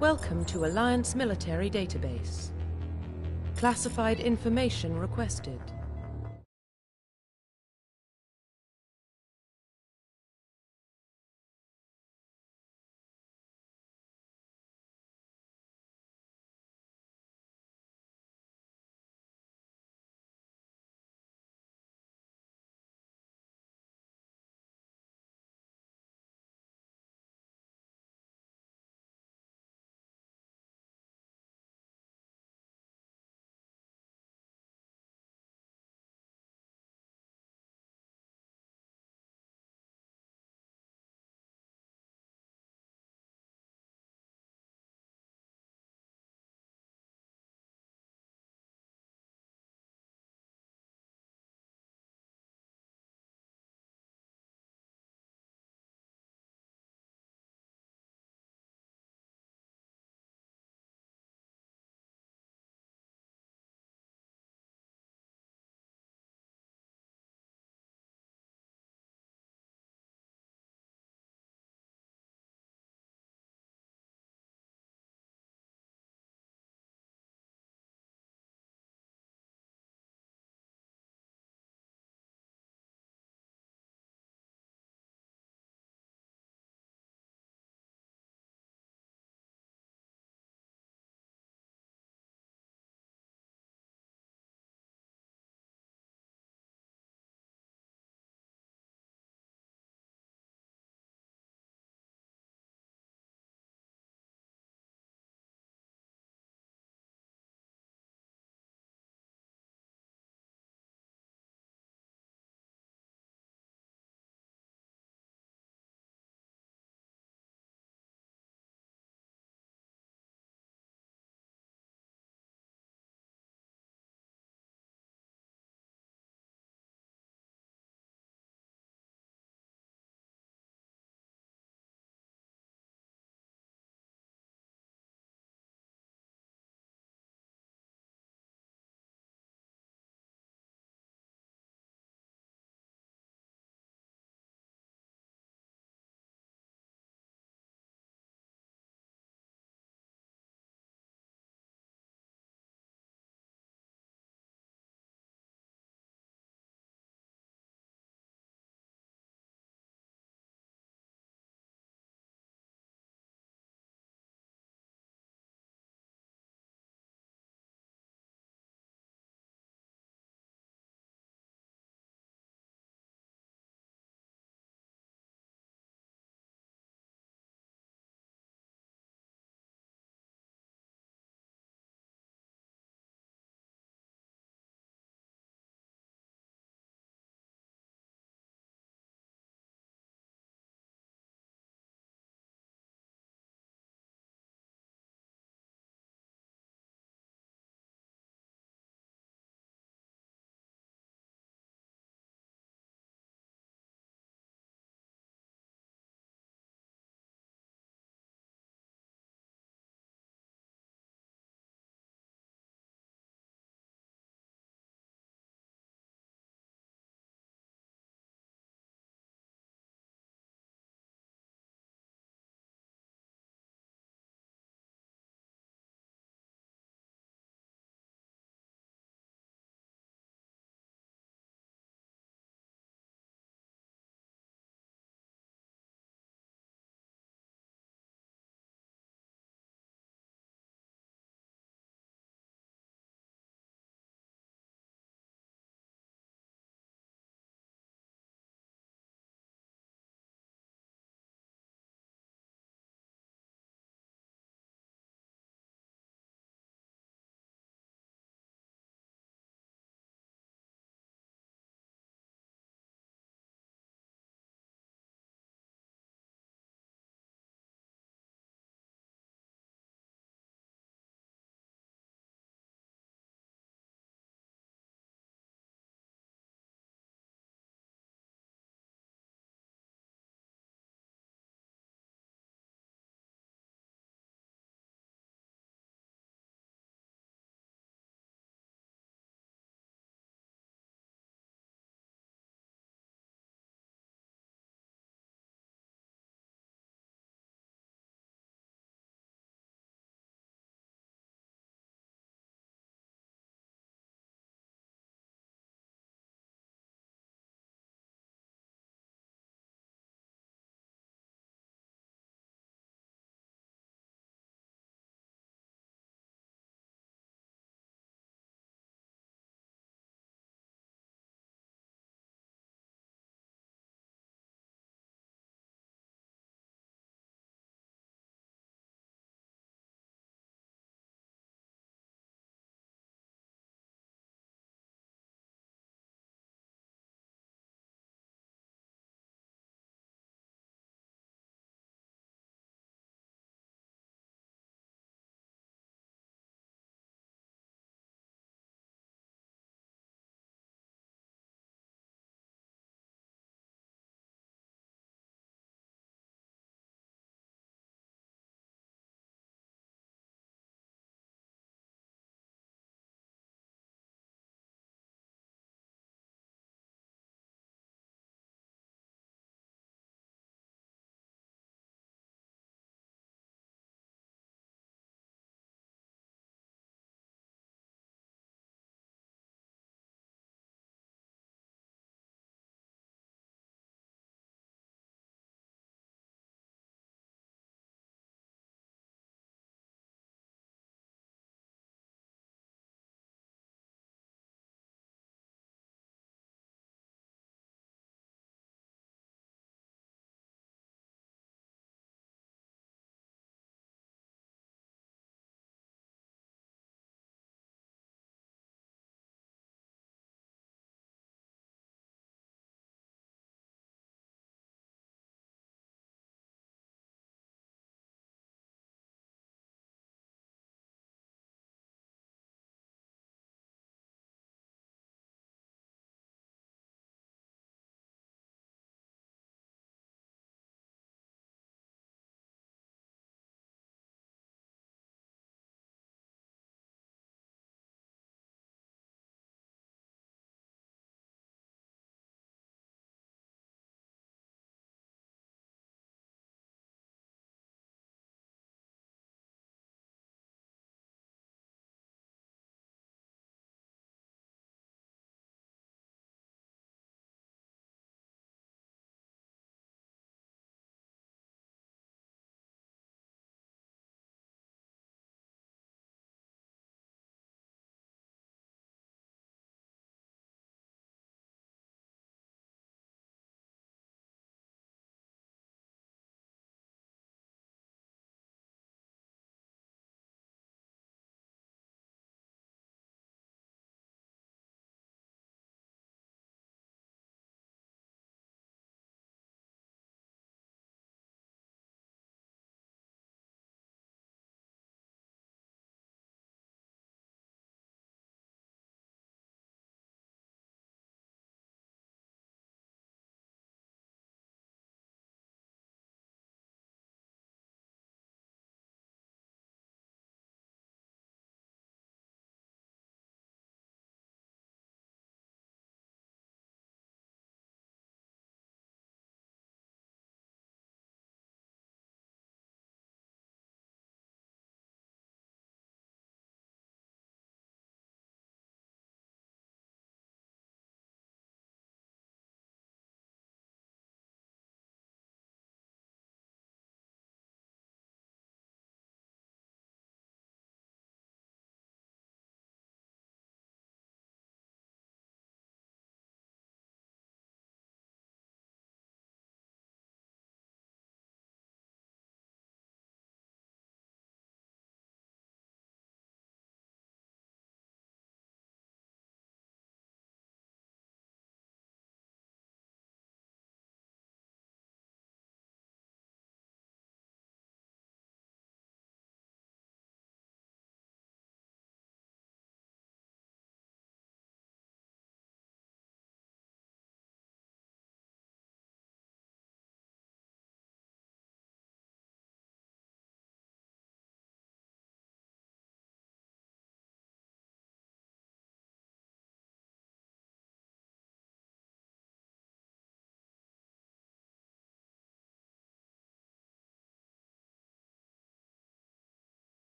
Welcome to Alliance Military Database. Classified information requested.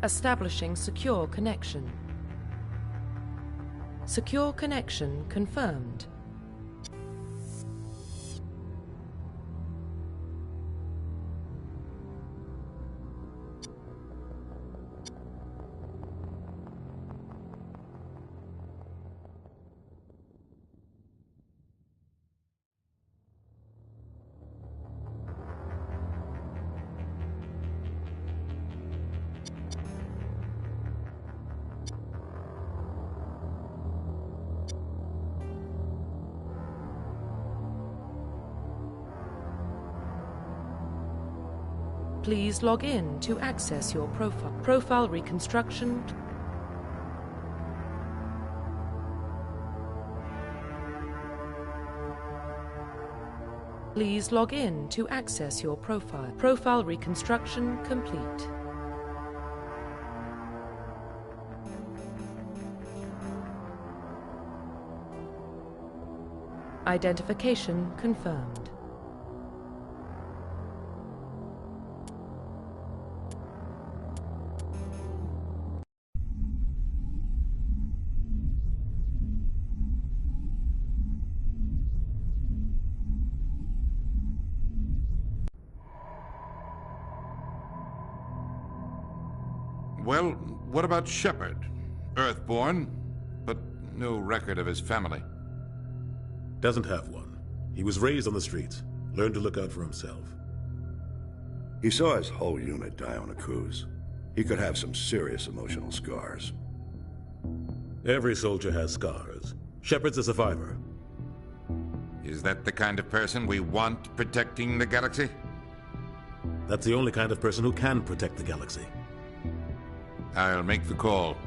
Establishing secure connection. Secure connection confirmed. Please log in to access your profile. Profile reconstruction. Please log in to access your profile. Profile reconstruction complete. Identification confirmed. Well, what about Shepard? Earthborn, but no record of his family. Doesn't have one. He was raised on the streets, learned to look out for himself. He saw his whole unit die on a cruise. He could have some serious emotional scars. Every soldier has scars. Shepard's a survivor. Is that the kind of person we want protecting the galaxy? That's the only kind of person who can protect the galaxy. I'll make the call.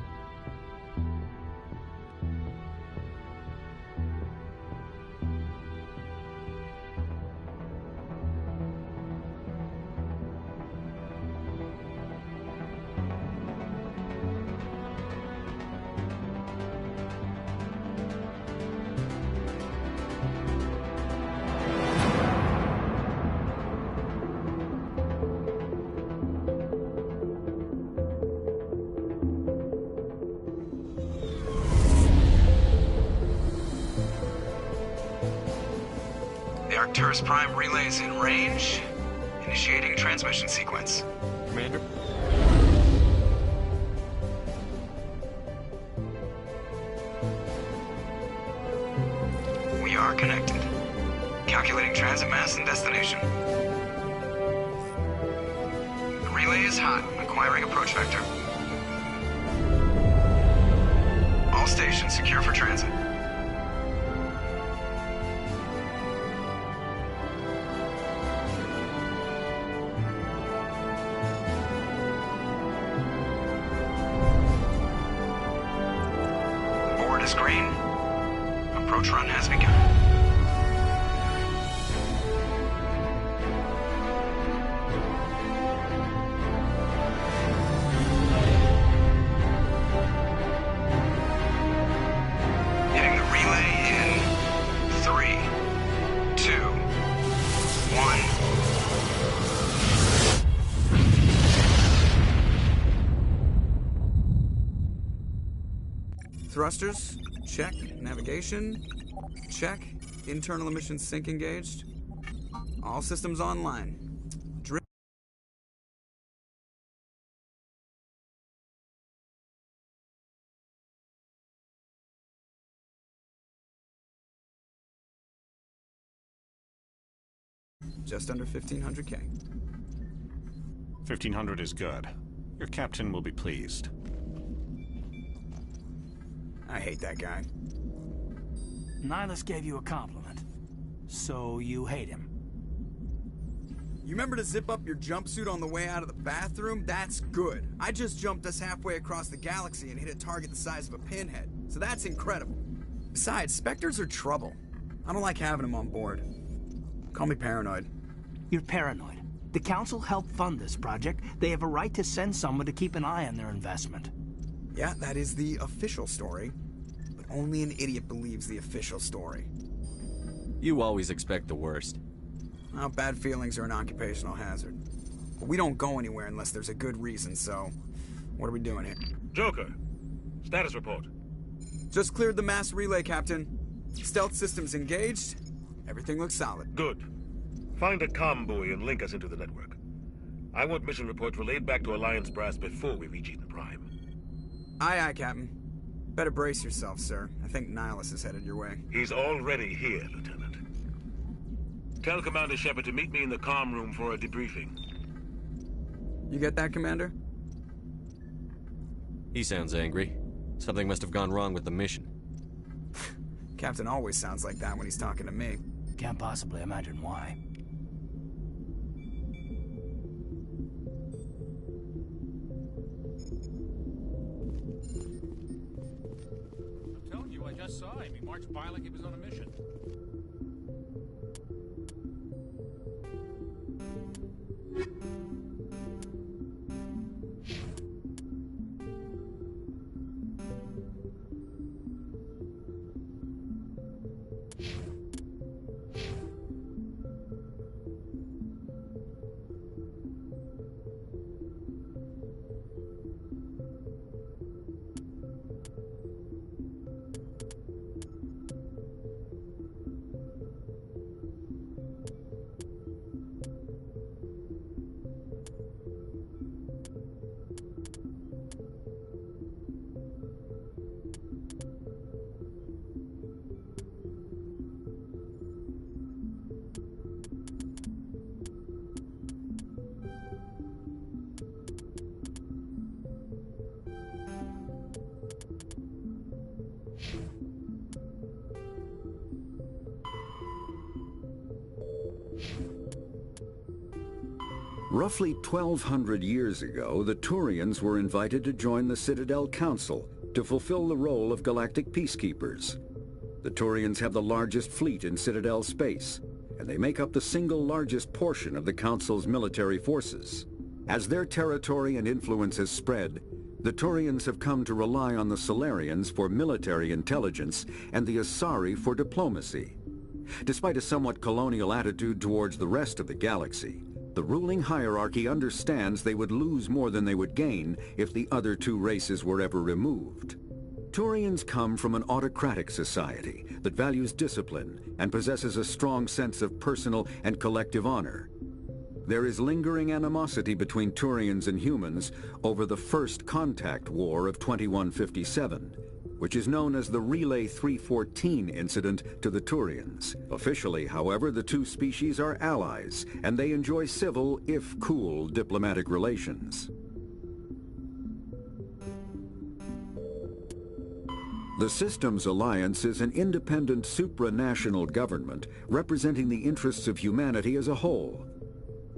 Arcturus Prime relays in range. Initiating transmission sequence. Commander? We are connected. Calculating transit mass and destination. The relay is hot. Acquiring approach vector. All stations secure for transit. Green. Approach run has begun. Hitting the relay in 3, 2, 1. Thrusters, check. Navigation, check. Internal emissions sync engaged. All systems online. Just under 1,500K. 1,500 is good. Your captain will be pleased. I hate that guy. Nihilus gave you a compliment. So you hate him. You remember to zip up your jumpsuit on the way out of the bathroom? That's good. I just jumped us halfway across the galaxy and hit a target the size of a pinhead. So that's incredible. Besides, Spectres are trouble. I don't like having them on board. Call me paranoid. You're paranoid. The Council helped fund this project. They have a right to send someone to keep an eye on their investment. Yeah, that is the official story. But only an idiot believes the official story. You always expect the worst. Well, bad feelings are an occupational hazard. But we don't go anywhere unless there's a good reason, so What are we doing here? Joker, status report. Just cleared the mass relay, Captain. Stealth systems engaged. Everything looks solid. Good. Find a comm buoy and link us into the network. I want mission reports relayed back to Alliance brass before we reach Eden Prime. Aye, aye, Captain. Better brace yourself, sir. I think Nihilus is headed your way. He's already here, Lieutenant. Tell Commander Shepard to meet me in the comm room for a debriefing. You get that, Commander? He sounds angry. Something must have gone wrong with the mission. Captain always sounds like that when he's talking to me. Can't possibly imagine why. I'm telling you, I just saw him. He marched by like he was on a mission. Roughly 1,200 years ago, the Turians were invited to join the Citadel Council to fulfill the role of galactic peacekeepers. The Turians have the largest fleet in Citadel space, and they make up the single largest portion of the Council's military forces. As their territory and influence has spread, the Turians have come to rely on the Solarians for military intelligence and the Asari for diplomacy. Despite a somewhat colonial attitude towards the rest of the galaxy, the ruling hierarchy understands they would lose more than they would gain if the other two races were ever removed. Turians come from an autocratic society that values discipline and possesses a strong sense of personal and collective honor. There is lingering animosity between Turians and humans over the First Contact War of 2157, which is known as the Relay 314 incident to the Turians. Officially, however, the two species are allies, and they enjoy civil, if cool, diplomatic relations. The Systems Alliance is an independent supranational government representing the interests of humanity as a whole.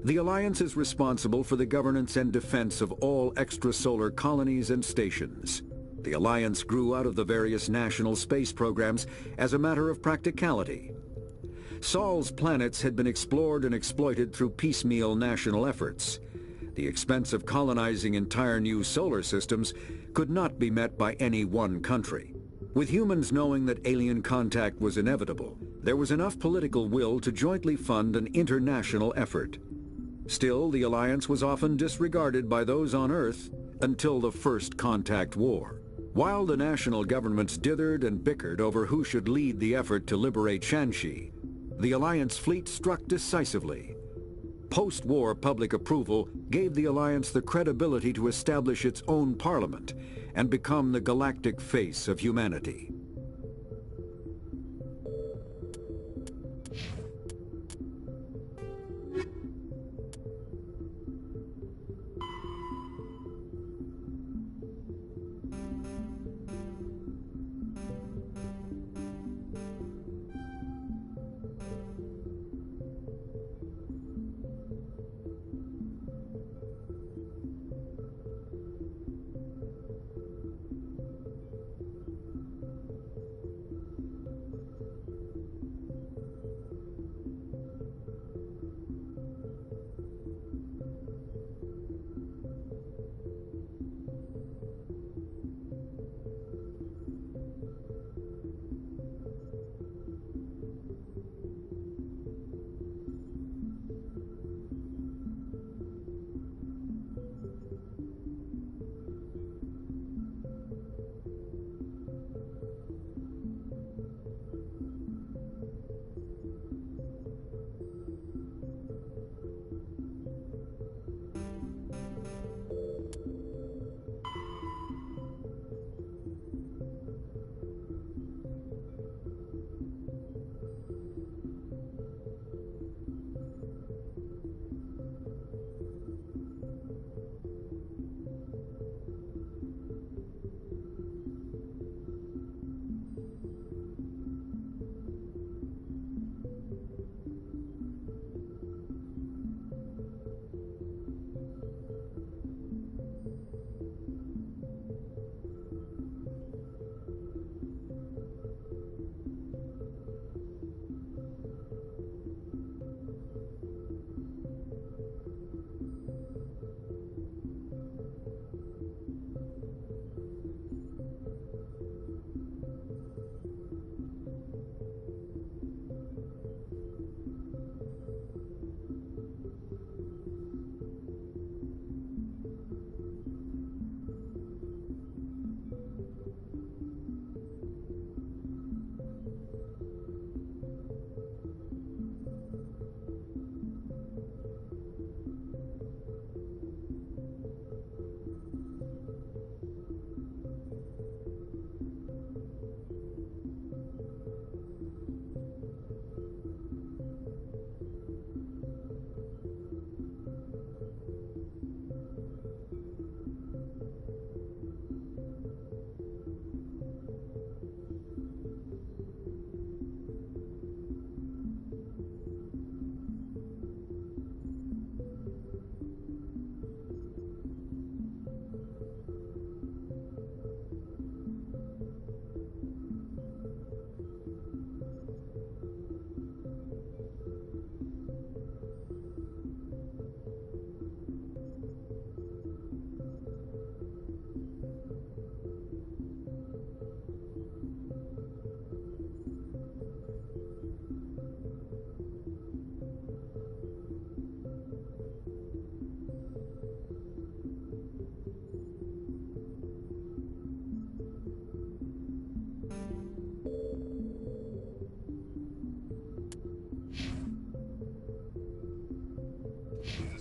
The Alliance is responsible for the governance and defense of all extrasolar colonies and stations. The Alliance grew out of the various national space programs as a matter of practicality. Sol's planets had been explored and exploited through piecemeal national efforts. The expense of colonizing entire new solar systems could not be met by any one country. With humans knowing that alien contact was inevitable, there was enough political will to jointly fund an international effort. Still, the Alliance was often disregarded by those on Earth until the First Contact War. While the national governments dithered and bickered over who should lead the effort to liberate Shanxi, the Alliance fleet struck decisively. Post-war public approval gave the Alliance the credibility to establish its own parliament and become the galactic face of humanity.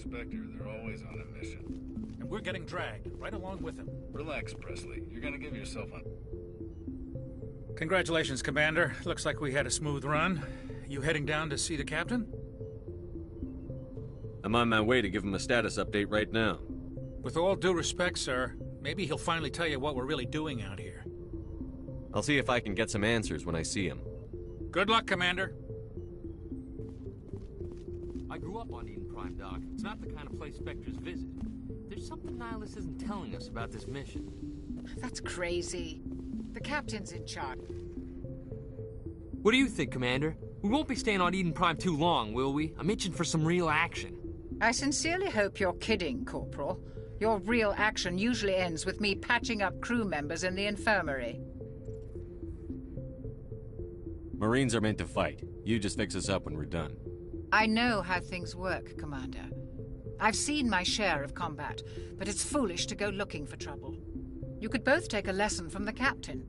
Spectre, they're always on a mission. And we're getting dragged, right along with him. Relax, Presley. You're gonna give yourself a... Congratulations, Commander. Looks like we had a smooth run. You heading down to see the captain? I'm on my way to give him a status update right now. With all due respect, sir, maybe he'll finally tell you what we're really doing out here. I'll see if I can get some answers when I see him. Good luck, Commander. I grew up on Eden Prime, Doc. It's not the kind of place Spectres visit. There's something Nihilus isn't telling us about this mission. That's crazy. The captain's in charge. What do you think, Commander? We won't be staying on Eden Prime too long, will we? I'm itching for some real action. I sincerely hope you're kidding, Corporal. Your real action usually ends with me patching up crew members in the infirmary. Marines are meant to fight. You just fix us up when we're done. I know how things work, Commander. I've seen my share of combat, but it's foolish to go looking for trouble. You could both take a lesson from the captain.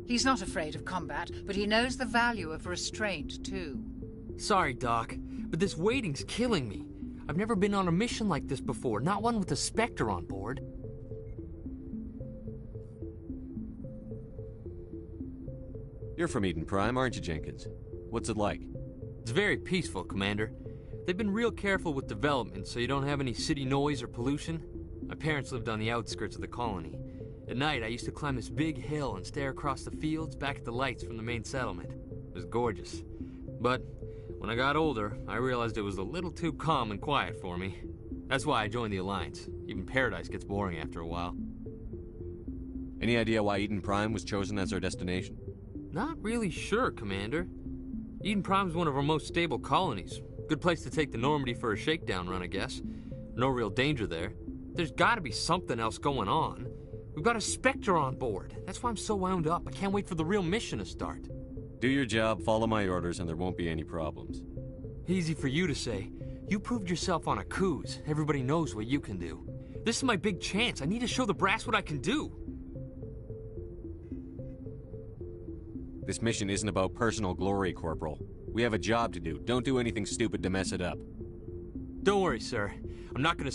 He's not afraid of combat, but he knows the value of restraint, too. Sorry, Doc, but this waiting's killing me. I've never been on a mission like this before, not one with a Spectre on board. You're from Eden Prime, aren't you, Jenkins? What's it like? It's very peaceful, Commander. They've been real careful with development, so you don't have any city noise or pollution. My parents lived on the outskirts of the colony. At night, I used to climb this big hill and stare across the fields back at the lights from the main settlement. It was gorgeous. But when I got older, I realized it was a little too calm and quiet for me. That's why I joined the Alliance. Even Paradise gets boring after a while. Any idea why Eden Prime was chosen as our destination? Not really sure, Commander. Eden Prime's one of our most stable colonies. Good place to take the Normandy for a shakedown run, I guess. No real danger there. There's gotta be something else going on. We've got a Spectre on board. That's why I'm so wound up. I can't wait for the real mission to start. Do your job, follow my orders, and there won't be any problems. Easy for you to say. You proved yourself on Akuz. Everybody knows what you can do. This is my big chance. I need to show the brass what I can do. This mission isn't about personal glory, Corporal. We have a job to do. Don't do anything stupid to mess it up. Don't worry, sir. I'm not gonna...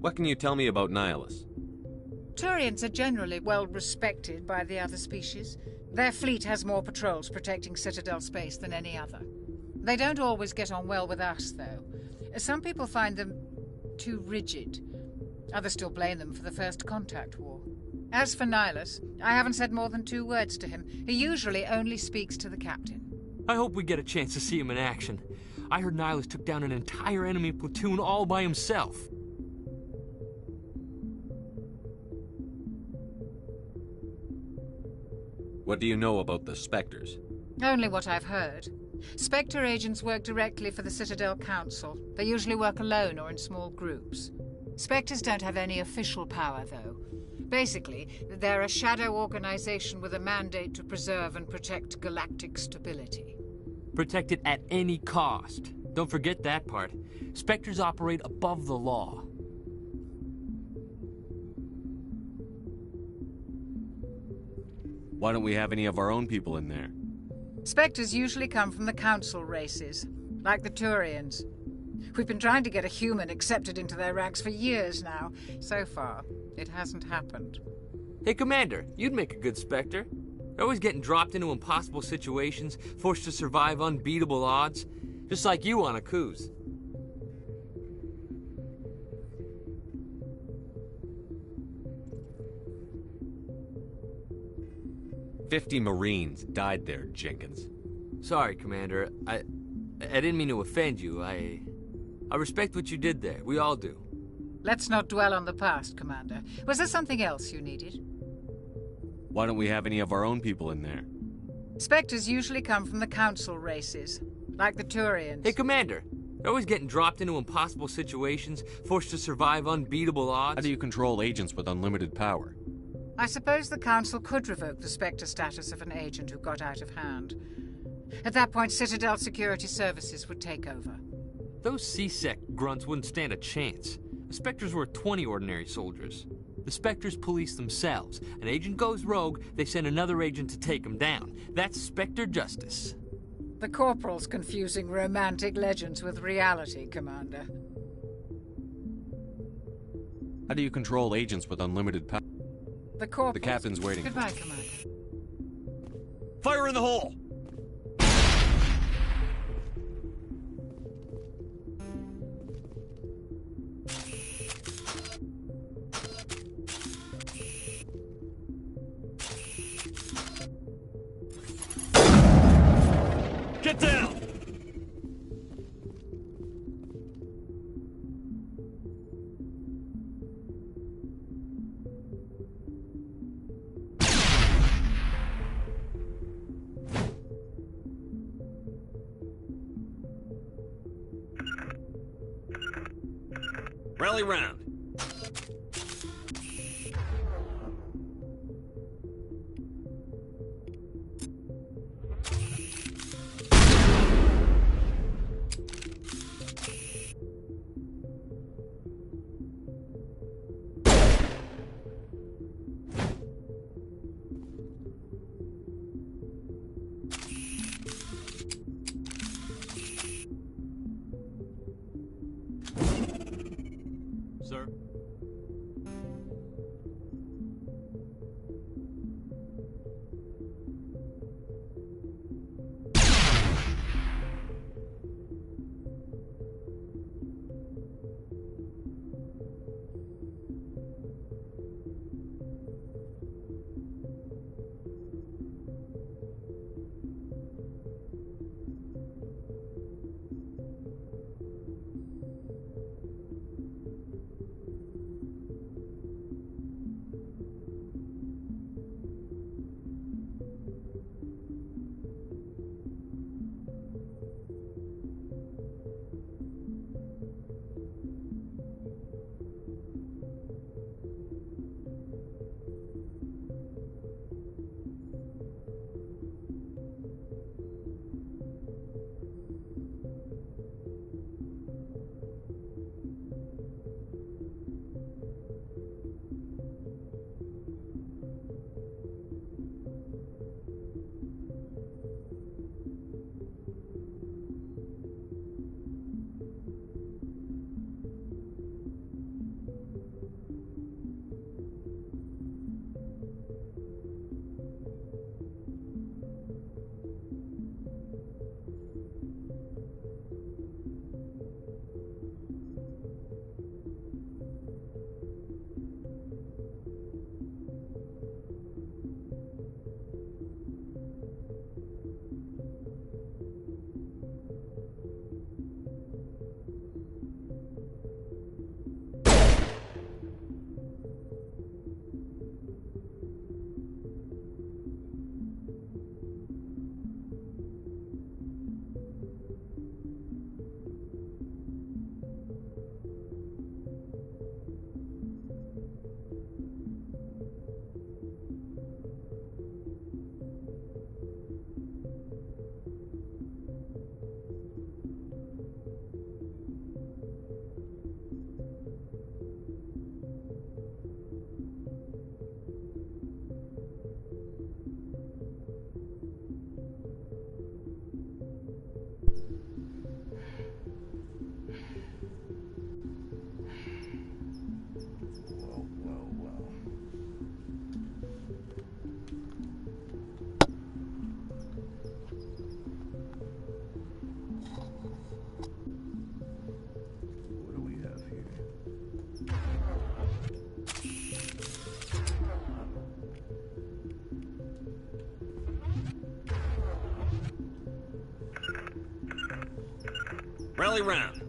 What can you tell me about Nihilus? Turians are generally well respected by the other species. Their fleet has more patrols protecting Citadel space than any other. They don't always get on well with us, though. Some people find them too rigid. Others still blame them for the First Contact War. As for Nihilus, I haven't said more than 2 words to him. He usually only speaks to the captain. I hope we get a chance to see him in action. I heard Nihilus took down an entire enemy platoon all by himself. What do you know about the Spectres? Only what I've heard. Spectre agents work directly for the Citadel Council. They usually work alone or in small groups. Spectres don't have any official power, though. Basically, they're a shadow organization with a mandate to preserve and protect galactic stability. Protect it at any cost. Don't forget that part. Spectres operate above the law. Why don't we have any of our own people in there? Spectres usually come from the Council races, like the Turians. We've been trying to get a human accepted into their ranks for years now. So far, it hasn't happened. Hey, Commander, you'd make a good Spectre. You're always getting dropped into impossible situations, forced to survive unbeatable odds. Just like you on Akuz. "50 Marines died there, Jenkins." Sorry, Commander. I didn't mean to offend you. I respect what you did there. We all do. Let's not dwell on the past, Commander. Was there something else you needed? Why don't we have any of our own people in there? Spectres usually come from the Council races, like the Turians. Hey, Commander. You're always getting dropped into impossible situations, forced to survive unbeatable odds. How do you control agents with unlimited power? I suppose the Council could revoke the Spectre status of an agent who got out of hand. At that point, Citadel Security Services would take over. Those C-Sec grunts wouldn't stand a chance. The Spectres were 20 ordinary soldiers. The Spectres police themselves. An agent goes rogue, they send another agent to take him down. That's Spectre justice. The Corporal's confusing romantic legends with reality, Commander. How do you control agents with unlimited power? The captain's waiting. Goodbye, Commander. Fire in the hole! Get down! Rally round. Rally round.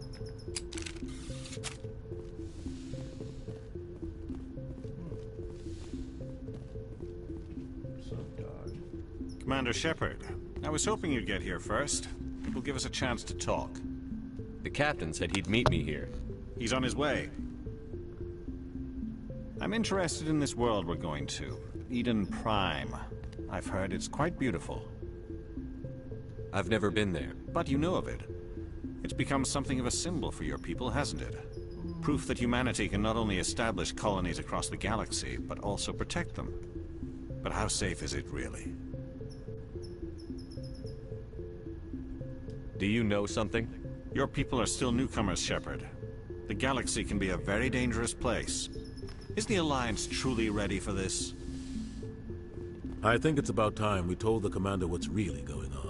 Commander Shepard, I was hoping you'd get here first. It will give us a chance to talk. The captain said he'd meet me here. He's on his way. I'm interested in this world we're going to, Eden Prime. I've heard it's quite beautiful. I've never been there. But you know of it. It's become something of a symbol for your people, hasn't it? Proof that humanity can not only establish colonies across the galaxy, but also protect them. But how safe is it really? Do you know something? Your people are still newcomers, Shepard. The galaxy can be a very dangerous place. Is the Alliance truly ready for this? I think it's about time we told the Commander what's really going on.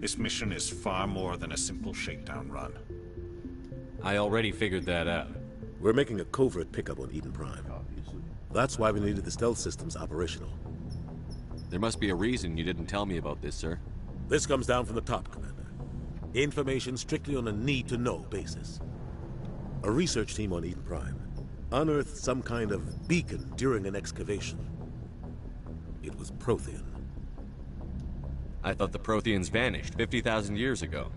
This mission is far more than a simple shakedown run. I already figured that out. We're making a covert pickup on Eden Prime. That's why we needed the stealth systems operational. There must be a reason you didn't tell me about this, sir. This comes down from the top, Commander. Information strictly on a need-to-know basis. A research team on Eden Prime unearthed some kind of beacon during an excavation. It was Prothean. I thought the Protheans vanished 50,000 years ago.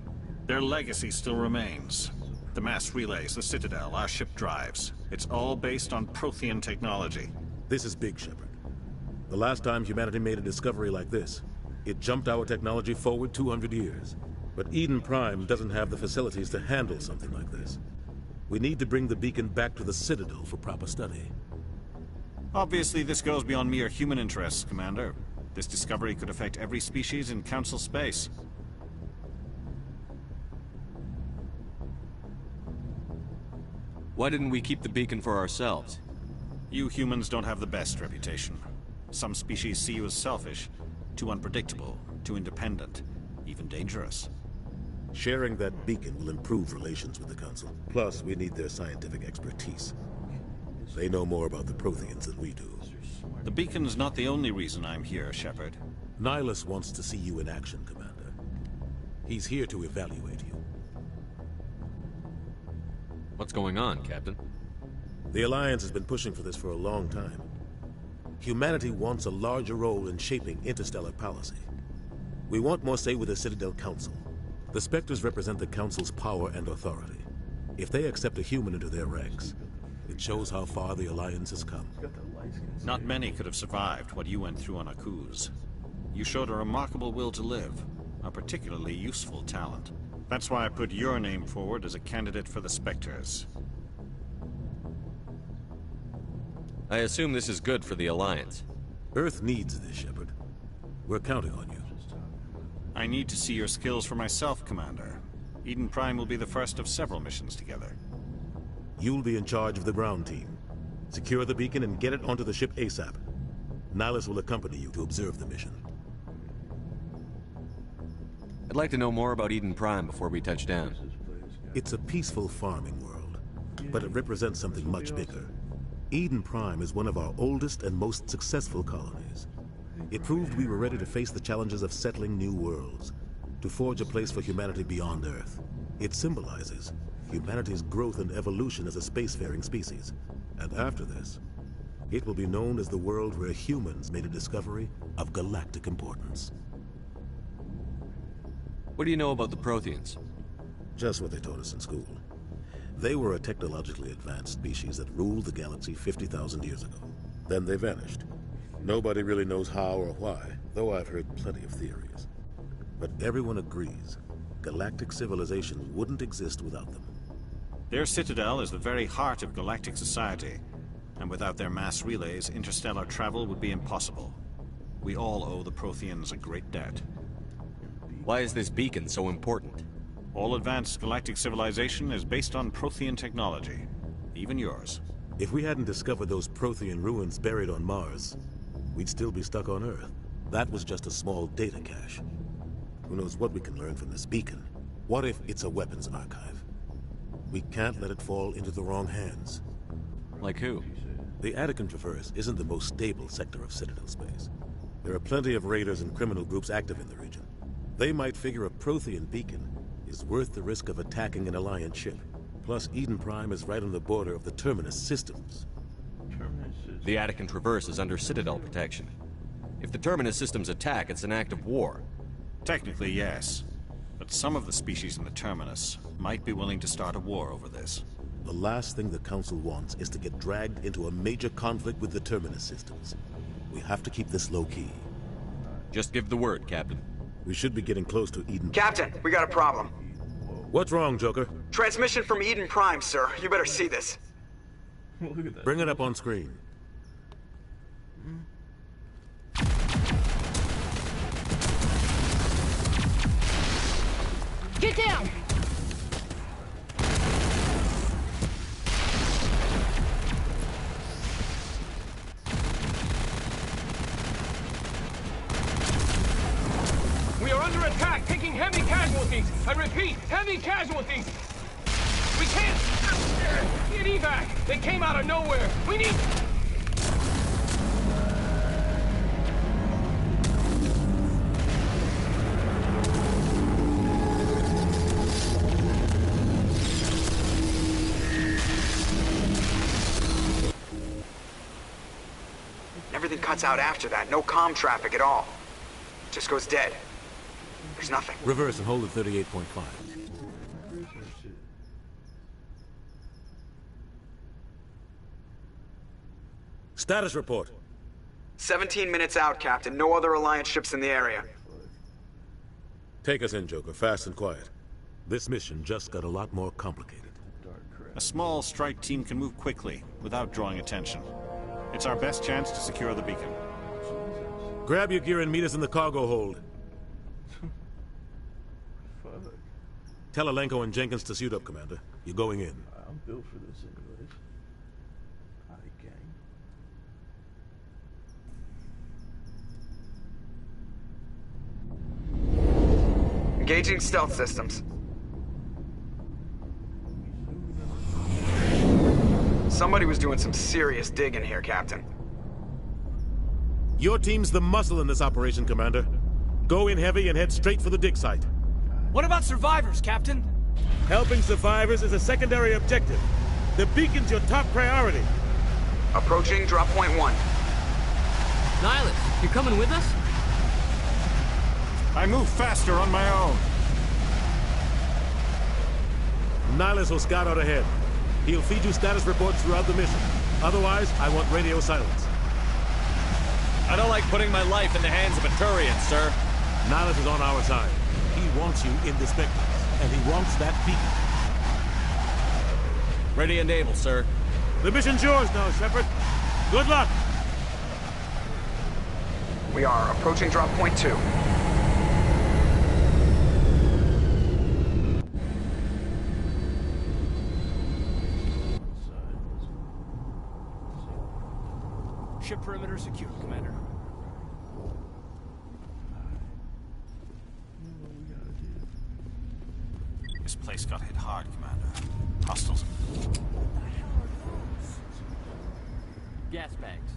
Their legacy still remains. The mass relays, the Citadel, our ship drives. It's all based on Prothean technology. This is big, Shepard. The last time humanity made a discovery like this, it jumped our technology forward 200 years. But Eden Prime doesn't have the facilities to handle something like this. We need to bring the beacon back to the Citadel for proper study. Obviously, this goes beyond mere human interests, Commander. This discovery could affect every species in Council space. Why didn't we keep the beacon for ourselves? You humans don't have the best reputation. Some species see you as selfish, too unpredictable, too independent, even dangerous. Sharing that beacon will improve relations with the Council. Plus, we need their scientific expertise. They know more about the Protheans than we do. The beacon's not the only reason I'm here, Shepard. Nihilus wants to see you in action, Commander. He's here to evaluate you. What's going on, Captain? The Alliance has been pushing for this for a long time. Humanity wants a larger role in shaping interstellar policy. We want more say with the Citadel Council. The Spectres represent the Council's power and authority. If they accept a human into their ranks, it shows how far the Alliance has come. Not many could have survived what you went through on Akuz. You showed a remarkable will to live, a particularly useful talent. That's why I put your name forward as a candidate for the Spectres. I assume this is good for the Alliance. Earth needs this, Shepard. We're counting on you. I need to see your skills for myself, Commander. Eden Prime will be the first of several missions together. You'll be in charge of the ground team. Secure the beacon and get it onto the ship ASAP. Nihilus will accompany you to observe the mission. I'd like to know more about Eden Prime before we touch down. It's a peaceful farming world, but it represents something much bigger. Eden Prime is one of our oldest and most successful colonies. It proved we were ready to face the challenges of settling new worlds, to forge a place for humanity beyond Earth. It symbolizes humanity's growth and evolution as a spacefaring species. And after this, it will be known as the world where humans made a discovery of galactic importance. What do you know about the Protheans? Just what they taught us in school. They were a technologically advanced species that ruled the galaxy 50,000 years ago. Then they vanished. Nobody really knows how or why, though I've heard plenty of theories. But everyone agrees, galactic civilization wouldn't exist without them. Their citadel is the very heart of galactic society, and without their mass relays, interstellar travel would be impossible. We all owe the Protheans a great debt. Why is this beacon so important? All advanced galactic civilization is based on Prothean technology, even yours. If we hadn't discovered those Prothean ruins buried on Mars, we'd still be stuck on Earth. That was just a small data cache. Who knows what we can learn from this beacon? What if it's a weapons archive? We can't let it fall into the wrong hands. Like who? The Attican Traverse isn't the most stable sector of Citadel space. There are plenty of raiders and criminal groups active in the region. They might figure a Prothean beacon is worth the risk of attacking an Alliance ship. Plus, Eden Prime is right on the border of the Terminus systems. The Attican Traverse is under Citadel protection. If the Terminus systems attack, it's an act of war. Technically, yes. But some of the species in the Terminus might be willing to start a war over this. The last thing the Council wants is to get dragged into a major conflict with the Terminus systems. We have to keep this low-key. Just give the word, Captain. We should be getting close to Eden. Captain, we got a problem. What's wrong, Joker? Transmission from Eden Prime, sir. You better see this. Look at that. Bring it up on screen. Get down! We are under attack, taking heavy casualties. I repeat, heavy casualties. We can't get evac. They came out of nowhere. We need... Everything cuts out after that. No comm traffic at all. Just goes dead. There's nothing. Reverse and hold at 38.5. Status report. 17 minutes out, Captain. No other Alliance ships in the area. Take us in, Joker. Fast and quiet. This mission just got a lot more complicated. A small strike team can move quickly, without drawing attention. It's our best chance to secure the beacon. Grab your gear and meet us in the cargo hold. Tell Alenko and Jenkins to suit up, Commander. You're going in. I'm built for this anyways. Hi, gang. Engaging stealth systems. Somebody was doing some serious digging here, Captain. Your team's the muscle in this operation, Commander. Go in heavy and head straight for the dig site. What about survivors, Captain? Helping survivors is a secondary objective. The beacon's your top priority. Approaching drop point 1. Nihilus, you coming with us? I move faster on my own. Nihilus will scout out ahead. He'll feed you status reports throughout the mission. Otherwise, I want radio silence. I don't like putting my life in the hands of a Turian, sir. Nihilus is on our side. He wants you in the Spectres, and he wants that beacon. Ready and able, sir. The mission's yours now, Shepard. Good luck! We are approaching drop point 2. Ship perimeter secure, Commander. This place got hit hard, Commander. Hostiles. Gas bags.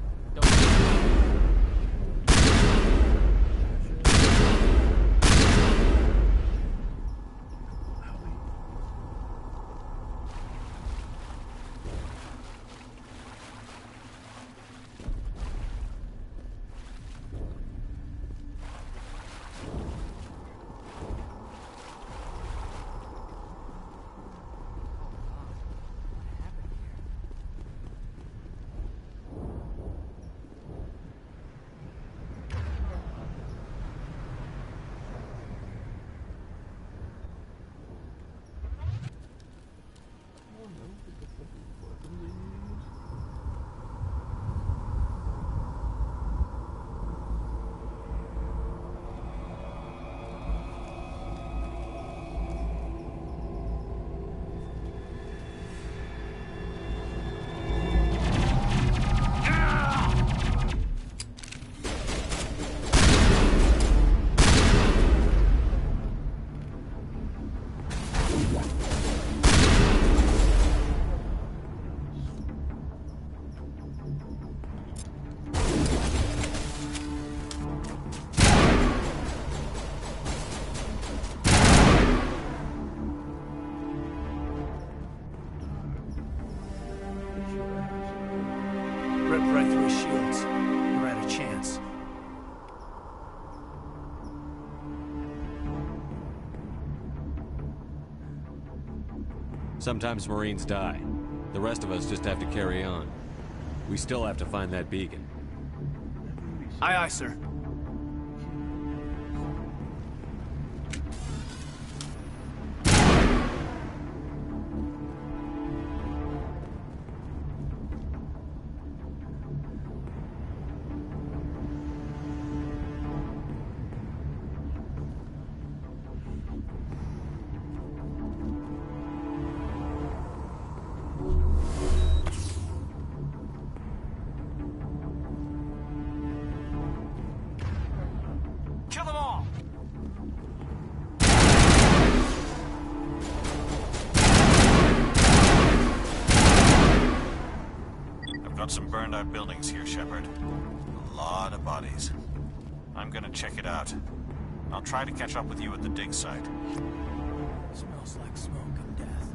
his shields. We're at a chance. Sometimes Marines die. The rest of us just have to carry on. We still have to find that beacon. Aye, aye, sir. Kill them all! I've got some burned out buildings here, Shepard. A lot of bodies. I'm gonna check it out. I'll try to catch up with you at the dig site. Smells like smoke and death.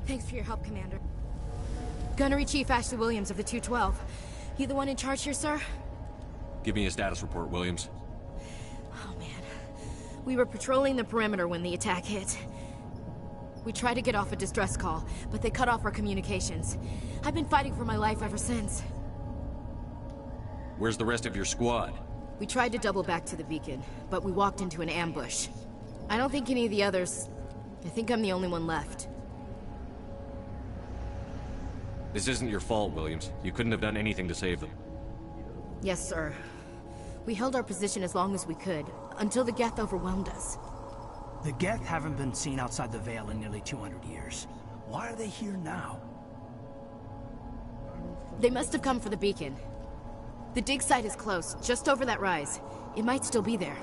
Thanks for your help, Commander. Gunnery Chief Ashley Williams of the 212. You the one in charge here, sir? Give me a status report, Williams. Oh, man. We were patrolling the perimeter when the attack hit. We tried to get off a distress call, but they cut off our communications. I've been fighting for my life ever since. Where's the rest of your squad? We tried to double back to the beacon, but we walked into an ambush. I don't think any of the others... I think I'm the only one left. This isn't your fault, Williams. You couldn't have done anything to save them. Yes, sir. We held our position as long as we could, until the Geth overwhelmed us. The Geth haven't been seen outside the Veil in nearly 200 years. Why are they here now? They must have come for the beacon. The dig site is close, just over that rise. It might still be there.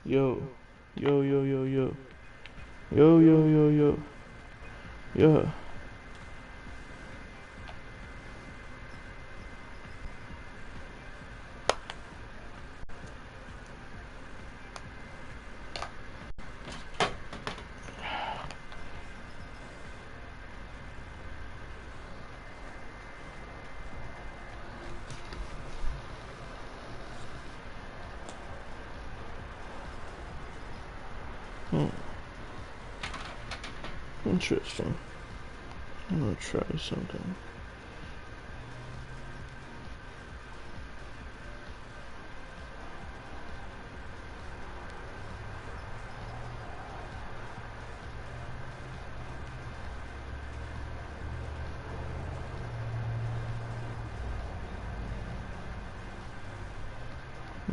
Yo. Yo, yo, yo, yo. Yo, yo, yo, yo. Yeah. Interesting. I'm gonna try something.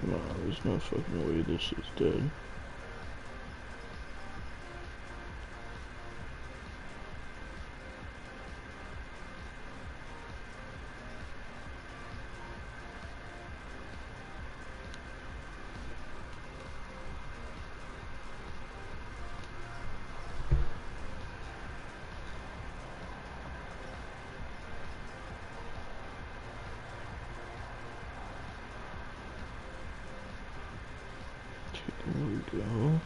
No, there's no fucking way this is dead. There we go.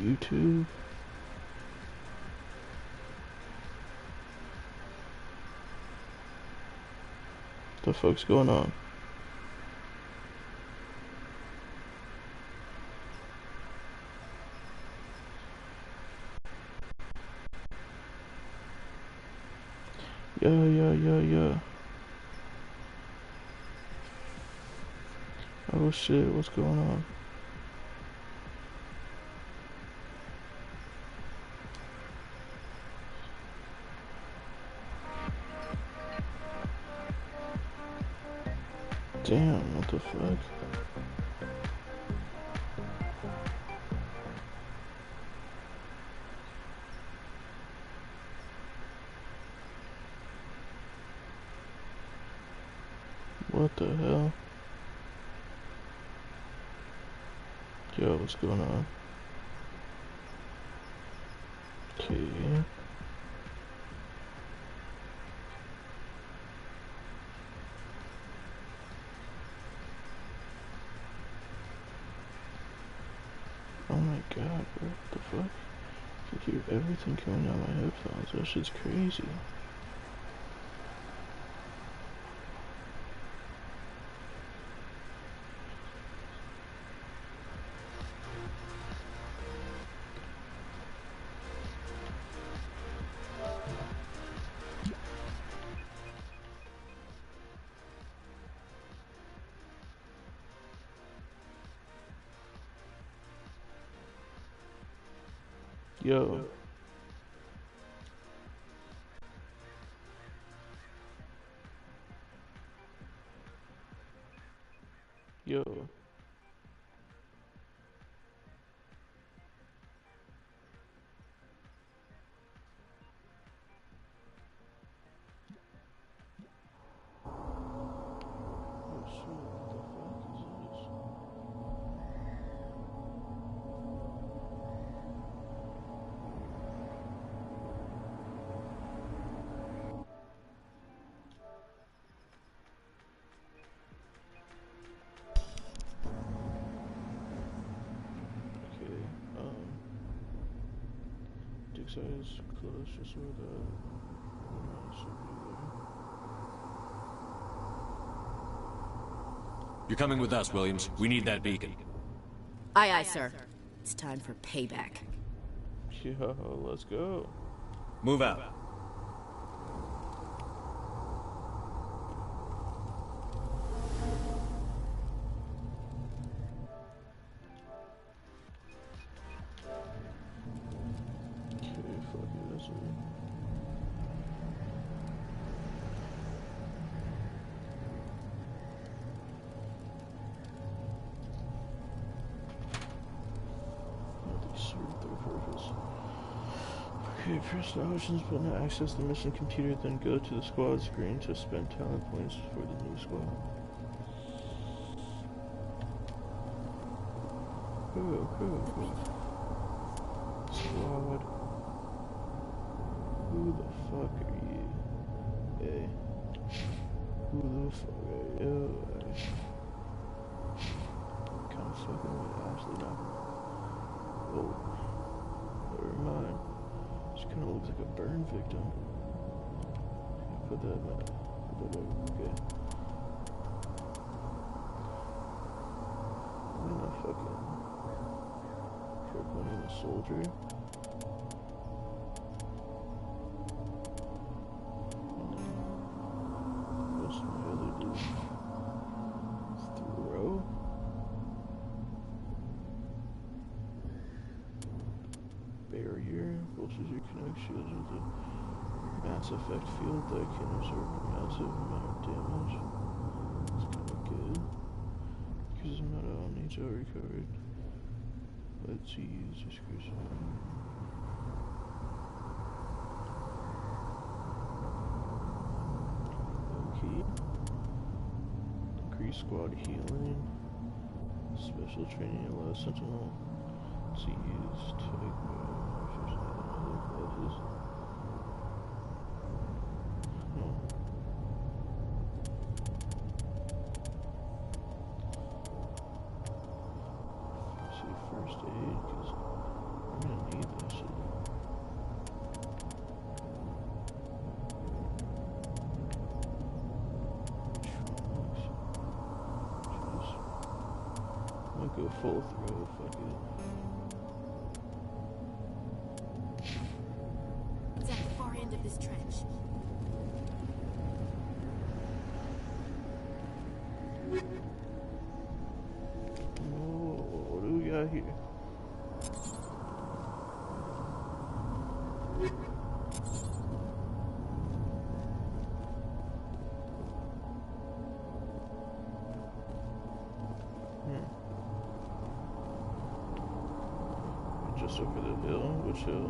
YouTube. What the fuck's going on? Yeah. Oh shit, what's going on? Damn, what the fuck? What the hell? Yo, what's going on? Okay. Oh my god, bro, what the fuck? I can hear everything coming out of my headphones. That shit's crazy. Yo. Yo. Oh shit, what the fuck is this? Dick's eyes closed just where the should be there. You're coming with us, Williams. We need that beacon. Aye, aye, sir. It's time for payback. Yo, let's go. Move out. Okay, press the options button to access the mission computer, then go to the squad screen to spend talent points for the new squad. Squad. Who the fuck are you? Hey. Who the fuck are you? Hey. Kind of fucking with Ashley now. Oh. Never mind. She kind of looks like a burn victim. Put that over. Okay. I'm gonna fucking put one in a soldier. What's my other dude? Throw. Barrier. Pulses your connect shields with a Mass Effect field that can absorb a massive amount of damage. That's kind of good. Because I'm not all needs are recovered. Let's use this crucible. Okay. Increase squad healing. Special training allows Sentinel to use type other classes. First aid, because I'm gonna need that shit. I'm gonna go full throw, fuck it. It's at the far end of this trench. What do we got here? Just over the hill. Which hill?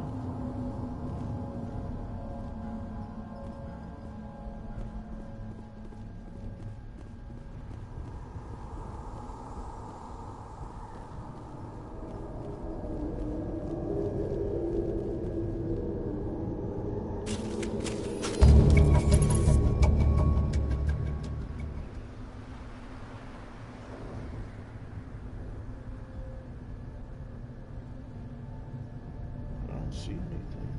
See anything.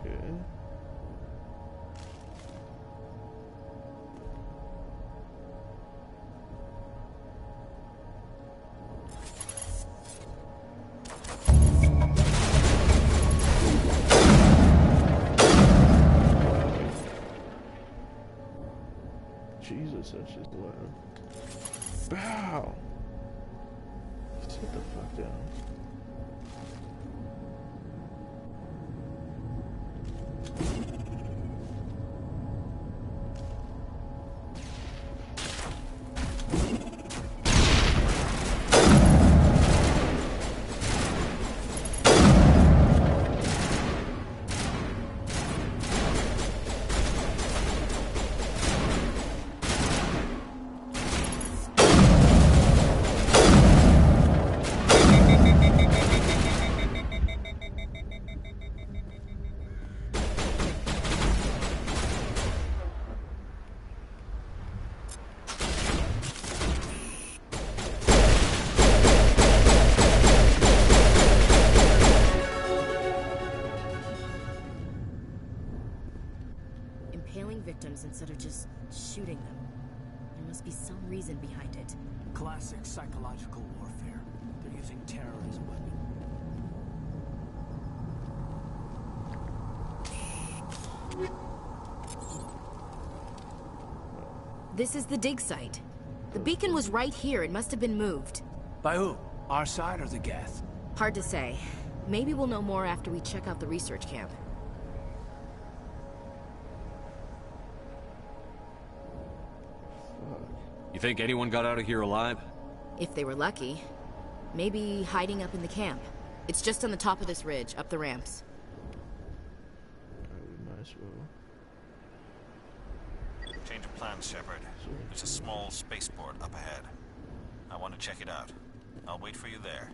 Okay. Jesus, that's just loud. Bow! Sit the fuck down. Impaling victims instead of just shooting them. There must be some reason behind it. Classic psychological warfare. They're using terror as a weapon. This is the dig site. The beacon was right here. It must have been moved. By who? Our side or the Geth? Hard to say. Maybe we'll know more after we check out the research camp. You think anyone got out of here alive? If they were lucky. Maybe hiding up in the camp. It's just on the top of this ridge, up the ramps. We might as well. Change of plans, Shepard. There's a small spaceport up ahead. I want to check it out. I'll wait for you there.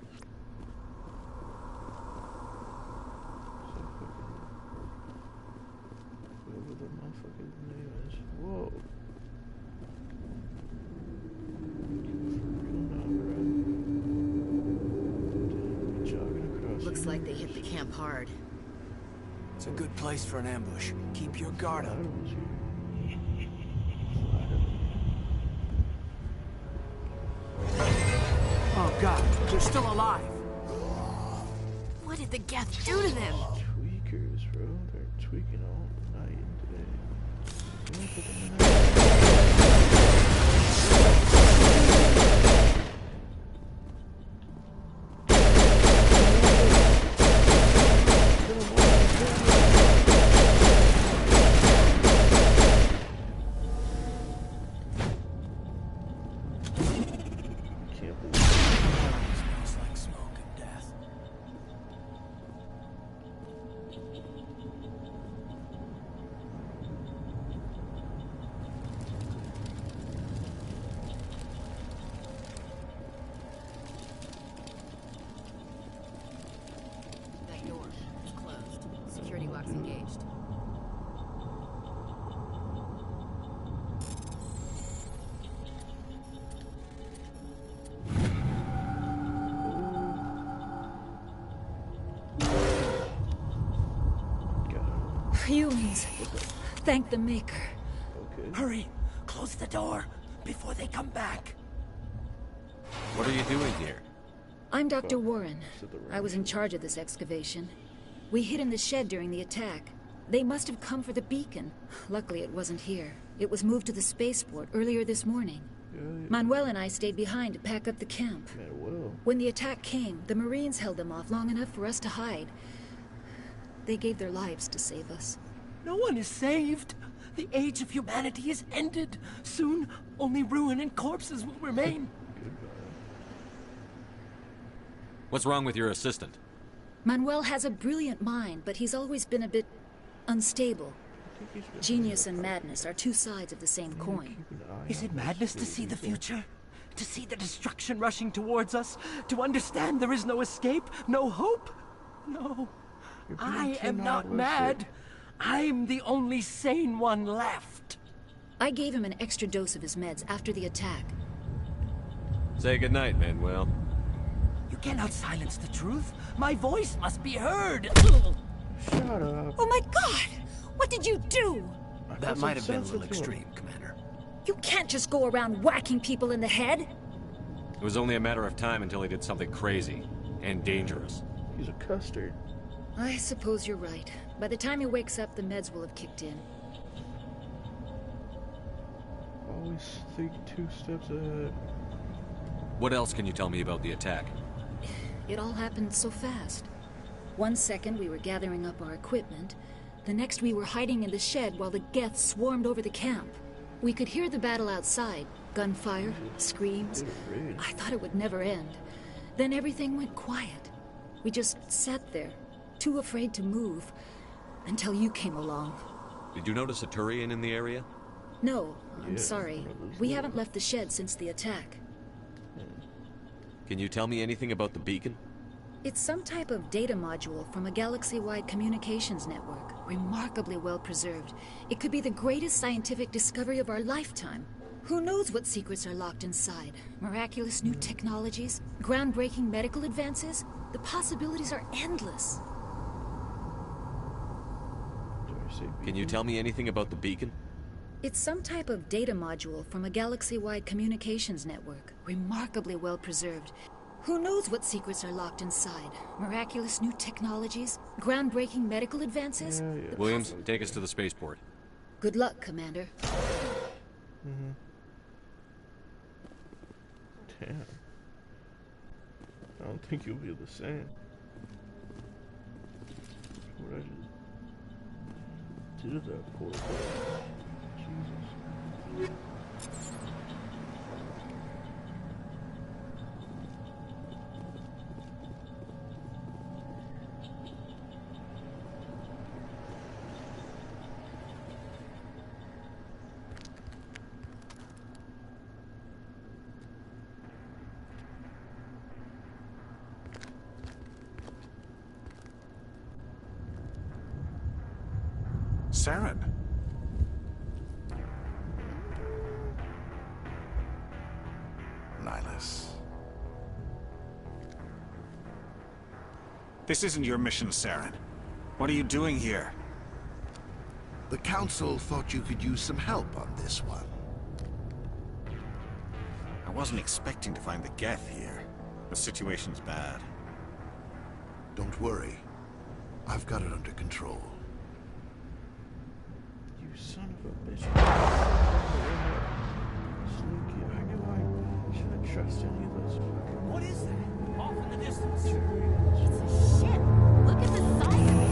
Whoever the motherfucker's name is. Whoa. Looks like they hit the camp hard. It's a good place for an ambush. Keep your guard up. Oh god, they're still alive. What did the Geth do to them? Tweakers, bro. They're tweaking all night today. Humans. Thank the Maker. Okay. Hurry! Close the door before they come back. What are you doing here? I'm Dr. Warren. I was in charge of this excavation. We hid in the shed during the attack. They must have come for the beacon. Luckily, it wasn't here. It was moved to the spaceport earlier this morning. Manuel and I stayed behind to pack up the camp. When the attack came, the Marines held them off long enough for us to hide. They gave their lives to save us. No one is saved. The age of humanity is ended. Soon, only ruin and corpses will remain. What's wrong with your assistant? Manuel has a brilliant mind, but he's always been a bit unstable. Genius and madness are two sides of the same coin. Is it madness to see the future? To see the destruction rushing towards us? To understand there is no escape? No hope? No. I am not mad. I'm the only sane one left. I gave him an extra dose of his meds after the attack. Say goodnight, Manuel. You cannot silence the truth. My voice must be heard. Shut up. Oh my god! What did you do? That might have been a little extreme, Commander. You can't just go around whacking people in the head. It was only a matter of time until he did something crazy and dangerous. He's a custard. I suppose you're right. By the time he wakes up, the meds will have kicked in. Always think 2 steps ahead. What else can you tell me about the attack? It all happened so fast. 1 second we were gathering up our equipment. The next we were hiding in the shed while the Geth swarmed over the camp. We could hear the battle outside. Gunfire, screams. I thought it would never end. Then everything went quiet. We just sat there, too afraid to move, until you came along. Did you notice a Turian in the area? No, I'm sorry. We haven't left the shed since the attack. Can you tell me anything about the beacon? It's some type of data module from a galaxy-wide communications network, remarkably well preserved. It could be the greatest scientific discovery of our lifetime. Who knows what secrets are locked inside? Miraculous new technologies? Groundbreaking medical advances? The possibilities are endless. Can you tell me anything about the beacon? It's some type of data module from a galaxy-wide communications network, remarkably well preserved. Who knows what secrets are locked inside? Miraculous new technologies? Groundbreaking medical advances? Williams, take us to the spaceport. Good luck, Commander. Damn. I don't think you'll be the same. What I just did to that poor boy. Jesus. Saren. Nihilus. This isn't your mission, Saren. What are you doing here? The Council thought you could use some help on this one. I wasn't expecting to find the Geth here. The situation's bad. Don't worry. I've got it under control. You son of a bitch. Sneaky. I knew I shouldn't trust any of those fucking... What is that? Off in the distance. It's a ship. Look at the size of it.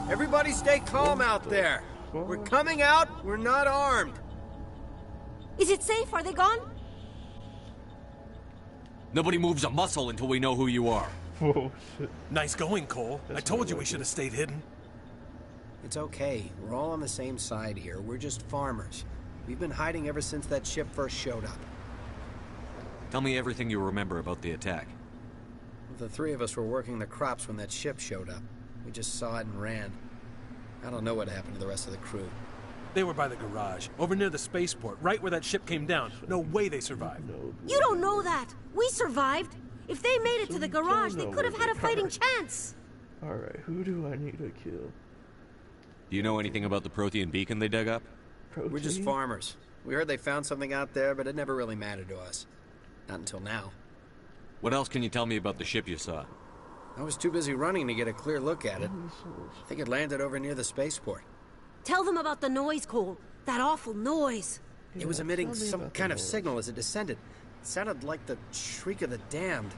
Everybody stay calm out there. We're coming out, we're not armed. Is it safe? Are they gone? Nobody moves a muscle until we know who you are. Whoa, shit. Nice going, Cole. I told you we should have stayed hidden. It's okay. We're all on the same side here. We're just farmers. We've been hiding ever since that ship first showed up. Tell me everything you remember about the attack. The three of us were working the crops when that ship showed up. We just saw it and ran. I don't know what happened to the rest of the crew. They were by the garage, over near the spaceport, right where that ship came down. No way they survived. You don't know that. We survived. If they made it to the garage, they could have had a fighting chance. Alright, who do I need to kill? Do you know anything about the Prothean beacon they dug up? We're just farmers. We heard they found something out there, but it never really mattered to us. Not until now. What else can you tell me about the ship you saw? I was too busy running to get a clear look at it. I think it landed over near the spaceport. Tell them about the noise, Cole. That awful noise. It was emitting some kind of signal as it descended. It sounded like the shriek of the damned.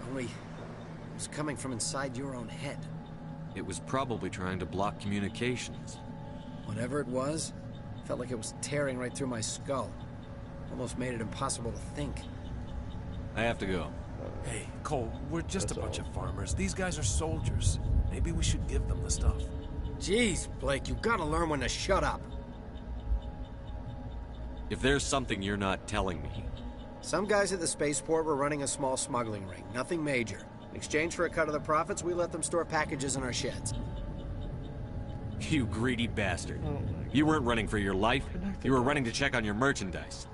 Only it was coming from inside your own head. It was probably trying to block communications. Whatever it was, felt like it was tearing right through my skull. Almost made it impossible to think. I have to go. Hey, Cole, we're just a bunch of farmers. These guys are soldiers. Maybe we should give them the stuff. Jeez, Blake, you gotta learn when to shut up. If there's something you're not telling me... Some guys at the spaceport were running a small smuggling ring. Nothing major. In exchange for a cut of the profits, we let them store packages in our sheds. You greedy bastard. You weren't running for your life. You were running to check on your merchandise.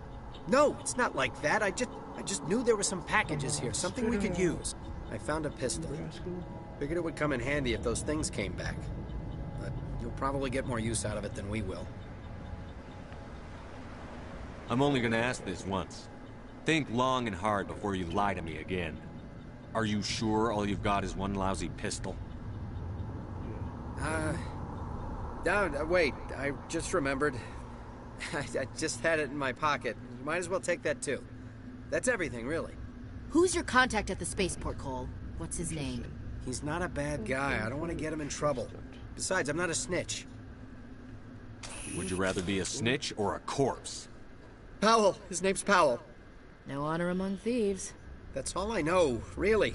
No, it's not like that. I just knew there were some packages here, something we could use. I found a pistol. Figured it would come in handy if those things came back. But you'll probably get more use out of it than we will. I'm only gonna ask this once. Think long and hard before you lie to me again. Are you sure all you've got is one lousy pistol? No, wait, I just remembered. I just had it in my pocket. You might as well take that too. That's everything, really. Who's your contact at the spaceport, Cole? What's his name? He's not a bad guy. I don't want to get him in trouble. Besides, I'm not a snitch. Would you rather be a snitch or a corpse? Powell. His name's Powell. No honor among thieves. That's all I know, really.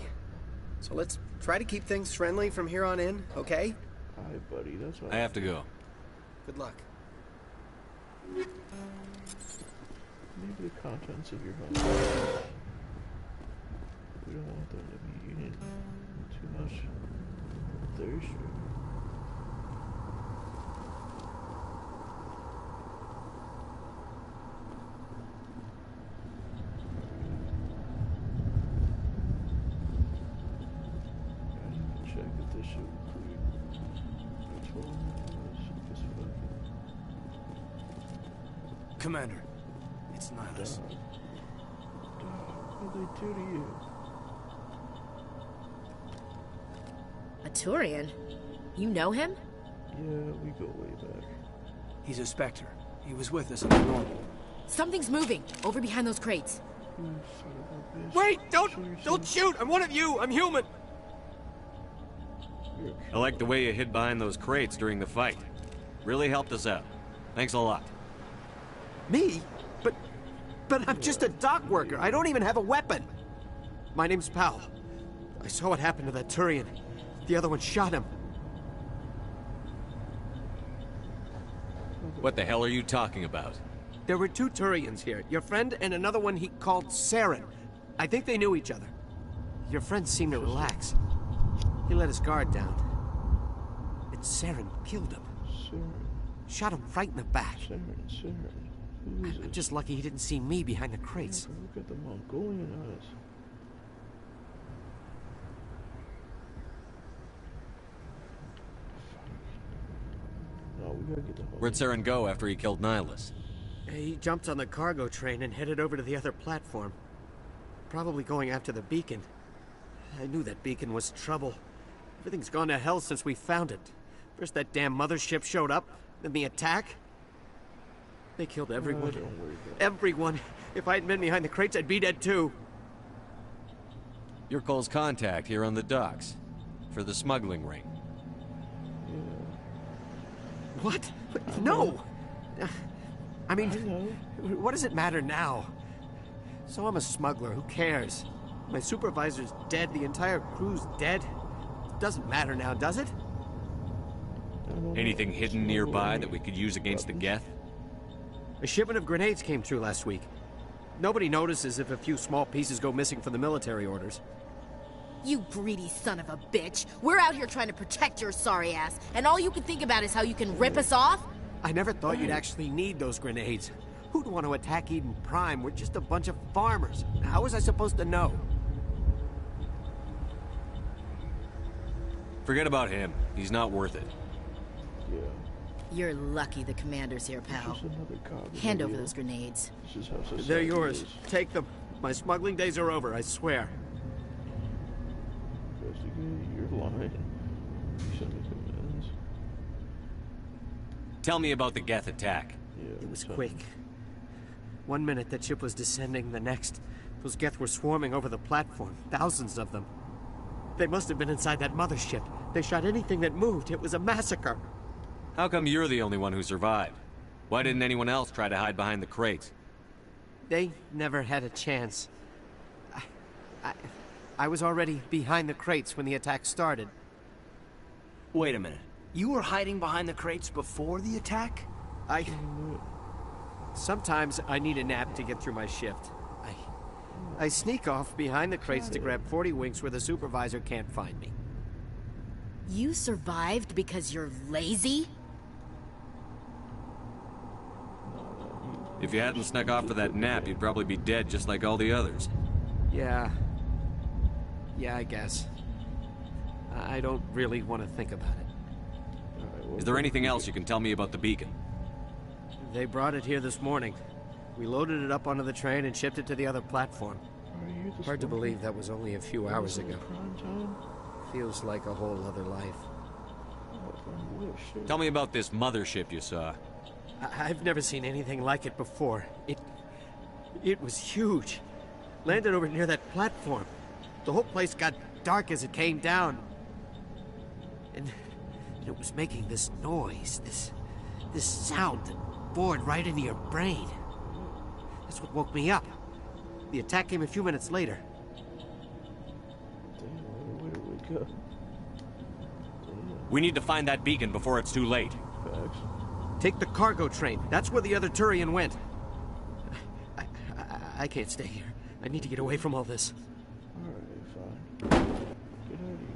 So let's try to keep things friendly from here on in, okay? Hi, buddy. That's what I have to go. Good luck. Maybe the contents of your home. We don't want them to be eating too much thirst. that shit clear. Commander, it's Nihilus. What'd they do to you? A Turian? You know him? Yeah, we go way back. He's a Spectre. He was with us on the normal. Something's moving, over behind those crates. Wait! Don't shoot! I'm one of you! I'm human! I like the way you hid behind those crates during the fight. Really helped us out. Thanks a lot. Me? But I'm just a dock worker. I don't even have a weapon. My name's Powell. I saw what happened to that Turian. The other one shot him. What the hell are you talking about? There were two Turians here. Your friend and another one he called Saren. I think they knew each other. Your friend seemed to relax. He let his guard down. And Saren killed him. Shot him right in the back. I'm just lucky he didn't see me behind the crates. Look at the Mongolian eyes. No, we gotta get the hell. Where'd Saren go after he killed Nihilus? He jumped on the cargo train and headed over to the other platform. Probably going after the beacon. I knew that beacon was trouble. Everything's gone to hell since we found it. First that damn mothership showed up, then the attack. They killed everyone. Everyone. If I hadn't been behind the crates, I'd be dead too. You're Cole's contact here on the docks. For the smuggling ring. What? No! I mean, what does it matter now? So I'm a smuggler, who cares? My supervisor's dead, the entire crew's dead. It doesn't matter now, does it? Anything hidden nearby that we could use against the Geth? A shipment of grenades came through last week. Nobody notices if a few small pieces go missing from the military orders. You greedy son of a bitch. We're out here trying to protect your sorry ass, and all you can think about is how you can rip us off? I never thought you'd actually need those grenades. Who'd want to attack Eden Prime? We're just a bunch of farmers. How was I supposed to know? Forget about him. He's not worth it. Yeah. You're lucky the commander's here, pal. Hand over those grenades. They're yours. Take them. My smuggling days are over, I swear. You're lying. Tell me about the Geth attack. It was quick. 1 minute that ship was descending, the next, those Geth were swarming over the platform. Thousands of them. They must have been inside that mothership. They shot anything that moved. It was a massacre. How come you're the only one who survived? Why didn't anyone else try to hide behind the crates? They never had a chance. I was already behind the crates when the attack started. Wait a minute. You were hiding behind the crates before the attack? Sometimes I need a nap to get through my shift. I sneak off behind the crates to grab 40 winks where the supervisor can't find me. You survived because you're lazy? If you hadn't snuck off for that nap, you'd probably be dead just like all the others. Yeah, I guess. I don't really want to think about it. Is there anything else you can tell me about the beacon? They brought it here this morning. We loaded it up onto the train and shipped it to the other platform. Hard to believe that was only a few hours ago. Feels like a whole other life. Tell me about this mothership you saw. I've never seen anything like it before. It was huge. Landed over near that platform. The whole place got dark as it came down. And it was making this noise, this sound that bored right into your brain. That's what woke me up. The attack came a few minutes later. We need to find that beacon before it's too late. Take the cargo train. That's where the other Turian went. I can't stay here. I need to get away from all this. Alright, fine. Get out of here.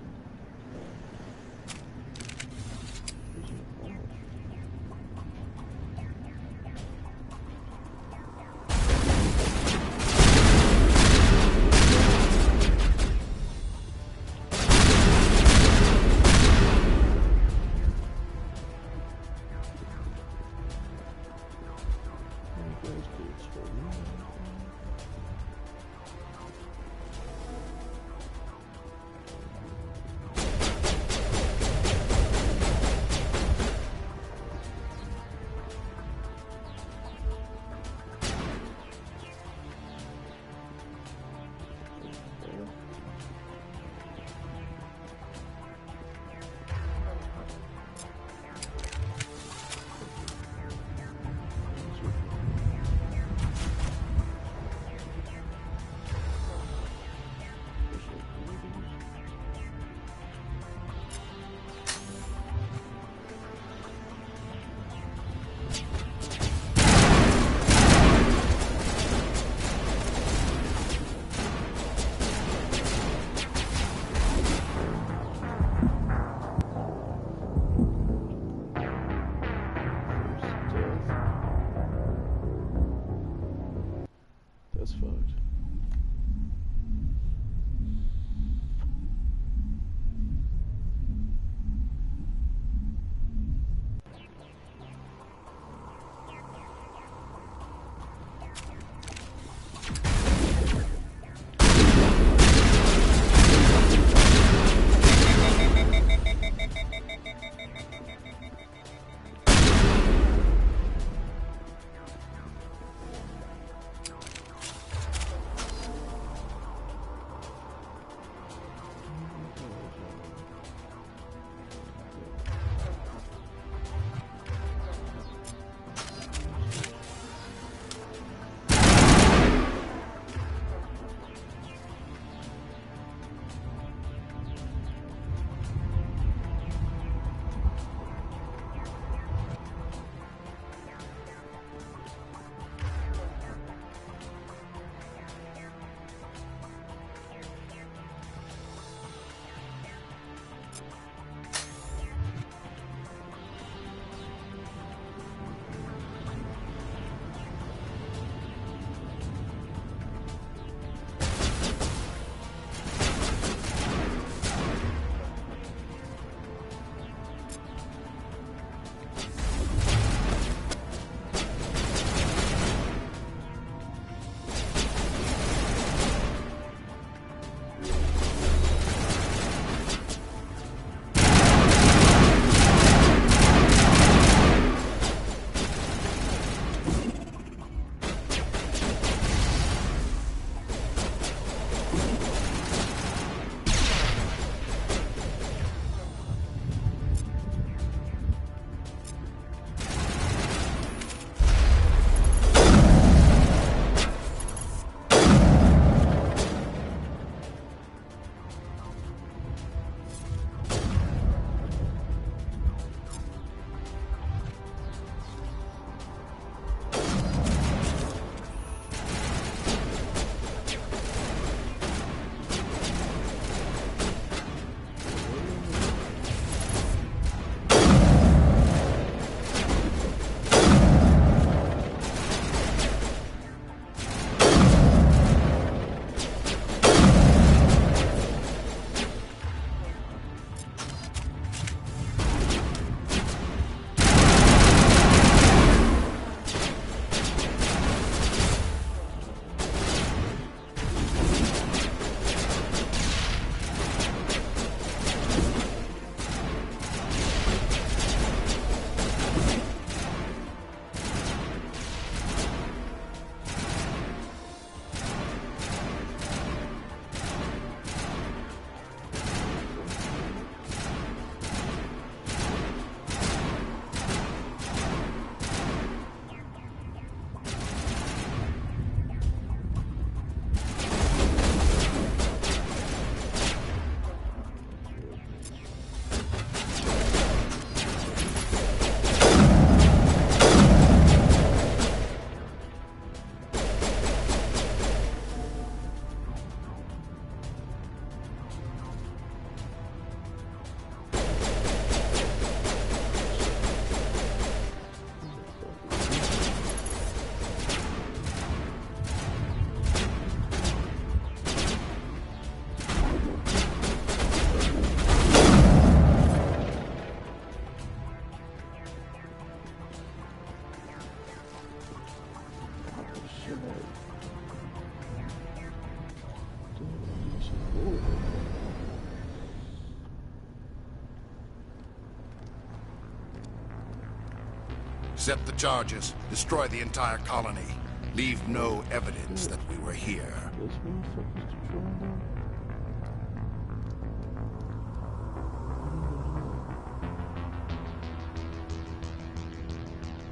Accept the charges. Destroy the entire colony. Leave no evidence that we were here. This motherfucker's destroying them.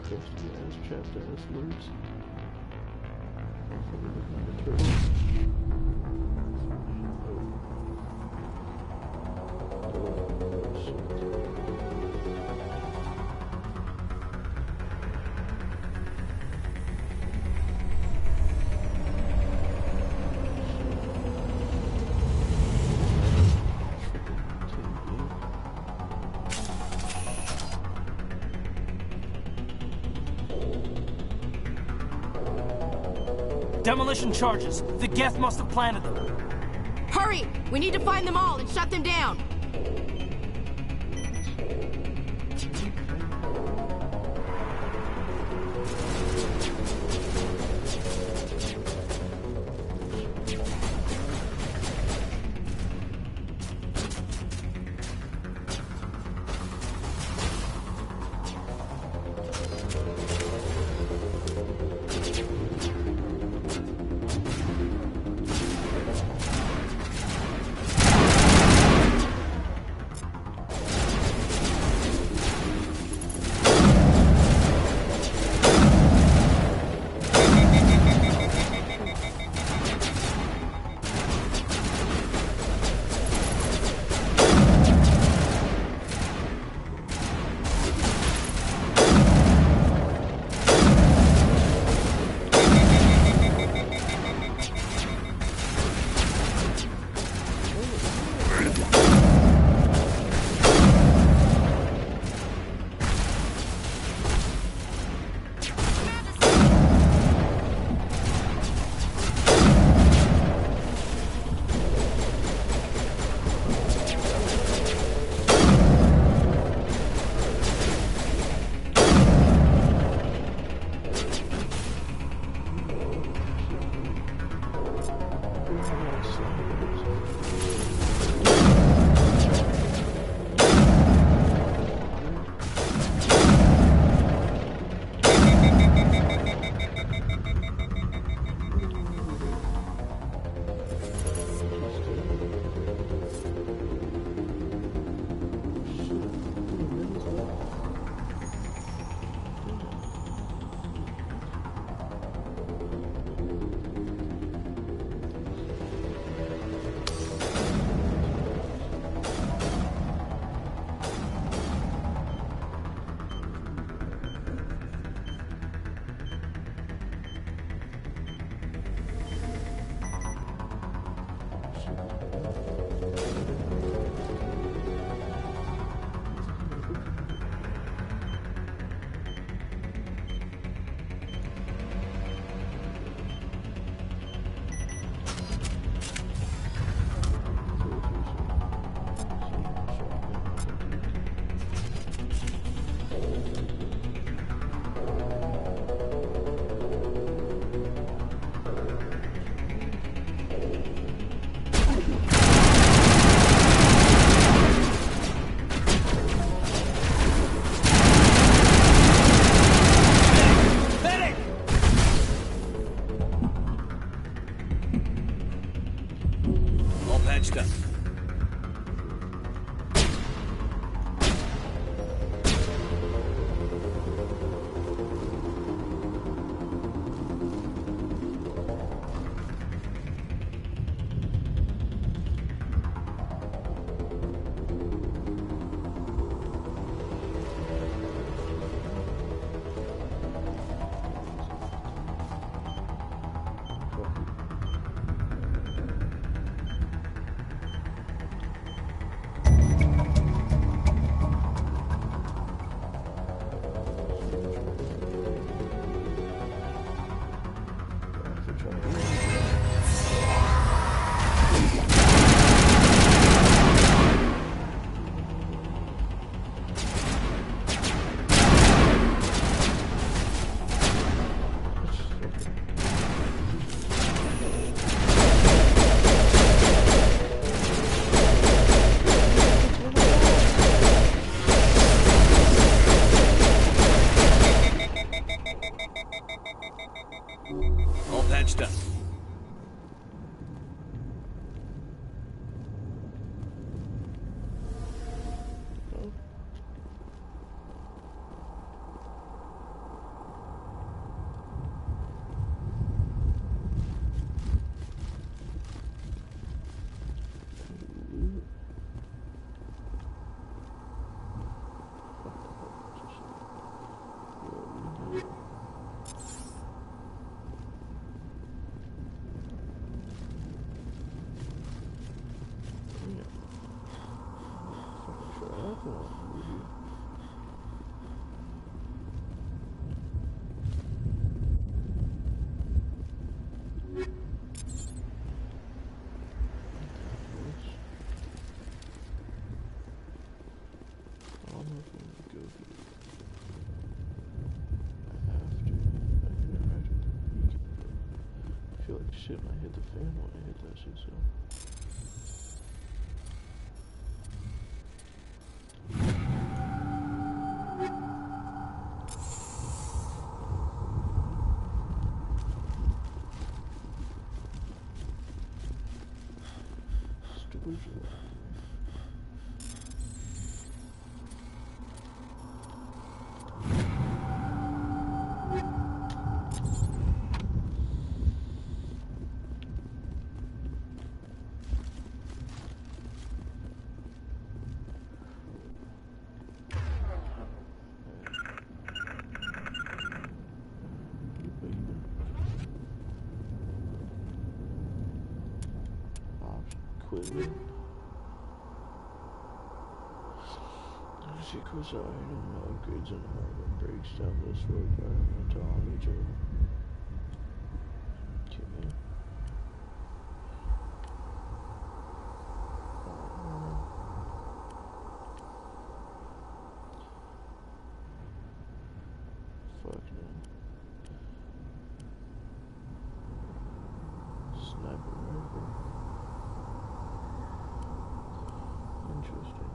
Crusty ass, trapped ass lurks. Motherfucker looking like a turtle. Oh, shit. Demolition charges. The Geth must have planted them. Hurry! We need to find them all and shut them down! Come on, over here. Shit might hit the fan when I hit that shit, so. Stupid shit. Equipment. Secrets are hidden upgrades and hardware breaks down this road environmental damage. Okay. Fuck no. Sniper rifle. Interesting.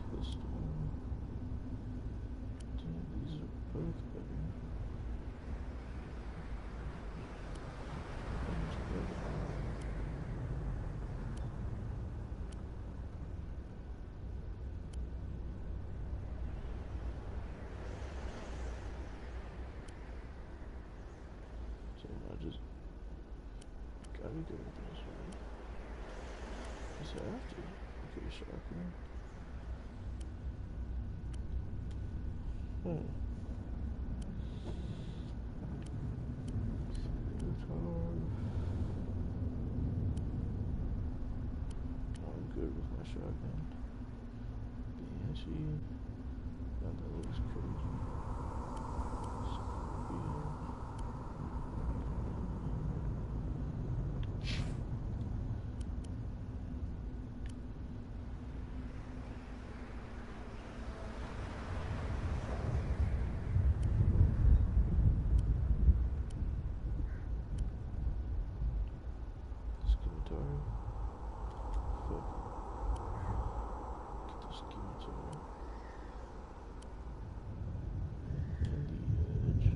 Pistol. Damn, these are both better. I just gotta go with this, right? Guess I have to. Okay, shotgun. I'm good with my shotgun. Banshee. Now that looks crazy. Scorpion. Scimitar. Fuck. Get the scimitar. And the edge.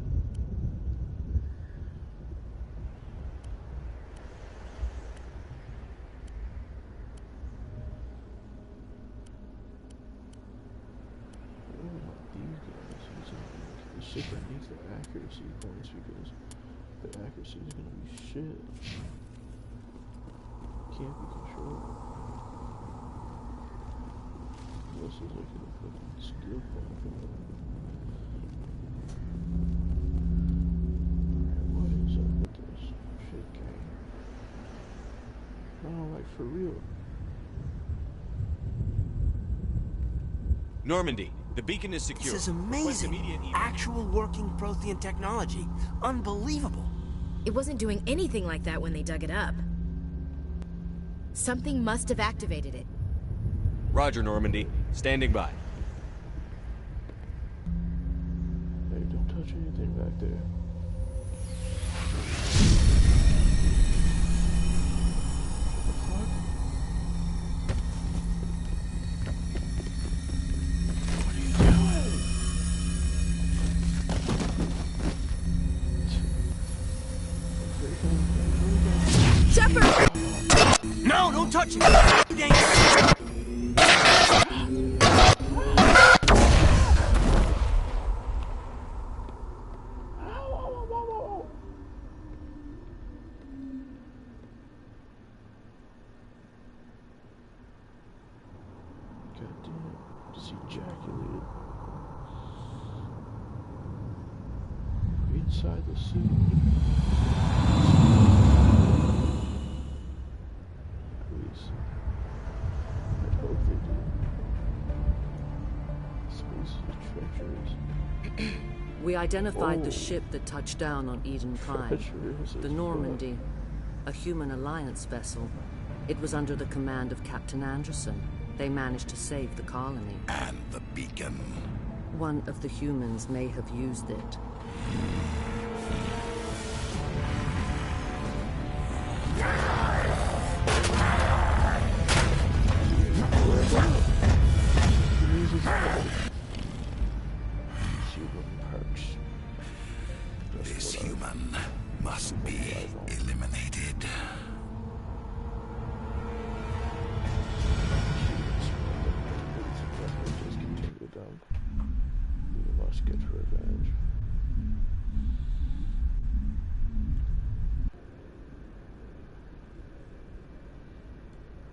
What about these guys? The shit that needs the accuracy points because the accuracy is gonna be shit. Can't be controlled. This is like a fucking skill point for them. What is up with this shit game? No, like for real. Normandy, the beacon is secure. This is amazing. Actual working Prothean technology. Unbelievable. It wasn't doing anything like that when they dug it up. Something must have activated it. Roger, Normandy. Standing by. Hey, don't touch anything back there. No, don't touch it! God damn, just ejaculated. inside the suit. Please. I hope they do. Space is treacherous. We identified the ship that touched down on Eden Prime. Treacherous The as Normandy. A human alliance vessel. It was under the command of Captain Anderson. They managed to save the colony. And the beacon. One of the humans may have used it. This human must be eliminated. Just continue down. We must get revenge.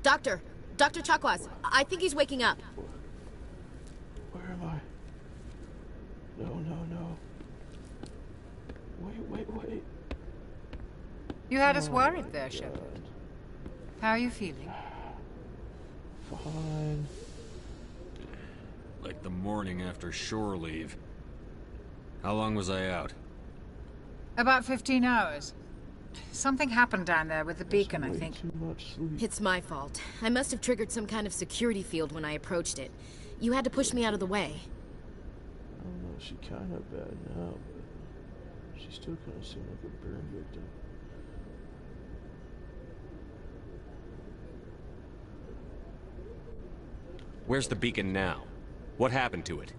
Doctor! Dr. Chakwas, I think he's waking up. Where am I? No. Wait. You had us worried there, Shepard. How are you feeling? Fine. Like the morning after shore leave. How long was I out? About 15 hours. Something happened down there with the beacon, I think. It's my fault. I must have triggered some kind of security field when I approached it. You had to push me out of the way. I don't know, she's kind of bad now, but she still kind of seemed like a burn victim. Where's the beacon now? What happened to it?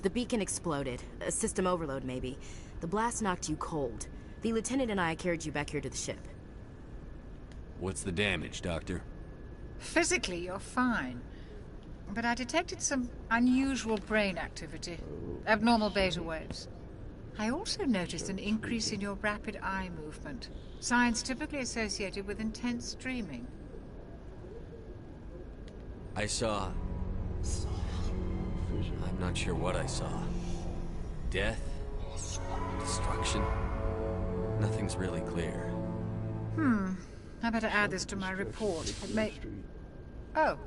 The beacon exploded. A system overload, maybe. The blast knocked you cold. The lieutenant and I carried you back here to the ship. What's the damage, Doctor? Physically, you're fine. But I detected some unusual brain activity. Abnormal beta waves. I also noticed an increase in your rapid eye movement. Signs typically associated with intense dreaming. I saw... I'm not sure what I saw. Death? Destruction? Nothing's really clear. I better add this to my report. It may... Oh,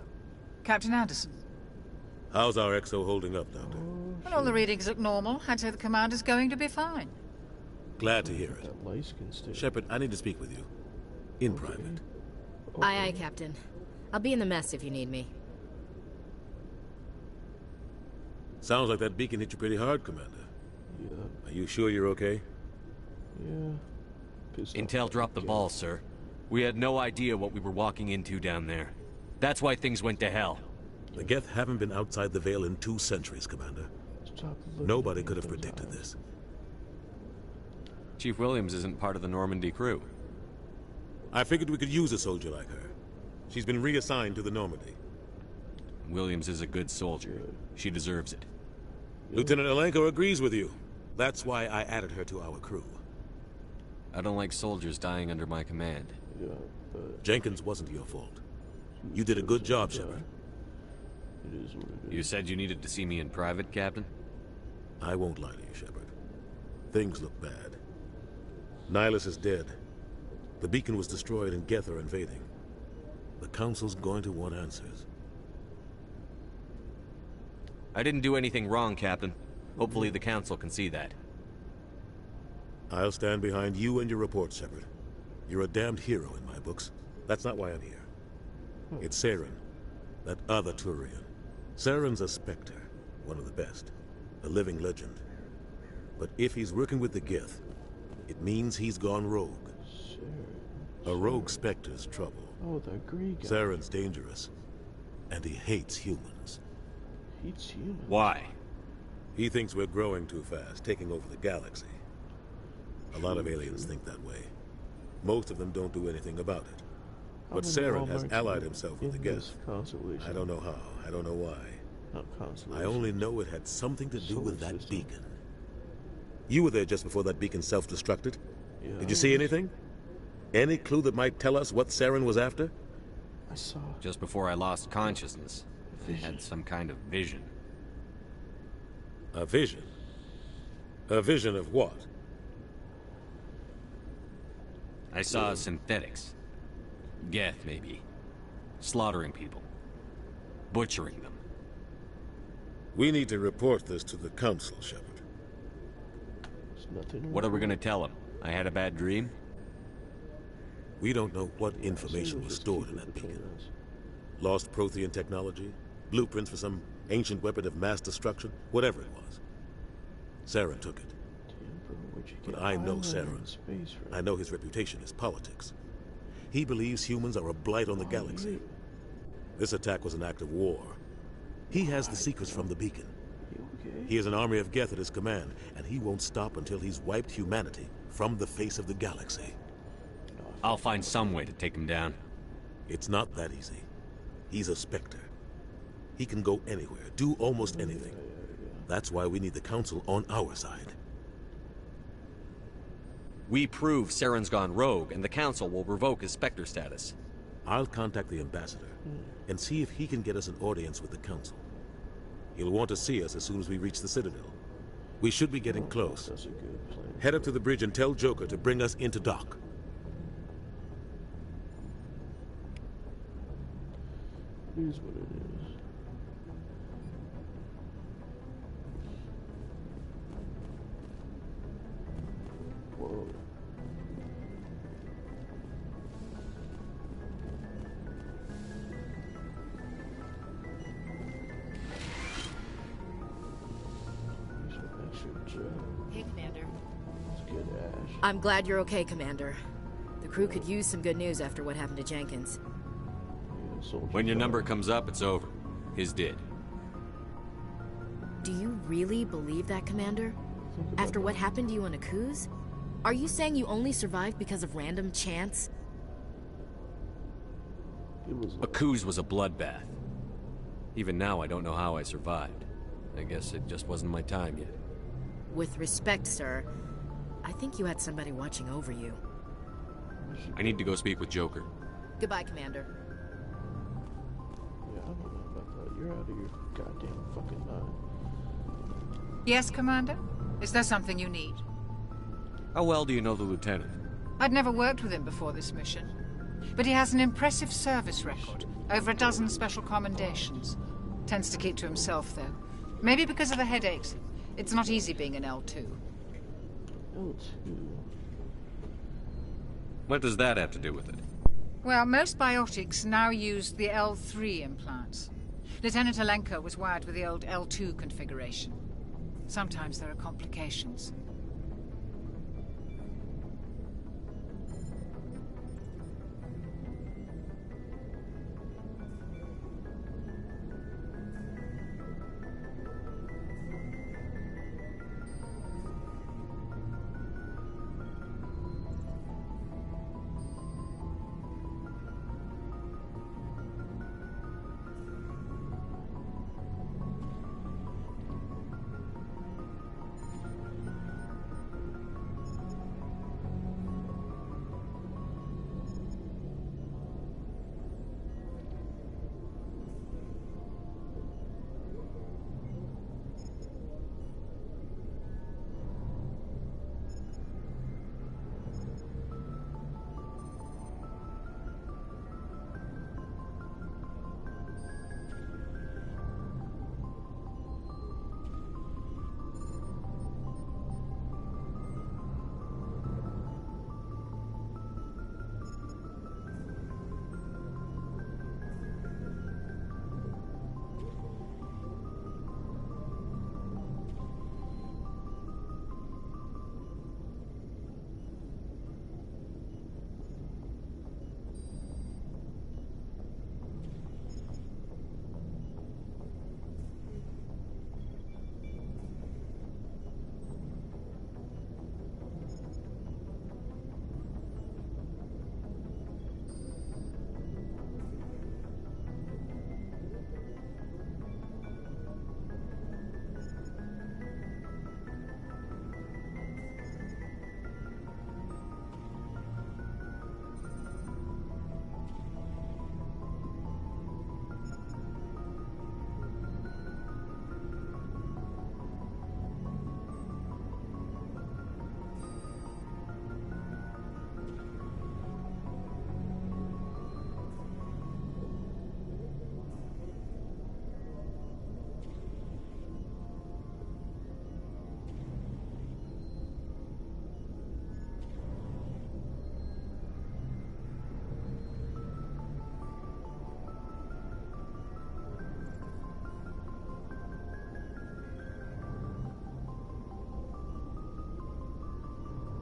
Captain Anderson. How's our XO holding up, Doctor? Well, all the readings look normal. I'd say the commander's going to be fine. Glad to hear it. Shepard, I need to speak with you. In private. Aye, Captain. I'll be in the mess if you need me. Sounds like that beacon hit you pretty hard, Commander. Yeah. Are you sure you're okay? Yeah. Intel dropped the ball, sir. We had no idea what we were walking into down there. That's why things went to hell. The Geth haven't been outside the Veil in 2 centuries, Commander. Nobody could have predicted this. Chief Williams isn't part of the Normandy crew. I figured we could use a soldier like her. She's been reassigned to the Normandy. Williams is a good soldier. She deserves it. Lieutenant Alenko agrees with you. That's why I added her to our crew. I don't like soldiers dying under my command. Yeah, but... Jenkins wasn't your fault. You did a good job, Shepard. It is what it is. You said you needed to see me in private, Captain? I won't lie to you, Shepard. Things look bad. Nihilus is dead. The beacon was destroyed and Geth are invading. The Council's going to want answers. I didn't do anything wrong, Captain. Hopefully the Council can see that. I'll stand behind you and your report, Shepard. You're a damned hero in my books. That's not why I'm here. It's Saren, that other Turian. Saren's a Spectre, one of the best. A living legend. But if he's working with the Geth, it means he's gone rogue. A rogue Spectre's trouble. Oh, the Greek guy. Saren's dangerous. And he hates humans. Hates humans? Why? He thinks we're growing too fast, taking over the galaxy. A lot of aliens think that way. Most of them don't do anything about it. But Saren has allied himself with the Geth. I don't know how, I don't know why. I only know it had something to do with that beacon. You were there just before that beacon self-destructed. Yeah. Did you see anything? Any clue that might tell us what Saren was after? I saw... Just before I lost consciousness, I had some kind of vision. A vision? A vision of what? I saw synthetics. Geth, maybe. Slaughtering people. Butchering them. We need to report this to the Council, Shepard. What are we gonna tell them? I had a bad dream? We don't know what information was stored in that beacon. Lost Prothean technology, blueprints for some ancient weapon of mass destruction, whatever it was. Saren took it. But I know Saren. I know his reputation is politics. He believes humans are a blight on the galaxy. This attack was an act of war. He has the secrets from the beacon. He has an army of Geth at his command, and he won't stop until he's wiped humanity from the face of the galaxy. I'll find some way to take him down. It's not that easy. He's a Spectre. He can go anywhere, do almost anything. That's why we need the Council on our side. We prove Saren's gone rogue, and the Council will revoke his Spectre status. I'll contact the Ambassador and see if he can get us an audience with the Council. He'll want to see us as soon as we reach the Citadel. We should be getting close. That's a good plan. Head up to the bridge and tell Joker to bring us into dock. It is what it is. Whoa. Hey, Commander. Let's get Ash. I'm glad you're okay, Commander. The crew could use some good news after what happened to Jenkins. When your number comes up, it's over. His did. Do you really believe that, Commander? After what happened to you on Akuz? Are you saying you only survived because of random chance? Akuz was a bloodbath. Even now, I don't know how I survived. I guess it just wasn't my time yet. With respect, sir, I think you had somebody watching over you. I need to go speak with Joker. Goodbye, Commander. Yeah, I don't know about that. You're out of your goddamn fucking mind. Yes, Commander? Is there something you need? How well do you know the Lieutenant? I'd never worked with him before this mission. But he has an impressive service record. Over a dozen special commendations. Tends to keep to himself, though. Maybe because of the headaches. It's not easy being an L2. L2? What does that have to do with it? Well, most biotics now use the L3 implants. Lieutenant Alenko was wired with the old L2 configuration. Sometimes there are complications.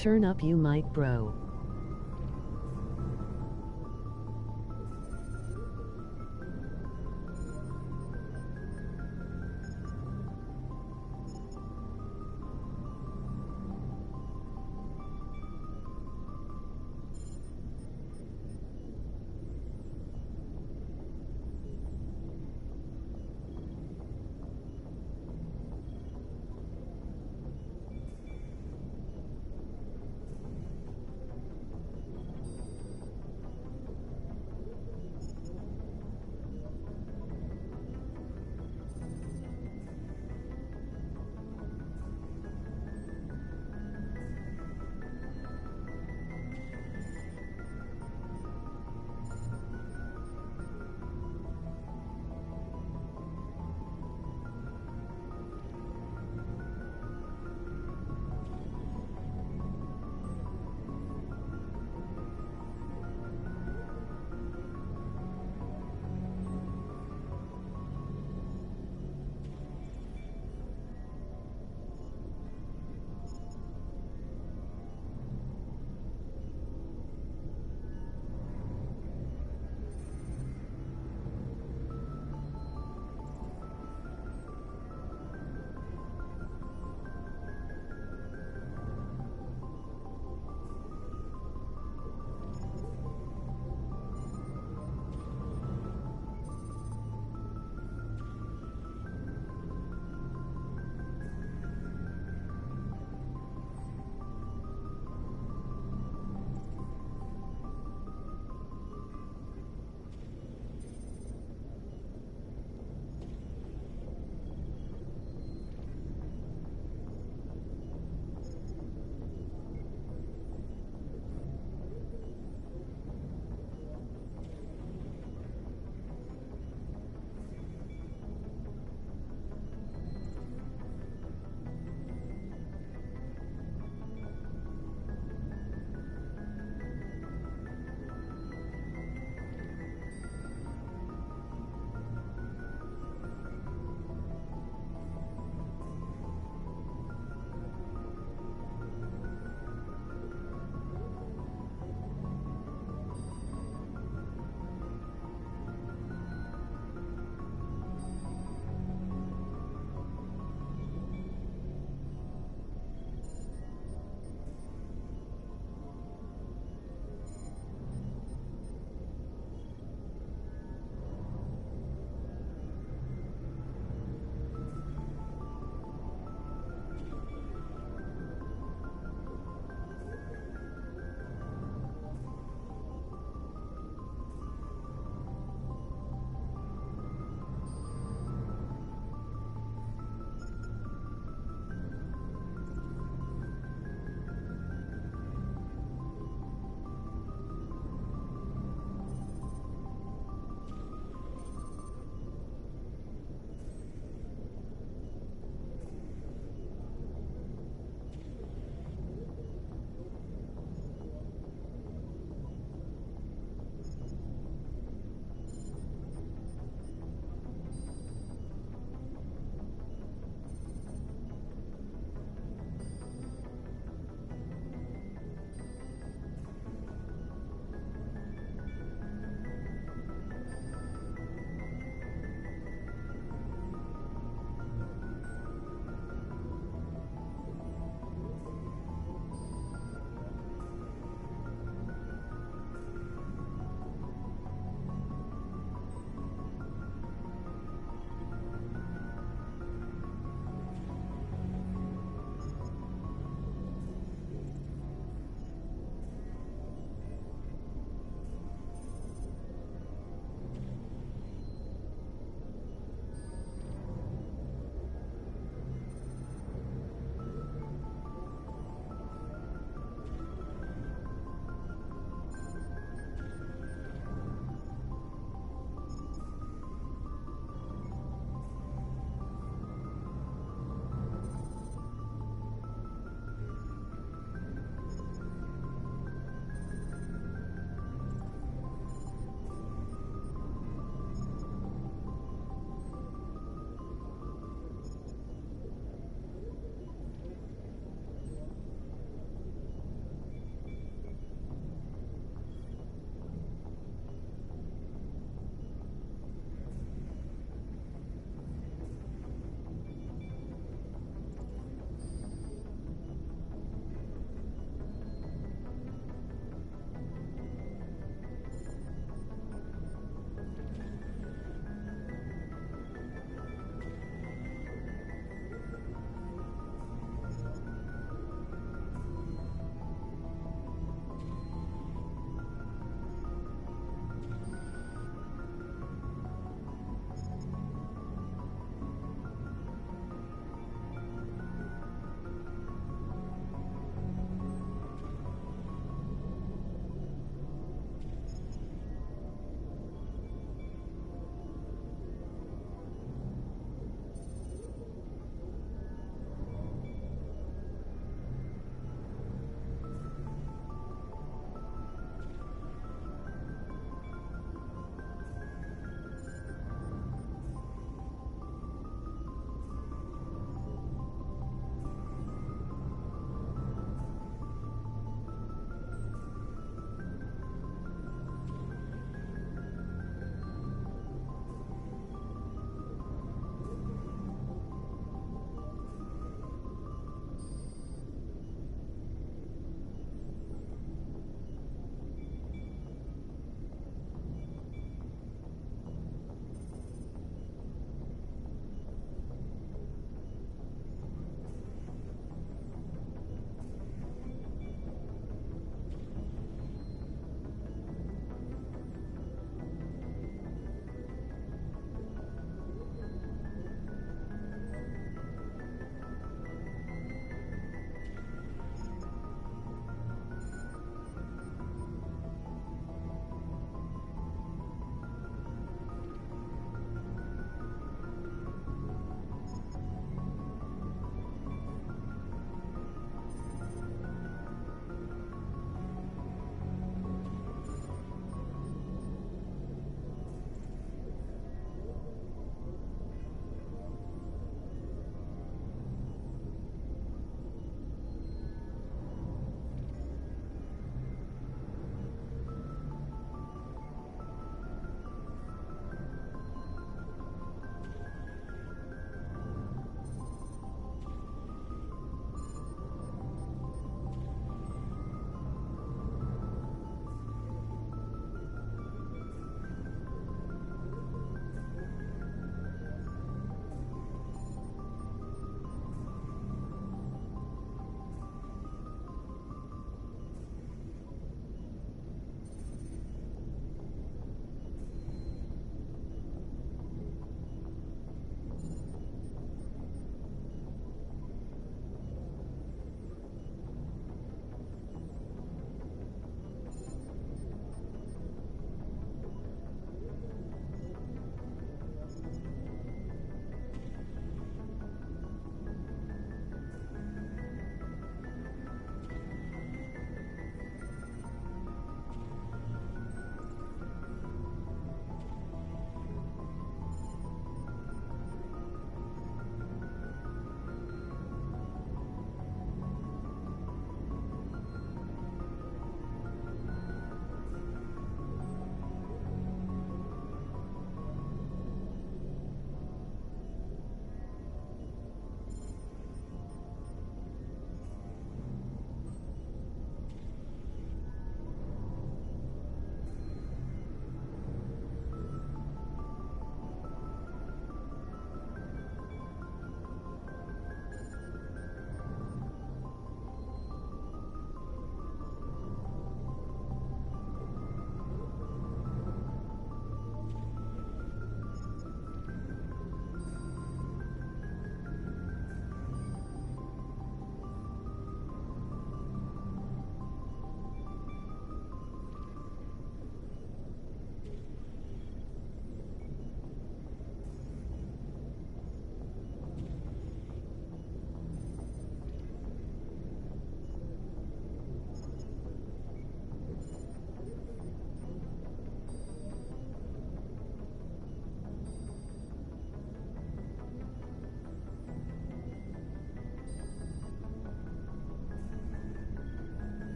Turn up you mic, bro.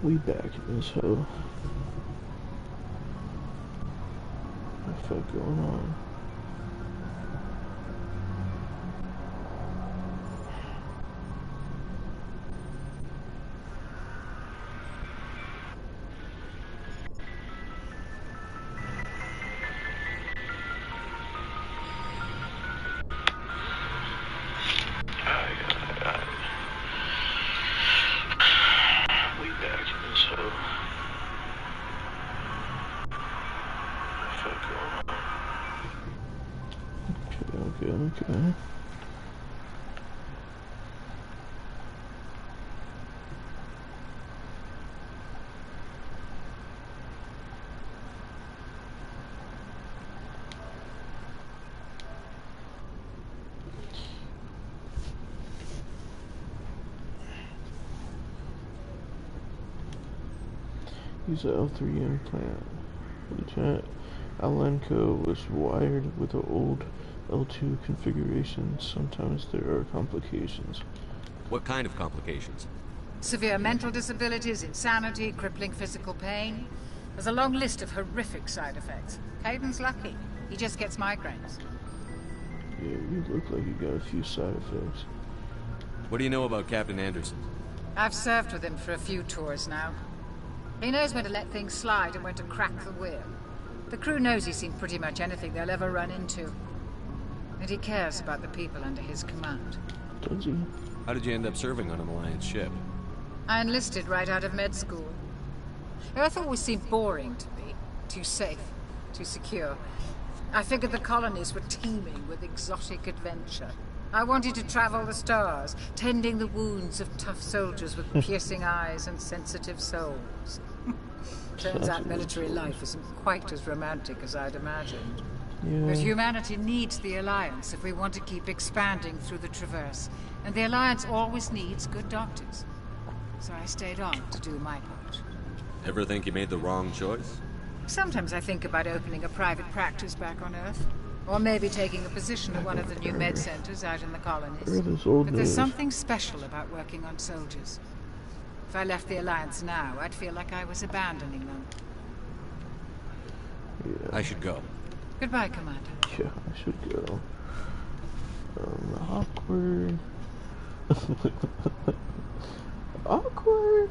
We back in this hoe. What the fuck going on? Okay. Use the L3 implant. Lieutenant Alenko was wired with the old L2 configuration. Sometimes there are complications. What kind of complications? Severe mental disabilities, insanity, crippling physical pain. There's a long list of horrific side effects. Caden's lucky. He just gets migraines. Yeah, you look like you got a few side effects. What do you know about Captain Anderson? I've served with him for a few tours now. He knows when to let things slide and when to crack the whip. The crew knows he's seen pretty much anything they'll ever run into. And he cares about the people under his command. Does he? How did you end up serving on an Alliance ship? I enlisted right out of med school. Earth always seemed boring to me. Too safe, too secure. I figured the colonies were teeming with exotic adventure. I wanted to travel the stars, tending the wounds of tough soldiers with piercing eyes and sensitive souls. Turns out military life isn't quite as romantic as I'd imagined. Yeah. But humanity needs the Alliance if we want to keep expanding through the Traverse. And the Alliance always needs good doctors. So I stayed on to do my part. Ever think you made the wrong choice? Sometimes I think about opening a private practice back on Earth. Or maybe taking a position at one of the new med centers out in the colonies. But there's something special about working on soldiers. If I left the Alliance now, I'd feel like I was abandoning them. Yeah. I should go. Goodbye, Commander. Yeah, I should go. Awkward. Awkward.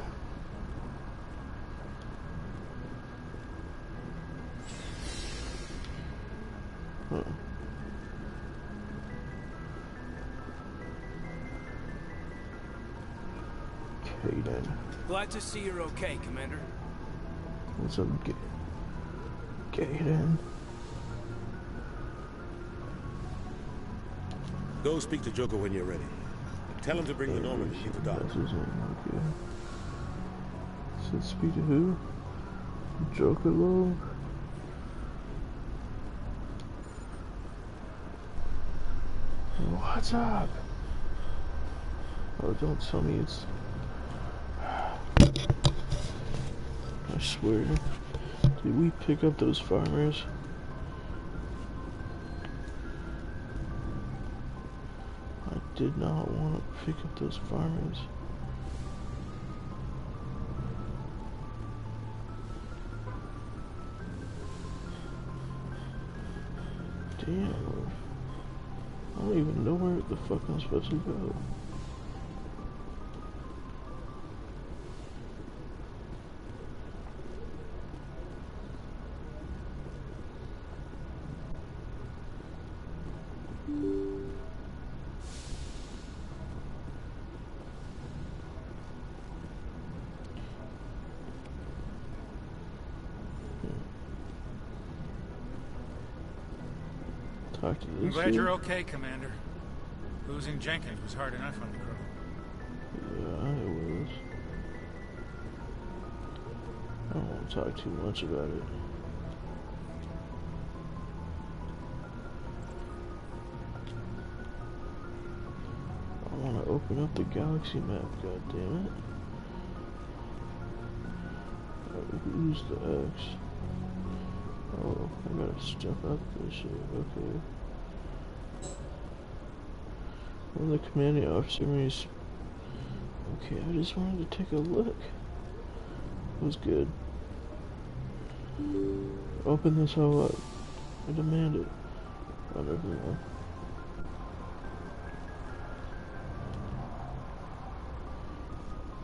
Huh. Caden. Glad to see you're okay, Commander. What's up, Caden? Go speak to Joker when you're ready. Tell him to bring the Norman into dock. That's his name, okay. Said speak to who? Joker Low? What's up? Oh, don't tell me it's... I swear. Did we pick up those farmers? I did not want to pick up those farmers. Damn. I don't even know where the fuck I'm supposed to go. I'm glad you're okay, Commander. Losing Jenkins was hard enough on the crew. Yeah, it was. I don't want to talk too much about it. I want to open up the galaxy map, goddammit. Who's the X? Oh, I gotta step up this shit, okay. Well, the commanding officer is... Okay, I just wanted to take a look. was good. Open this hell up. I demand it on everyone.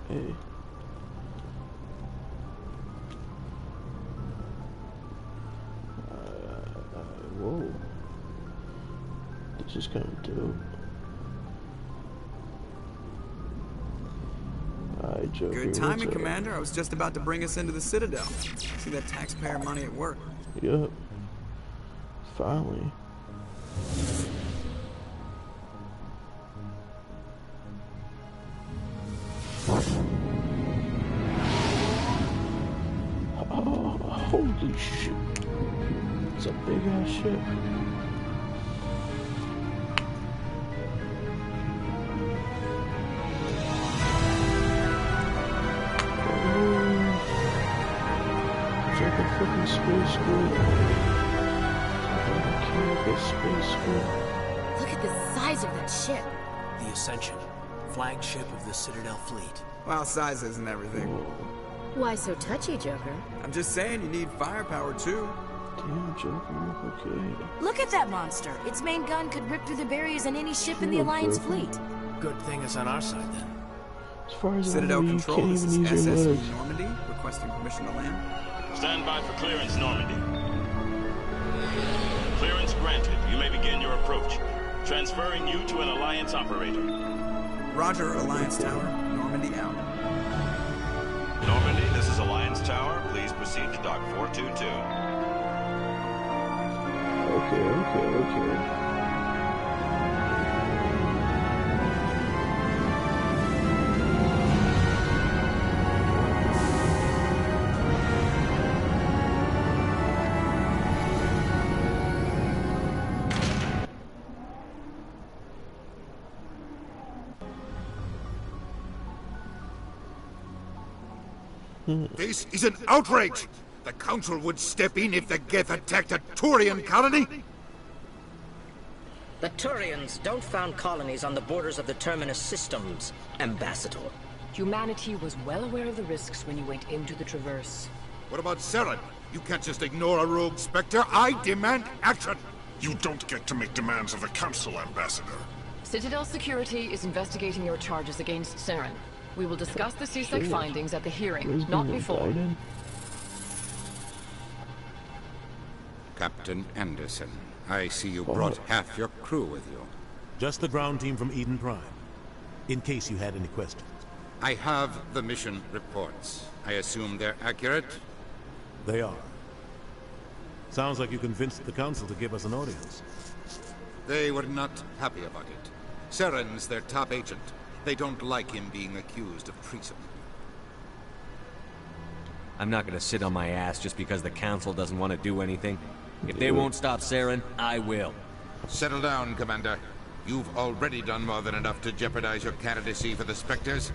Hey. Whoa. This is kind of dope. Good timing, Commander. I was just about to bring us into the Citadel. See that taxpayer money at work. Yep. Finally. Oh, holy shit. It's a big ass ship. Fucking space school. Space school. Look at the size of that ship. The Ascension, flagship of the Citadel fleet. Well, size isn't everything. Why so touchy, Joker? I'm just saying you need firepower too. Damn, Joker, okay. Look at that monster. Its main gun could rip through the barriers in any ship in the Alliance fleet. Good thing it's on our side then. As far as Citadel I know, Control, you this can't is even use your SS legs. Normandy, requesting permission to land. Stand by for clearance, Normandy. Clearance granted. You may begin your approach. Transferring you to an Alliance operator. Roger, Alliance Tower. Normandy out. Normandy, this is Alliance Tower. Please proceed to Dock 422. Okay. This is an outrage! The Council would step in if the Geth attacked a Turian colony? The Turians don't found colonies on the borders of the Terminus systems, Ambassador. Humanity was well aware of the risks when you went into the Traverse. What about Saren? You can't just ignore a rogue Spectre. I demand action! You don't get to make demands of the Council, Ambassador. Citadel Security is investigating your charges against Saren. We will discuss the CSEC findings at the hearing, not before. Captain Anderson, I see you brought half your crew with you. Just the ground team from Eden Prime, in case you had any questions. I have the mission reports. I assume they're accurate? They are. Sounds like you convinced the Council to give us an audience. They were not happy about it. Saren's their top agent. They don't like him being accused of treason. I'm not gonna sit on my ass just because the Council doesn't want to do anything. If they won't stop Saren, I will. Settle down, Commander. You've already done more than enough to jeopardize your candidacy for the Spectres.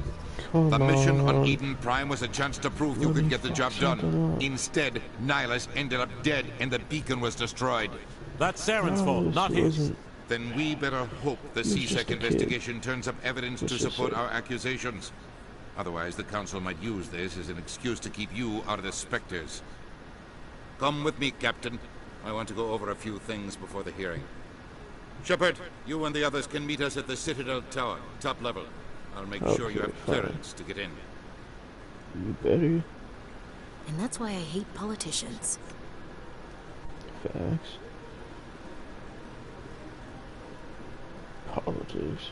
The mission on Eden Prime was a chance to prove you could get the job done. Instead, Nihilus ended up dead and the beacon was destroyed. That's Saren's fault, not his. Then we better hope the CSEC investigation turns up evidence to support our accusations. Otherwise, the Council might use this as an excuse to keep you out of the Spectres. Come with me, Captain. I want to go over a few things before the hearing. Shepard, you and the others can meet us at the Citadel Tower, top level. I'll make sure you have clearance to get in. You better. And that's why I hate politicians. Facts. Politics.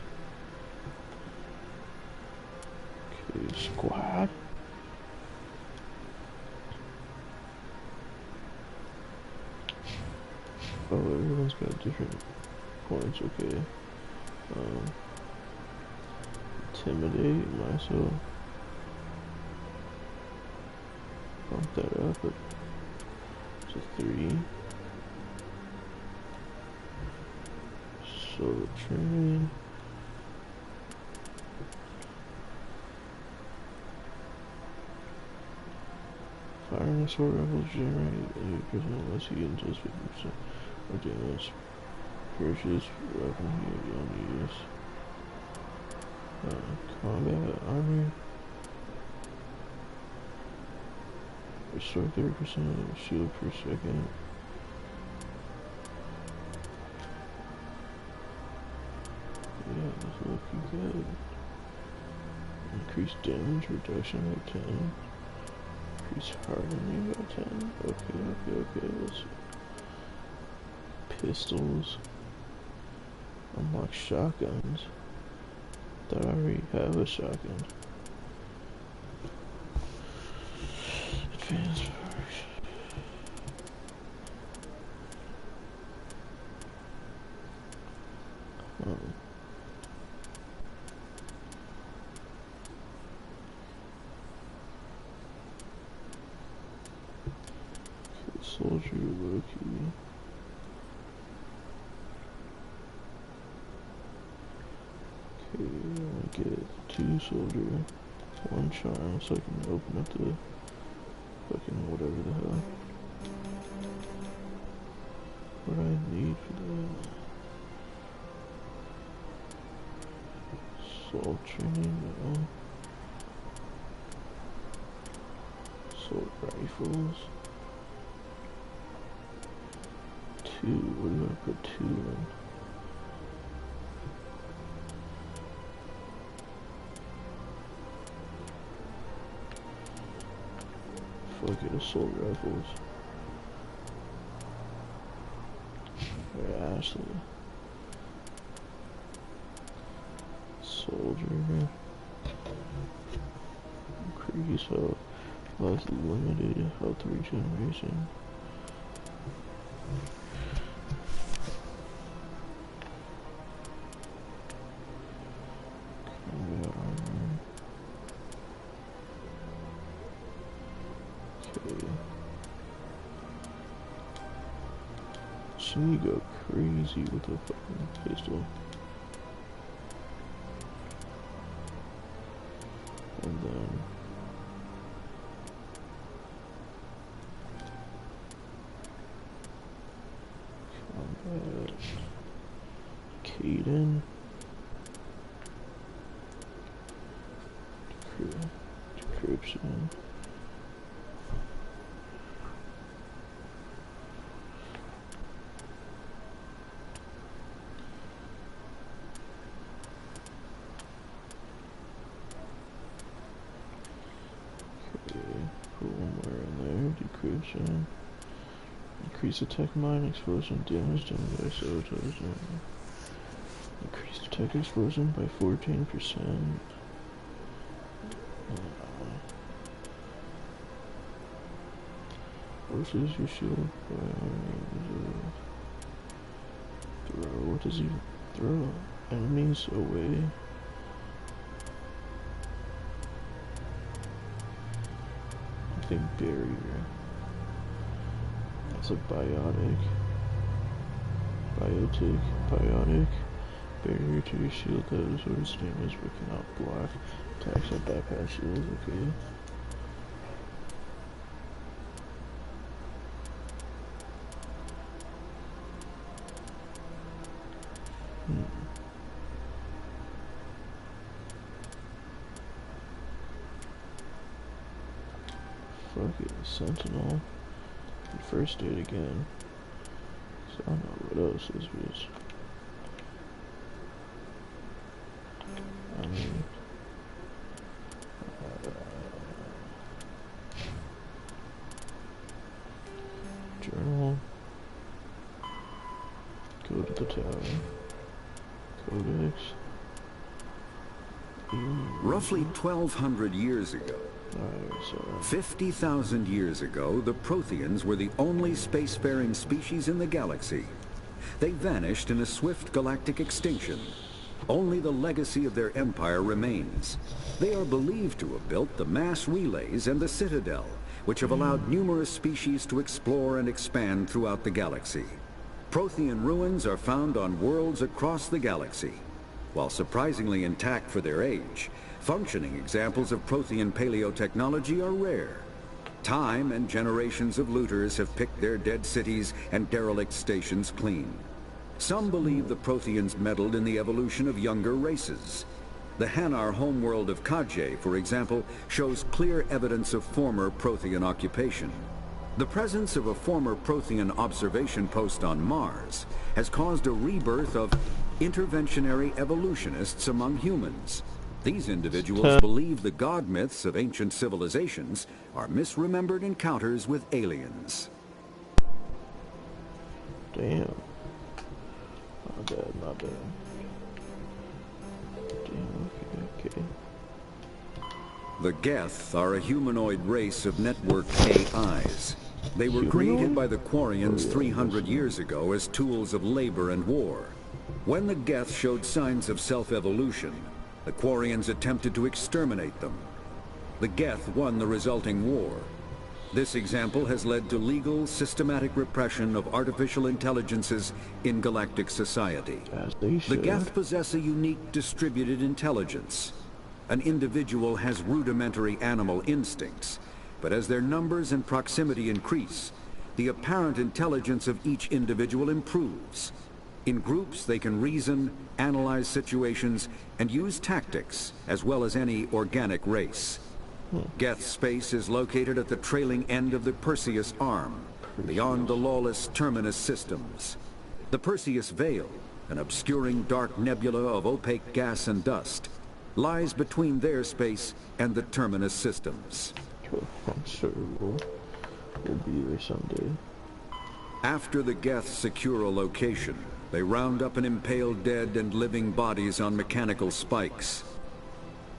Okay, squad. Oh, everyone's got different points, okay. Intimidate myself. Bump that up to 3. So training. Firing a sword rifle generate 8% unless he enters 50% or damage. Purchase weapon here beyond use. Combat armor. Restore 30% shield per second. Yeah, that's looking good. Increase damage reduction by 10. Increase hardening by 10. Okay. Let's see. Pistols. Unlock shotguns. Thought I already have a shotgun. Advanced perks. Soldier Loki. Okay, I'm gonna get 2 soldier, 1 charm, so I can open up the fucking whatever the hell. What do I need for that? Assault training, no. Assault rifles. 2, what do I put 2 in? Fuck it, assault rifles. Wait, Ashley. Soldier. Increase health. Plus limited health regeneration. You go crazy with the fucking pistol. And then combat. Caden. Decryption. Increase attack mine explosion damage done by sabotage. Increase attack explosion by 14%. Forces your shield by throw. What does he throw? Enemies away. I think barrier. It's a biotic. Biotic. Barrier to your shield that absorbs damage but cannot block attacks that bypass shields. Okay. Fuck it, Sentinel. First aid again. So I don't know what else this is. I mean, journal. Go to the tower. Codex. Roughly 1,200 years ago, 50,000 years ago, the Protheans were the only spacefaring species in the galaxy. They vanished in a swift galactic extinction. Only the legacy of their empire remains. They are believed to have built the mass relays and the Citadel, which have allowed numerous species to explore and expand throughout the galaxy. Prothean ruins are found on worlds across the galaxy. While surprisingly intact for their age, functioning examples of Prothean paleotechnology are rare. Time and generations of looters have picked their dead cities and derelict stations clean. Some believe the Protheans meddled in the evolution of younger races. The Hanar homeworld of Kaje, for example, shows clear evidence of former Prothean occupation. The presence of a former Prothean observation post on Mars has caused a rebirth of interventionary evolutionists among humans. These individuals believe the god myths of ancient civilizations are misremembered encounters with aliens. Damn. Not bad, not bad. Damn, okay. The Geth are a humanoid race of networked AIs. They were created by the Quarians 300 years ago as tools of labor and war. When the Geth showed signs of self-evolution, the Quarians attempted to exterminate them. The Geth won the resulting war. This example has led to legal, systematic repression of artificial intelligences in galactic society. The Geth possess a unique distributed intelligence. An individual has rudimentary animal instincts, but as their numbers and proximity increase, the apparent intelligence of each individual improves. In groups, they can reason, analyze situations, and use tactics, as well as any organic race. Geth space is located at the trailing end of the Perseus Arm, beyond the lawless Terminus systems. The Perseus Veil, an obscuring dark nebula of opaque gas and dust, lies between their space and the Terminus systems. I'm sure we'll be there someday. After the Geth secure a location, they round up and impale dead and living bodies on mechanical spikes.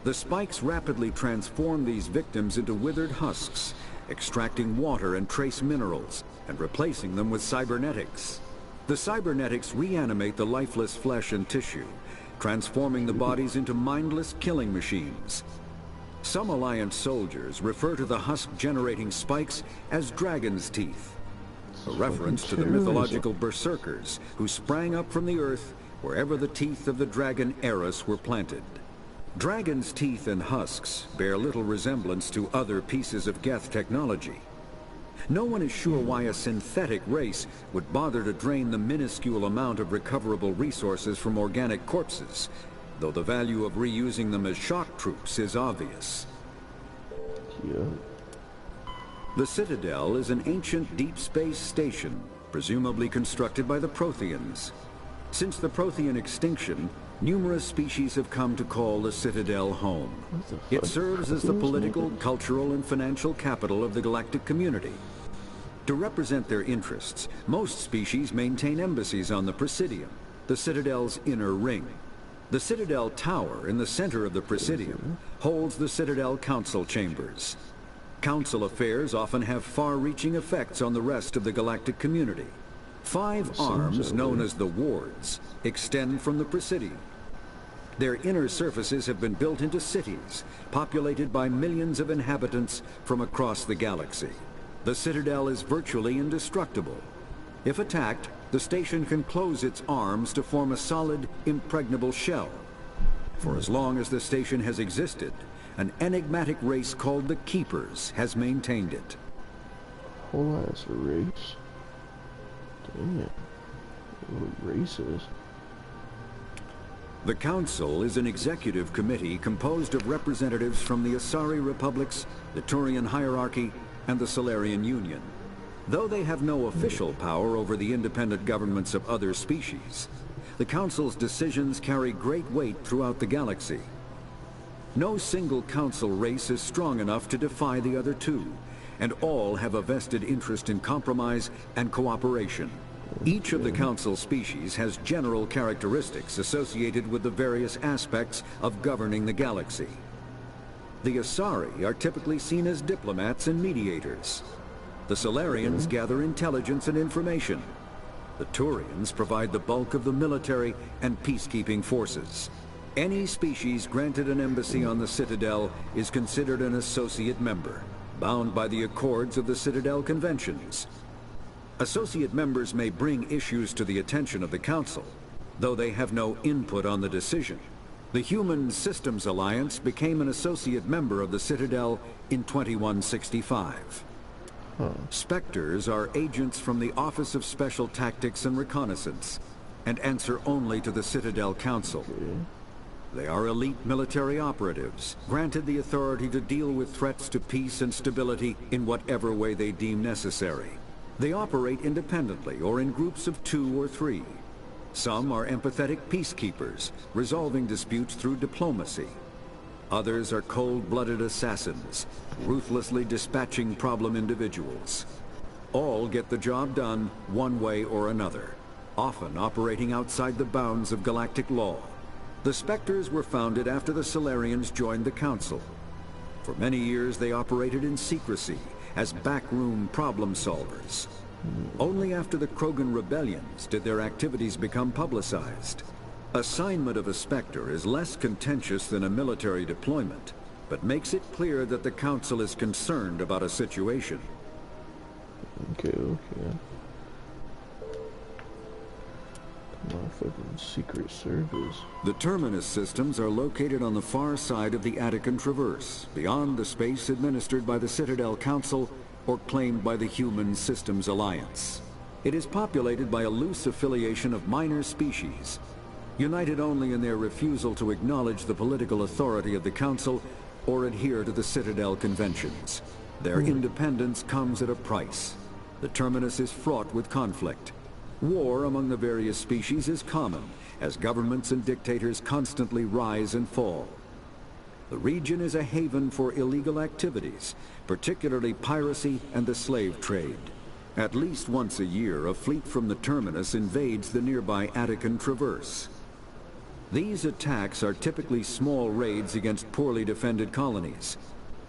The spikes rapidly transform these victims into withered husks, extracting water and trace minerals, and replacing them with cybernetics. The cybernetics reanimate the lifeless flesh and tissue, transforming the bodies into mindless killing machines. Some Alliance soldiers refer to the husk-generating spikes as dragon's teeth, a reference to the mythological berserkers who sprang up from the earth wherever the teeth of the dragon Eris were planted. Dragon's teeth and husks bear little resemblance to other pieces of Geth technology. No one is sure why a synthetic race would bother to drain the minuscule amount of recoverable resources from organic corpses, though the value of reusing them as shock troops is obvious. The Citadel is an ancient deep space station, presumably constructed by the Protheans. Since the Prothean extinction, numerous species have come to call the Citadel home. It serves as the political, cultural, and financial capital of the galactic community. To represent their interests, most species maintain embassies on the Presidium, the Citadel's inner ring. The Citadel Tower in the center of the Presidium holds the Citadel Council Chambers. Council affairs often have far-reaching effects on the rest of the galactic community. 5 arms, known as the Wards, extend from the Presidium. Their inner surfaces have been built into cities, populated by millions of inhabitants from across the galaxy. The Citadel is virtually indestructible. If attacked, the station can close its arms to form a solid, impregnable shell. For as long as the station has existed, an enigmatic race called the Keepers has maintained it. Whole ass race? Damn. What races? The Council is an executive committee composed of representatives from the Asari Republics, the Turian Hierarchy, and the Solarian Union. Though they have no official power over the independent governments of other species, the Council's decisions carry great weight throughout the galaxy. No single Council race is strong enough to defy the other two, and all have a vested interest in compromise and cooperation. Each of the Council species has general characteristics associated with the various aspects of governing the galaxy. The Asari are typically seen as diplomats and mediators. The Solarians gather intelligence and information. The Turians provide the bulk of the military and peacekeeping forces. Any species granted an embassy on the Citadel is considered an associate member, bound by the accords of the Citadel Conventions. Associate members may bring issues to the attention of the Council, though they have no input on the decision. The Human Systems Alliance became an associate member of the Citadel in 2165. Spectres are agents from the Office of Special Tactics and Reconnaissance, and answer only to the Citadel Council. They are elite military operatives, granted the authority to deal with threats to peace and stability in whatever way they deem necessary. They operate independently or in groups of 2 or 3. Some are empathetic peacekeepers, resolving disputes through diplomacy. Others are cold-blooded assassins, ruthlessly dispatching problem individuals. All get the job done one way or another, often operating outside the bounds of galactic law. The Spectres were founded after the Salarians joined the Council. For many years they operated in secrecy as backroom problem solvers. Only after the Krogan rebellions did their activities become publicized. Assignment of a Spectre is less contentious than a military deployment, but makes it clear that the Council is concerned about a situation. Okay. Motherfucking Secret Service. The Terminus systems are located on the far side of the Attican Traverse, beyond the space administered by the Citadel Council or claimed by the Human Systems Alliance. It is populated by a loose affiliation of minor species, united only in their refusal to acknowledge the political authority of the Council or adhere to the Citadel Conventions. Their independence comes at a price. The Terminus is fraught with conflict. War among the various species is common, as governments and dictators constantly rise and fall. The region is a haven for illegal activities, particularly piracy and the slave trade. At least once a year, a fleet from the Terminus invades the nearby Attican Traverse. These attacks are typically small raids against poorly defended colonies.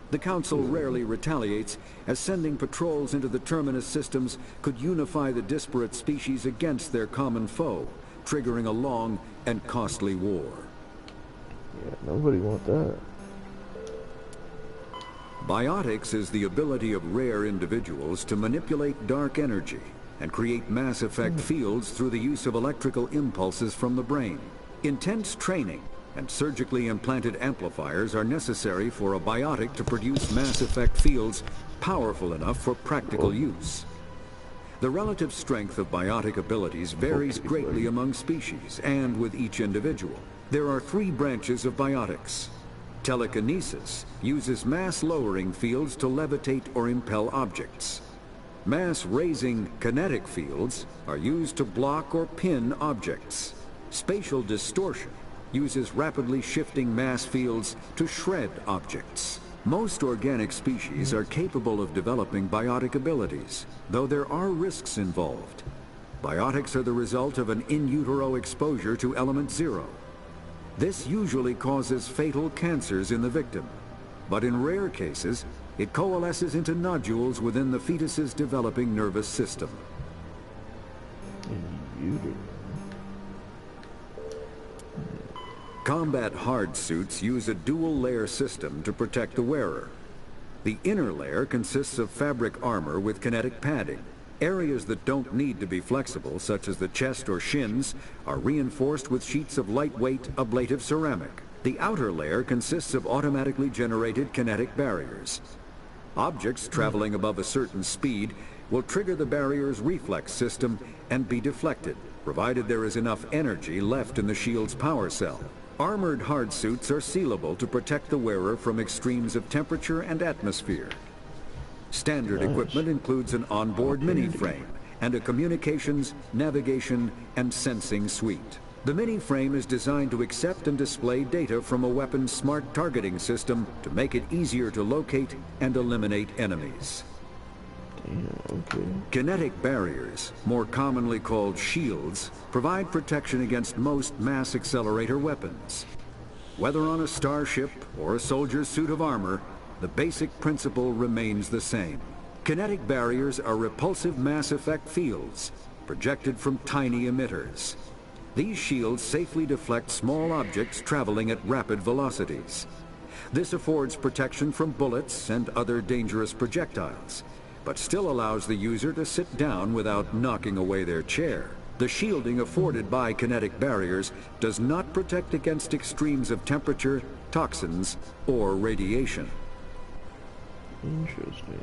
The Council rarely retaliates, as sending patrols into the Terminus systems could unify the disparate species against their common foe, triggering a long and costly war. Yeah, nobody want that. Biotics is the ability of rare individuals to manipulate dark energy and create mass effect fields through the use of electrical impulses from the brain. Intense training and surgically implanted amplifiers are necessary for a biotic to produce mass effect fields powerful enough for practical use. The relative strength of biotic abilities varies greatly among species and with each individual. There are 3 branches of biotics. Telekinesis uses mass-lowering fields to levitate or impel objects. Mass-raising kinetic fields are used to block or pin objects. Spatial distortion uses rapidly shifting mass fields to shred objects. Most organic species are capable of developing biotic abilities, though there are risks involved. Biotics are the result of an in utero exposure to element 0. This usually causes fatal cancers in the victim, but in rare cases, it coalesces into nodules within the fetus's developing nervous system. In utero. Combat hard suits use a dual-layer system to protect the wearer. The inner layer consists of fabric armor with kinetic padding. Areas that don't need to be flexible, such as the chest or shins, are reinforced with sheets of lightweight, ablative ceramic. The outer layer consists of automatically generated kinetic barriers. Objects traveling above a certain speed will trigger the barrier's reflex system and be deflected, provided there is enough energy left in the shield's power cell. Armored hard suits are sealable to protect the wearer from extremes of temperature and atmosphere. Standard equipment includes an onboard mini-frame and a communications, navigation, and sensing suite. The mini-frame is designed to accept and display data from a weapon's smart targeting system to make it easier to locate and eliminate enemies. Kinetic barriers, more commonly called shields, provide protection against most mass accelerator weapons. Whether on a starship or a soldier's suit of armor, the basic principle remains the same. Kinetic barriers are repulsive mass effect fields, projected from tiny emitters. These shields safely deflect small objects traveling at rapid velocities. This affords protection from bullets and other dangerous projectiles, but still allows the user to sit down without knocking away their chair. The shielding afforded by kinetic barriers does not protect against extremes of temperature, toxins, or radiation. Interesting.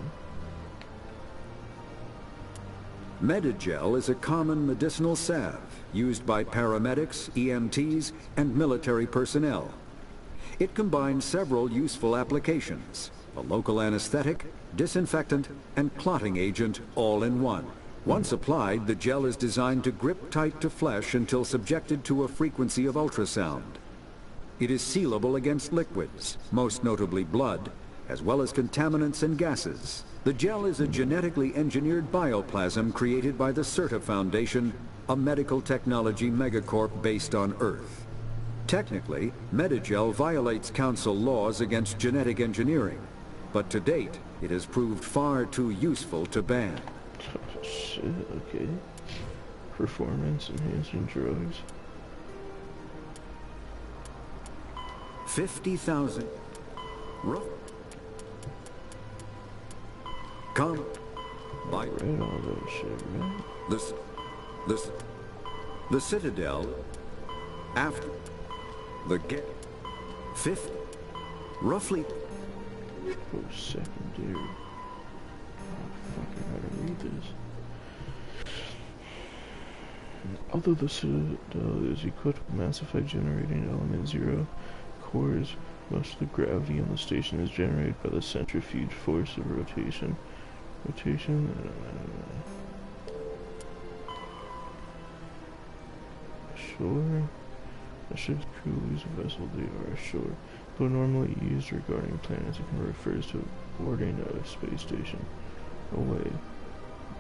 Medigel is a common medicinal salve used by paramedics, EMTs, and military personnel. It combines several useful applications: a local anesthetic, disinfectant, and clotting agent all in one. Once applied, the gel is designed to grip tight to flesh until subjected to a frequency of ultrasound. It is sealable against liquids, most notably blood, as well as contaminants and gases. The gel is a genetically engineered bioplasm created by the CERTA Foundation, a medical technology megacorp based on Earth. Technically, Medigel violates Council laws against genetic engineering, but to date, it has proved far too useful to ban. Shit, okay. Performance enhancing drugs. 50,000. Come. By read all that shit, right? The Citadel. After the get. Fifth. Roughly. Post-secondary. Fucking how to read this. Although the Citadel is equipped with Mass Effect generating element 0 cores, most of the gravity on the station is generated by the centrifuge force of rotation. Ashore. A ship's crew leaves a vessel, they are ashore. Though normally used regarding planets, it can refer to boarding a space station. Away.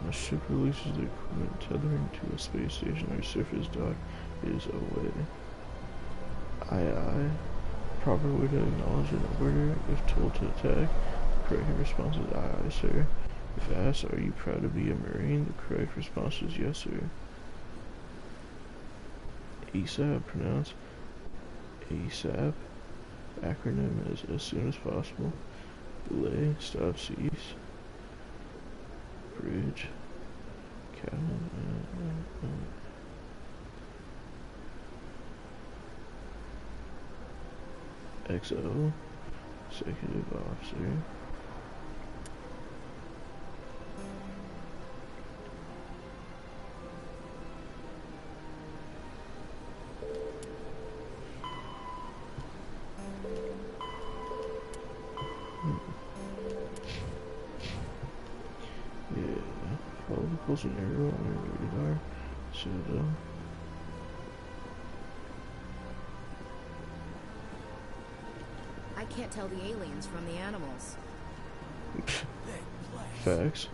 When a ship releases the equipment tethering to a space station or surface dock, it is away. Aye. Proper way to acknowledge an order if told to attack. The correct response is aye, sir. If asked, are you proud to be a Marine? The correct response is yes, sir. ASAP, pronounced ASAP. Acronym is as soon as possible. Belay, stop, cease. Bridge. Cabin. XO. Executive officer. An arrow on your radar. Citadel. I can't tell the aliens from the animals. Facts.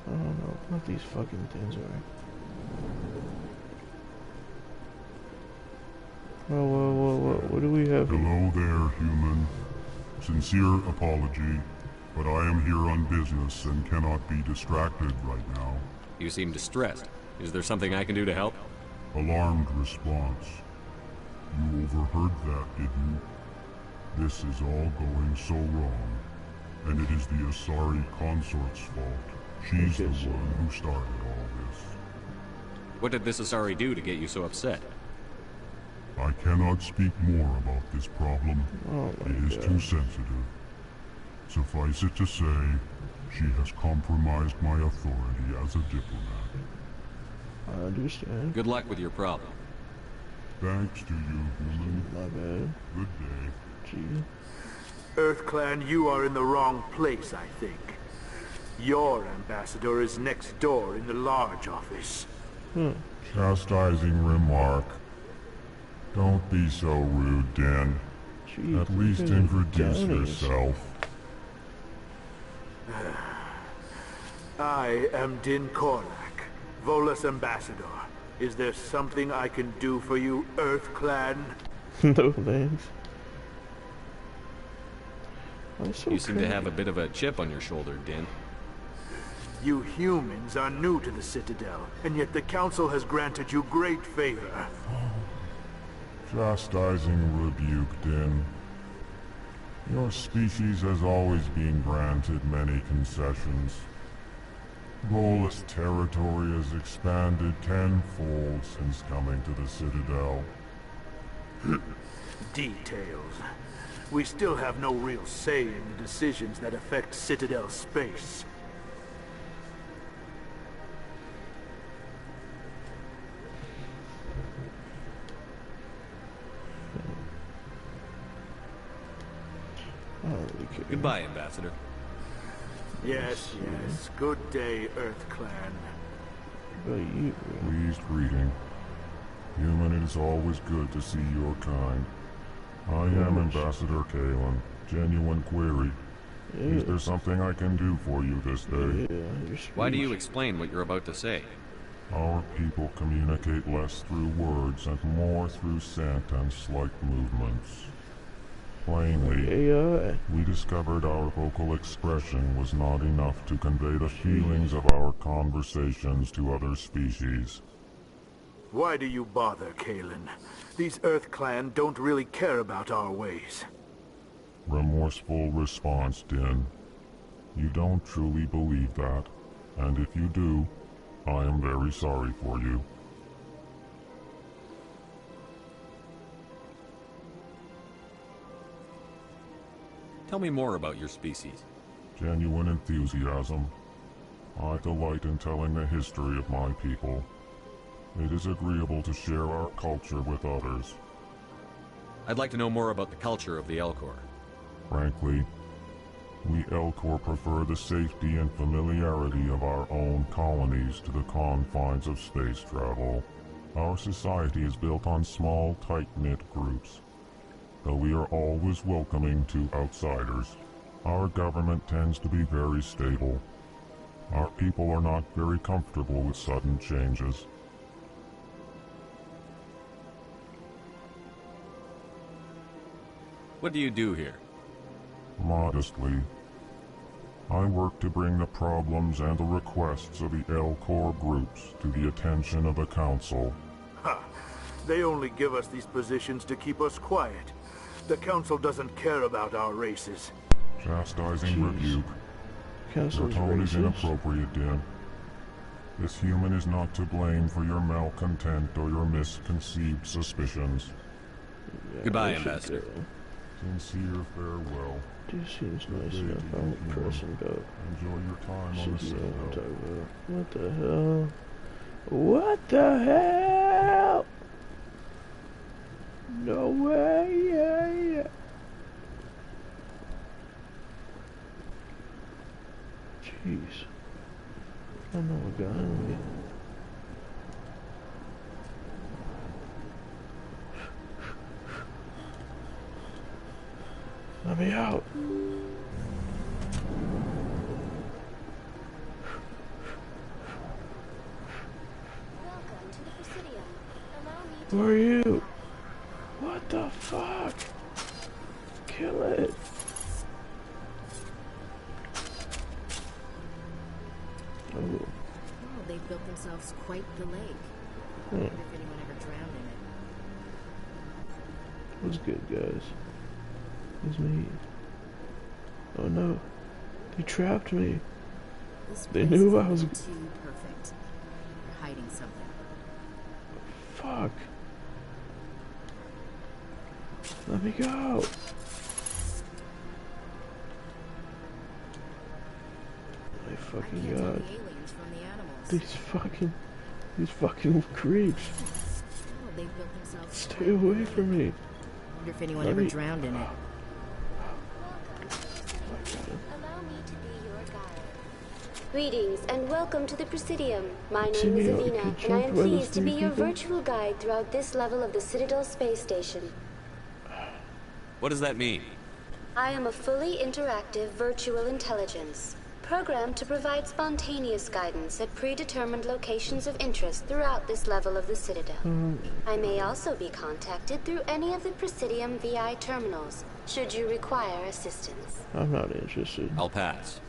I don't know what these fucking things are. What do we have? Hello there, human. Sincere apology, but I am here on business and cannot be distracted right now. You seem distressed. Is there something I can do to help? Alarmed response. You overheard that, did you? This is all going so wrong, and it is the Asari consort's fault. She's the one who started all this. What did this Asari do to get you so upset? I cannot speak more about this problem. It is too sensitive. Suffice it to say, she has compromised my authority as a diplomat. I understand. Good luck with your problem. Thanks to you, human. My bad. Good day. Gee. EarthClan, you are in the wrong place, I think. Your ambassador is next door in the large office. Chastising remark. Don't be so rude, Den. Jeez, at least introduce yourself. I am Din Korlak, Volus ambassador. Is there something I can do for you, EarthClan? No thanks. So you seem to have a bit of a chip on your shoulder, Din. You humans are new to the Citadel, and yet the Council has granted you great favor. Chastising rebuke, Din. Your species has always been granted many concessions. Volus territory has expanded tenfold since coming to the Citadel. Details. we still have no real say in the decisions that affect Citadel space. Goodbye, Ambassador. Yes, yes. Good day, Earth Clan. Pleased greeting. Human, it is always good to see your kind. I am Ambassador Kalen. Genuine query. Is there something I can do for you this day? Why do you explain what you're about to say? Our people communicate less through words and more through scent and slight movements. Plainly, we discovered our vocal expression was not enough to convey the feelings of our conversations to other species. Why do you bother, Kalen? These Earth Clan don't really care about our ways. Remorseful response, Din. You don't truly believe that, and if you do, I am very sorry for you. Tell me more about your species. Genuine enthusiasm. I delight in telling the history of my people. It is agreeable to share our culture with others. I'd like to know more about the culture of the Elcor. Frankly, we Elcor prefer the safety and familiarity of our own colonies to the confines of space travel. Our society is built on small, tight-knit groups. Though we are always welcoming to outsiders, our government tends to be very stable. Our people are not very comfortable with sudden changes. What do you do here? Modestly, I work to bring the problems and the requests of the Elcor groups to the attention of the Council. Ha! They only give us these positions to keep us quiet. The Council doesn't care about our races. Chastising rebuke. Your tone is inappropriate, Din. This human is not to blame for your malcontent or your misconceived suspicions. Goodbye, Ambassador. Sincere farewell. Dude seems nice enough. I won't press and go. Enjoy your time on the Citadel. What the hell? What the hell? No way, yeah. Jeez. I know what got in me. Let me out. Who are you? What the fuck? Kill it. Oh. Oh, they built themselves quite the lake. I wonder if anyone ever drowned in it. What's good, guys? It's me. Oh no. They trapped me. They knew I was... Too perfect. They're hiding something. Fuck. Let me go. My fucking god. These fucking creeps. Oh, they built themselves. Stay away from me. I wonder if anyone ever drowned in it. Greetings and welcome to the Presidium. My name is Avina, and I am pleased to be your virtual guide throughout this level of the Citadel space station. What does that mean? I am a fully interactive virtual intelligence, programmed to provide spontaneous guidance at predetermined locations of interest throughout this level of the Citadel. I may also be contacted through any of the Presidium VI terminals, should you require assistance. I'm not interested. I'll pass.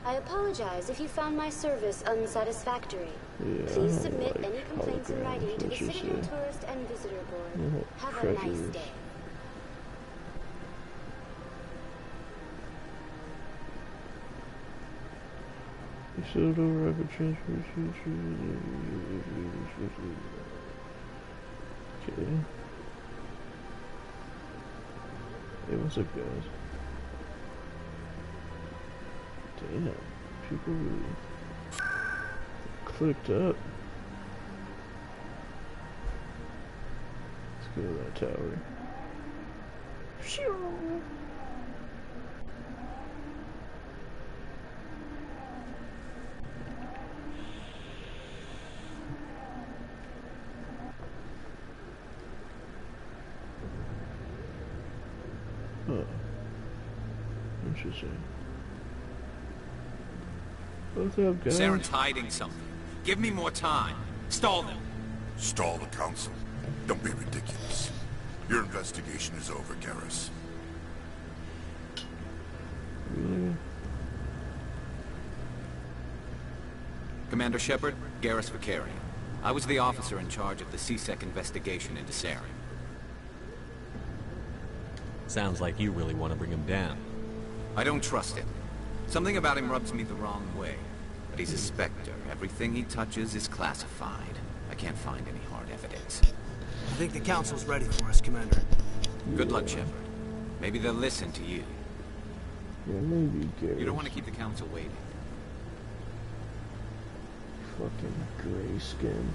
I apologize if you found my service unsatisfactory. Yeah, Please submit any complaints in writing to the Citadel Tourist and Visitor Board. Have a nice day. You settled over rapid transfer. Okay. What's up, guys? Damn, people really clicked up. Let's go to that tower. Oh, interesting. What's up, guys? Saren's hiding something. Give me more time. Stall them. Stall the council? Don't be ridiculous. Your investigation is over, Garrus. Really? Commander Shepard, Garrus Vakarian. I was the officer in charge of the C-Sec investigation into Saren. Sounds like you really want to bring him down. I don't trust him. Something about him rubs me the wrong way. But he's a Spectre. Everything he touches is classified. I can't find any hard evidence. I think the Council's ready for us, Commander. Good luck, Shepard. Maybe they'll listen to you. Yeah, maybe Garrus. You don't want to keep the Council waiting. Fucking gray skin.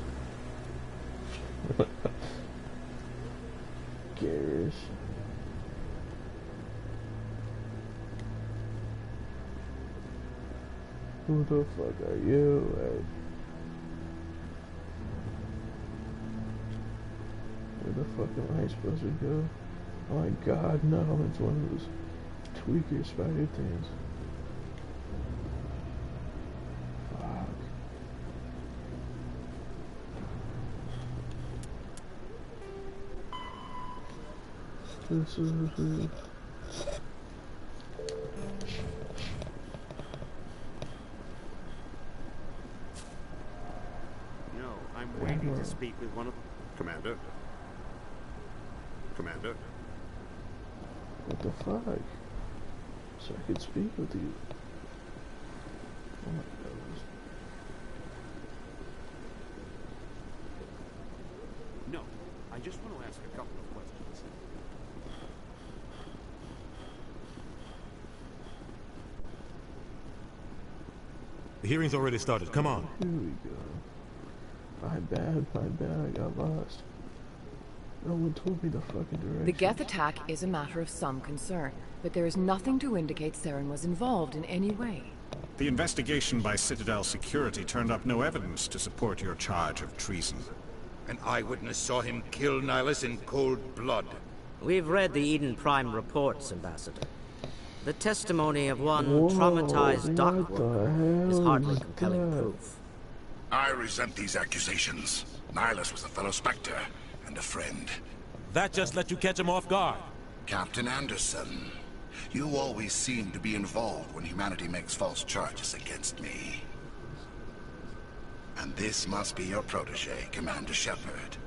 Garrus. Who the fuck are you? Where the fuck am I supposed to go? Oh my god, no, it's one of those tweaker spider things. Fuck. This is... I'm waiting to speak with one of... Commander? Commander? What the fuck? So I could speak with you. Oh my goodness. No, I just want to ask a couple of questions. The hearing's already started. Come on. Here we go. My bad, I got lost. No one told me the fucking direction. The Geth attack is a matter of some concern, but there is nothing to indicate Saren was involved in any way. The investigation by Citadel Security turned up no evidence to support your charge of treason. An eyewitness saw him kill Nihilus in cold blood. We've read the Eden Prime reports, Ambassador. The testimony of one traumatized dock worker is hardly compelling proof. I resent these accusations. Nihilus was a fellow Spectre and a friend. That just let you catch him off guard. Captain Anderson, you always seem to be involved when humanity makes false charges against me. And this must be your protege, Commander Shepard.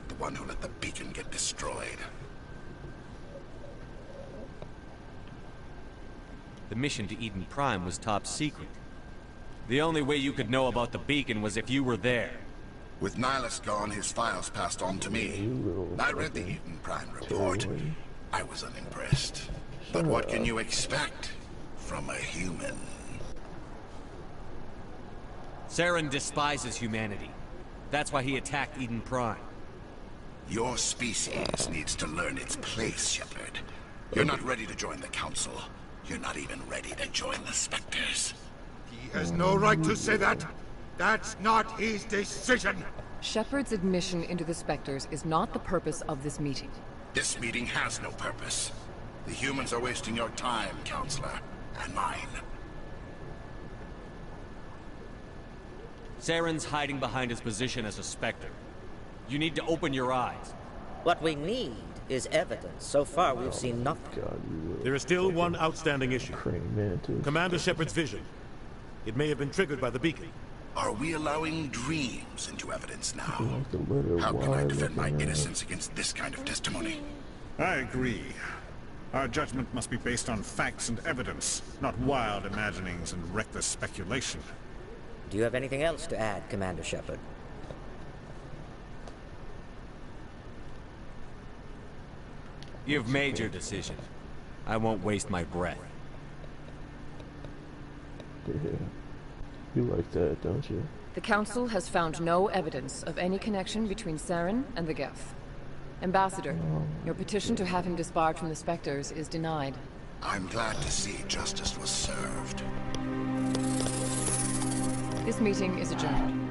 The one who let the beacon get destroyed. The mission to Eden Prime was top secret. The only way you could know about the beacon was if you were there. With Nihilus gone, his files passed on to me. I read the Eden Prime report. I was unimpressed. But what can you expect from a human? Saren despises humanity. That's why he attacked Eden Prime. Your species needs to learn its place, Shepard. You're not ready to join the Council. You're not even ready to join the Spectres. He has no right to say that. That's not his decision. Shepard's admission into the Spectres is not the purpose of this meeting. This meeting has no purpose. The humans are wasting your time, Counselor, and mine. Saren's hiding behind his position as a Spectre. You need to open your eyes. What we need is evidence. So far, we've seen nothing. There is still one outstanding issue. Commander Shepard's vision. It may have been triggered by the beacon. Are we allowing dreams into evidence now? How can I defend my innocence against this kind of testimony? I agree. Our judgment must be based on facts and evidence, not wild imaginings and reckless speculation. Do you have anything else to add, Commander Shepard? You've made your decision. I won't waste my breath. Yeah. You like that, don't you? The Council has found no evidence of any connection between Saren and the Geth. Ambassador, your petition to have him disbarred from the Spectres is denied. I'm glad to see justice was served. This meeting is adjourned.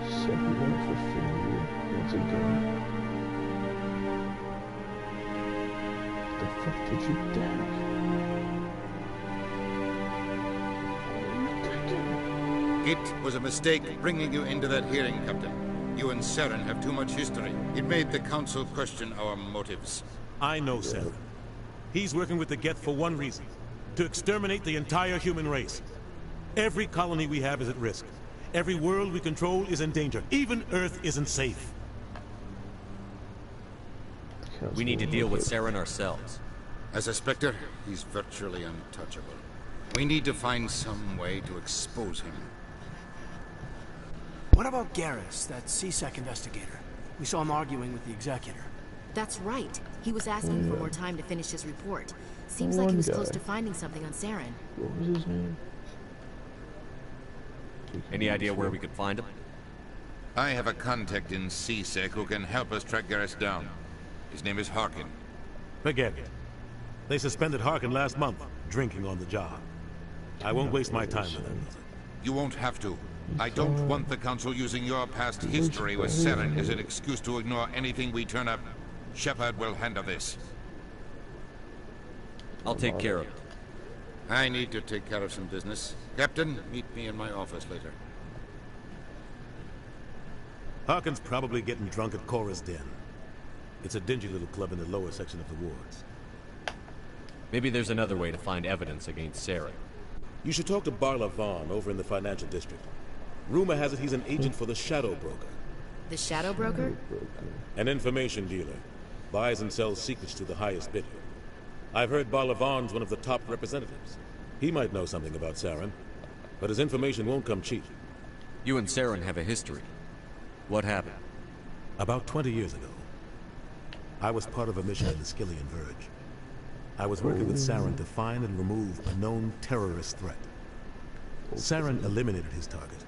Second one for failure. Once again. The fuck did you think? It was a mistake bringing you into that hearing, Captain. You and Saren have too much history. It made the Council question our motives. I know Saren. He's working with the Geth for one reason. To exterminate the entire human race. Every colony we have is at risk. Every world we control is in danger. Even Earth isn't safe. We need to deal with Saren ourselves. As a Spectre, he's virtually untouchable. We need to find some way to expose him. What about Garrus, that CSEC investigator? We saw him arguing with the Executor. That's right. He was asking for more time to finish his report. Seems like he was close to finding something on Saren. What was his name? Any idea where we could find him? I have a contact in CSEC who can help us track Garrus down. His name is Harkin. Forget it. They suspended Harkin last month, drinking on the job. I won't waste my time with him. You won't have to. I don't want the Council using your past history with Saren as an excuse to ignore anything we turn up. Shepard will handle this. I'll take care of it. I need to take care of some business. Captain, meet me in my office later. Harkin's probably getting drunk at Cora's Den. It's a dingy little club in the lower section of the wards. Maybe there's another way to find evidence against Saren. You should talk to Barla Vaughn over in the financial district. Rumor has it he's an agent for the Shadow Broker. The Shadow Broker? An information dealer. Buys and sells secrets to the highest bidder. I've heard Barla Vaughn's one of the top representatives. He might know something about Saren, but his information won't come cheap. You and Saren have a history. What happened? About 20 years ago, I was part of a mission in the Skillian Verge. I was working with Saren to find and remove a known terrorist threat. Saren eliminated his target,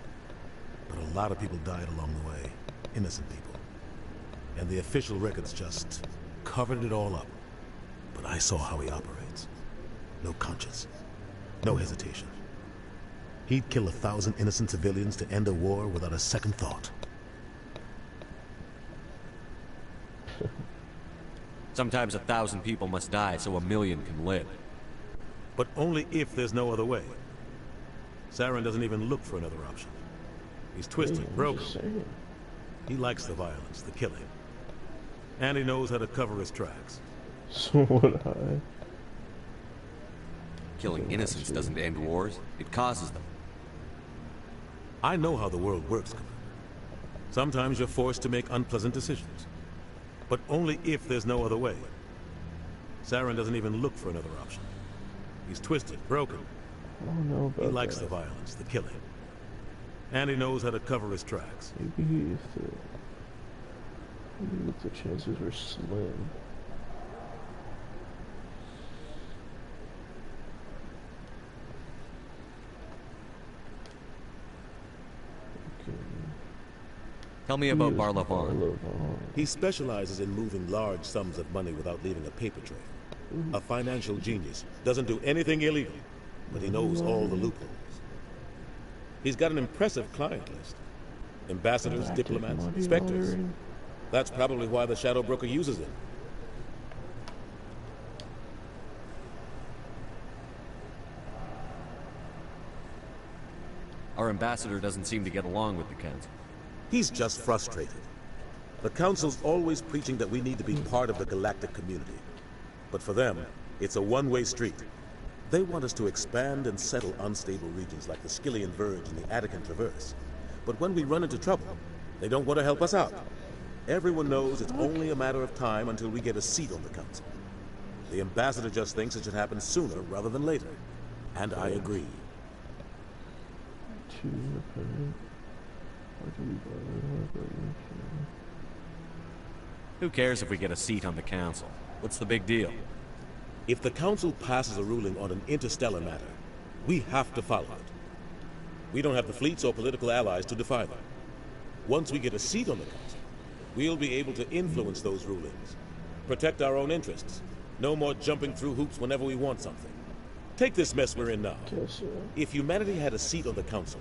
but a lot of people died along the way. Innocent people. And the official records just covered it all up. But I saw how he operates. No conscience. No hesitation. He'd kill 1,000 innocent civilians to end a war without a second thought. Sometimes 1,000 people must die so 1,000,000 can live. But only if there's no other way. Saren doesn't even look for another option. He's twisted, broken. He likes the violence, the killing. And he knows how to cover his tracks. So would I. Killing innocents doesn't end wars, it causes them. I know how the world works, Commander. Sometimes you're forced to make unpleasant decisions. But only if there's no other way. Saren doesn't even look for another option. He's twisted, broken. I don't know about He likes that. the violence, the killing. And he knows how to cover his tracks. Maybe if the chances were slim. Tell me about Barla Vaughn. He specializes in moving large sums of money without leaving a paper trail. A financial genius. Doesn't do anything illegal, but he knows all the loopholes. He's got an impressive client list. Ambassadors, diplomats, specters. That's probably why the Shadow Broker uses him. Our ambassador doesn't seem to get along with the Council. He's just frustrated. The Council's always preaching that we need to be part of the galactic community. But for them, it's a one-way street. They want us to expand and settle unstable regions like the Skillian Verge and the Attican Traverse. But when we run into trouble, they don't want to help us out. Everyone knows it's only a matter of time until we get a seat on the Council. The ambassador just thinks it should happen sooner rather than later. And I agree. Who cares if we get a seat on the Council? What's the big deal? If the Council passes a ruling on an interstellar matter, we have to follow it. We don't have the fleets or political allies to defy them. Once we get a seat on the Council, we'll be able to influence those rulings. Protect our own interests. No more jumping through hoops whenever we want something. Take this mess we're in now. If humanity had a seat on the Council,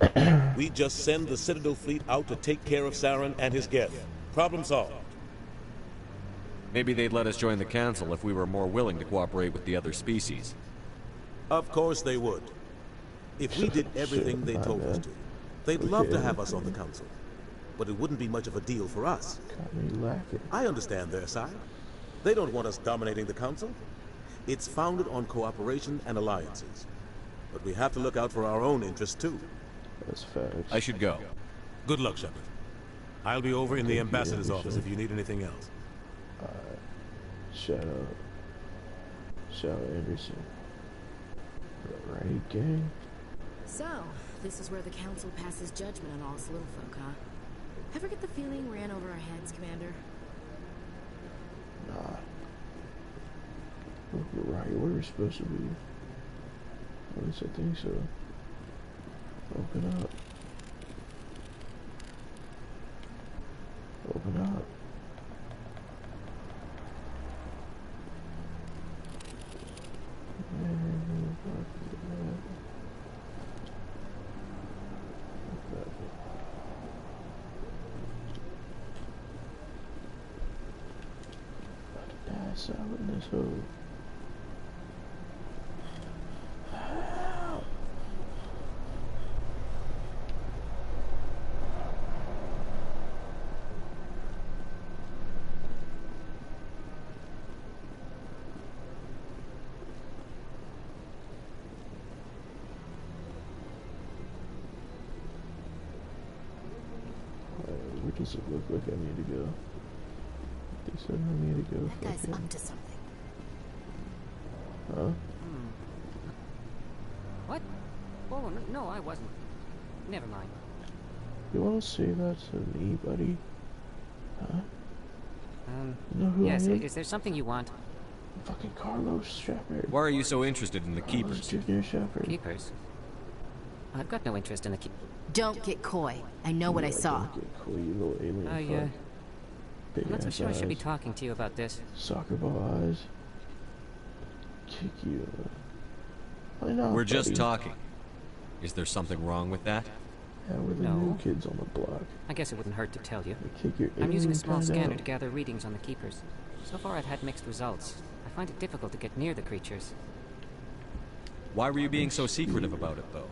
we'd just send the Citadel fleet out to take care of Saren and his Geth. Problem solved. Maybe they'd let us join the Council if we were more willing to cooperate with the other species. Of course they would. If we did everything they told us to, they'd love to have us on the Council. But it wouldn't be much of a deal for us. I understand their side. They don't want us dominating the Council. It's founded on cooperation and alliances. But we have to look out for our own interests, too. That's facts. I should go. Good luck, Shepard. I'll be over in the Ambassador's office if you need anything else. Shout out. Shout out Anderson. Right, gang? So, this is where the Council passes judgment on all us little folk, huh? Ever get the feeling ran over our heads, Commander? Nah. We're right where we're supposed to be. At least I think so. Open up. Open up. That's out in this hole. Where does it look like I need to go? They said I need to go. That guy's up to something. Huh? What? Oh, no, I wasn't. Never mind. You want to say that to me, buddy? Huh? You know who yes, I am? is there something you want? Fucking Carlos Shepard. Why are you so interested in the Keepers? Junior Shepard. Keepers? I've got no interest in the Don't get coy. I know what I saw. Don't get cool, you little alien fuck. Big I'm not so ass sure I should be eyes. talking to you about this. Soccer ball eyes. Kick you. Why not, We're just buddy? talking. Is there something wrong with that? Yeah, we're the new kids on the block. I guess it wouldn't hurt to tell you. Kick your I'm using a alien small kind scanner out. to gather readings on the Keepers. So far I've had mixed results. I find it difficult to get near the creatures. Why were you being so secretive about it, though?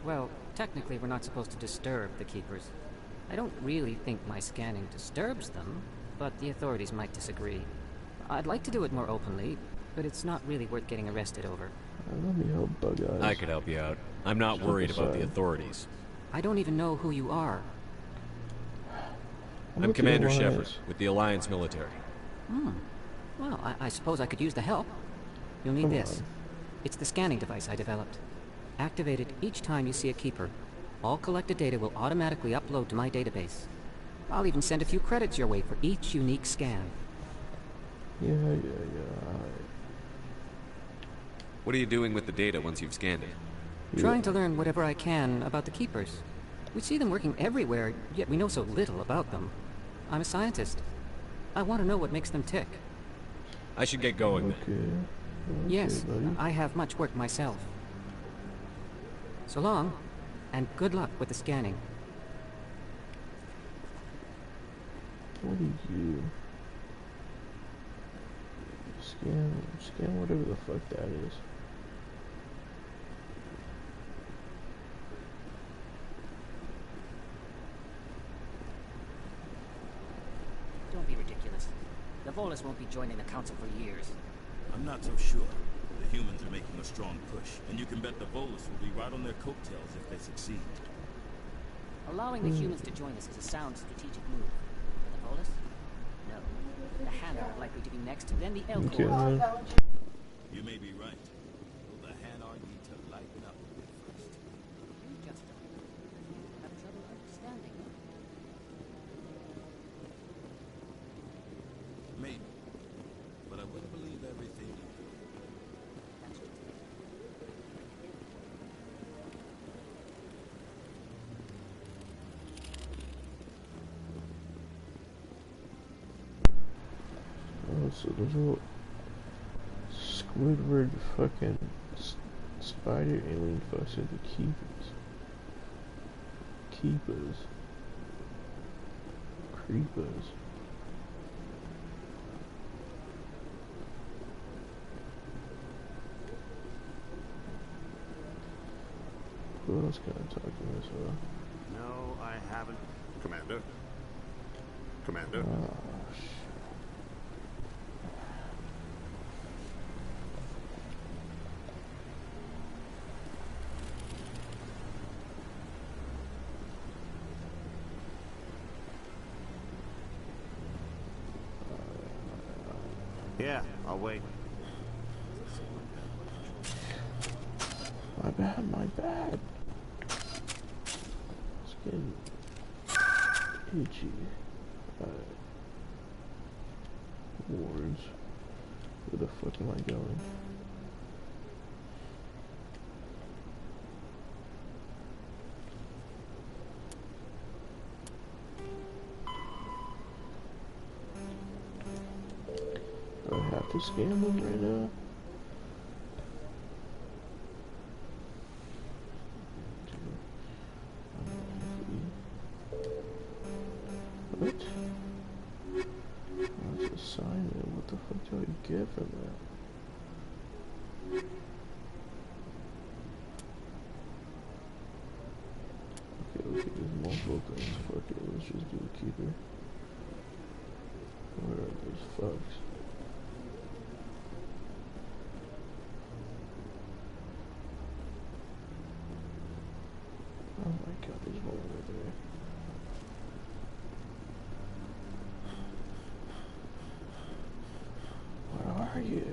Well, technically we're not supposed to disturb the Keepers. I don't really think my scanning disturbs them, but the authorities might disagree. I'd like to do it more openly, but it's not really worth getting arrested over. Let me help Bug Eyes. I could help you out. I'm not Step worried about the aside. authorities. I don't even know who you are. I'm Commander Shepard, with the Alliance military. Well, I suppose I could use the help. You'll need Come this. on. It's the scanning device I developed. Activate it each time you see a Keeper. All collected data will automatically upload to my database. I'll even send a few credits your way for each unique scan. Yeah, alright. What are you doing with the data once you've scanned it? Trying to learn whatever I can about the Keepers. We see them working everywhere, yet we know so little about them. I'm a scientist. I want to know what makes them tick. I should get going then. Yes, buddy. I have much work myself. So long, and good luck with the scanning. What are you? Scan whatever the fuck that is. Don't be ridiculous. The Volus won't be joining the Council for years. I'm not so sure. The humans are making a strong push, and you can bet the Volus will be right on their coattails if they succeed. Allowing the humans to join us is a sound strategic move. The Volus? No. The Hanna are likely to be next, then the Elcor. You may be right. Will the Hanar need to lighten up a bit first? You just have trouble understanding. Maybe. But I wouldn't believe everything you do. So the little Squidward fucking spider alien fucks with the keepers. Creepers. Who else can I talk to this about? No, I haven't. Commander? Commander? Oh, shit. Yeah, I'll wait. My bad. It's getting itchy. Wards. Where the fuck am I going? Do I have to scam them right now? What? That's assignment. What the fuck do I get from that? Okay, there's multiple things. Fuck it, let's just do a keeper. Where are those fucks? Oh my god, there's one over there. Where are you?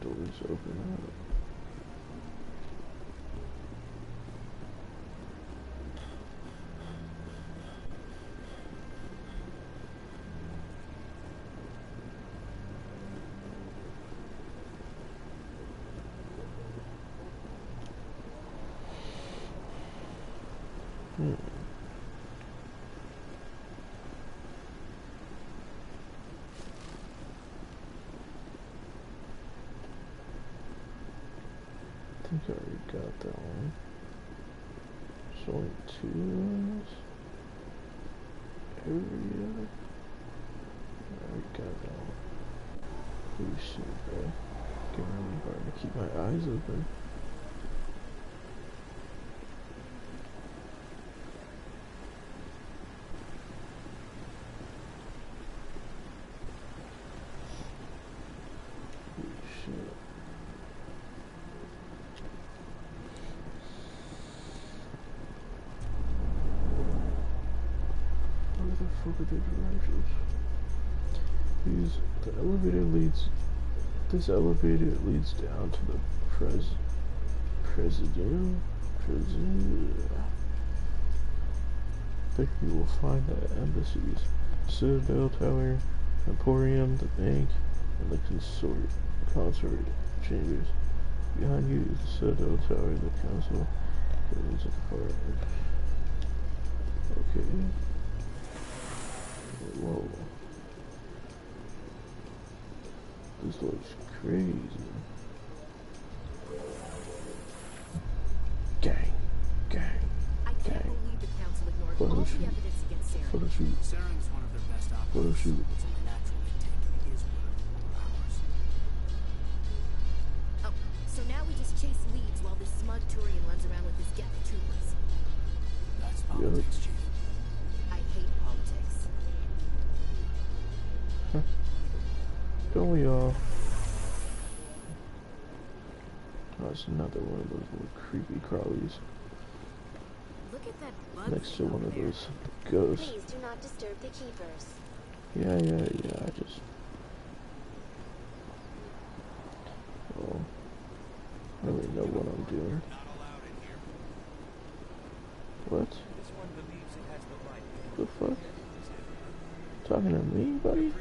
Doors open up. I think I already got that one. There's only 2 of those. Area. I already got that one. Holy shit, bro. Getting really hard to keep my eyes open. Holy shit. Where the fuck are the directions? This elevator leads down to the Presidium. There you will find the embassies, Citadel Tower, Emporium, the bank, and the consort chambers. Behind you is the Citadel Tower, the council buildings at the far end. Okay. Whoa. This looks crazy. Gang. Photo shoot. Saren's one of their best operators. Photo shoot. It's only natural they take his word over ours. Oh, so now we just chase leads while this smug Turian runs around with his Geth troopers. That's politics, Chief. I hate politics. Don't we all? Oh, it's another one of those little creepy crawlies. Look at that bug Next to one of those ghosts. Please do not disturb the keepers. Yeah, I just... Oh. I really know what I'm doing. What? The fuck? Talking to me, buddy?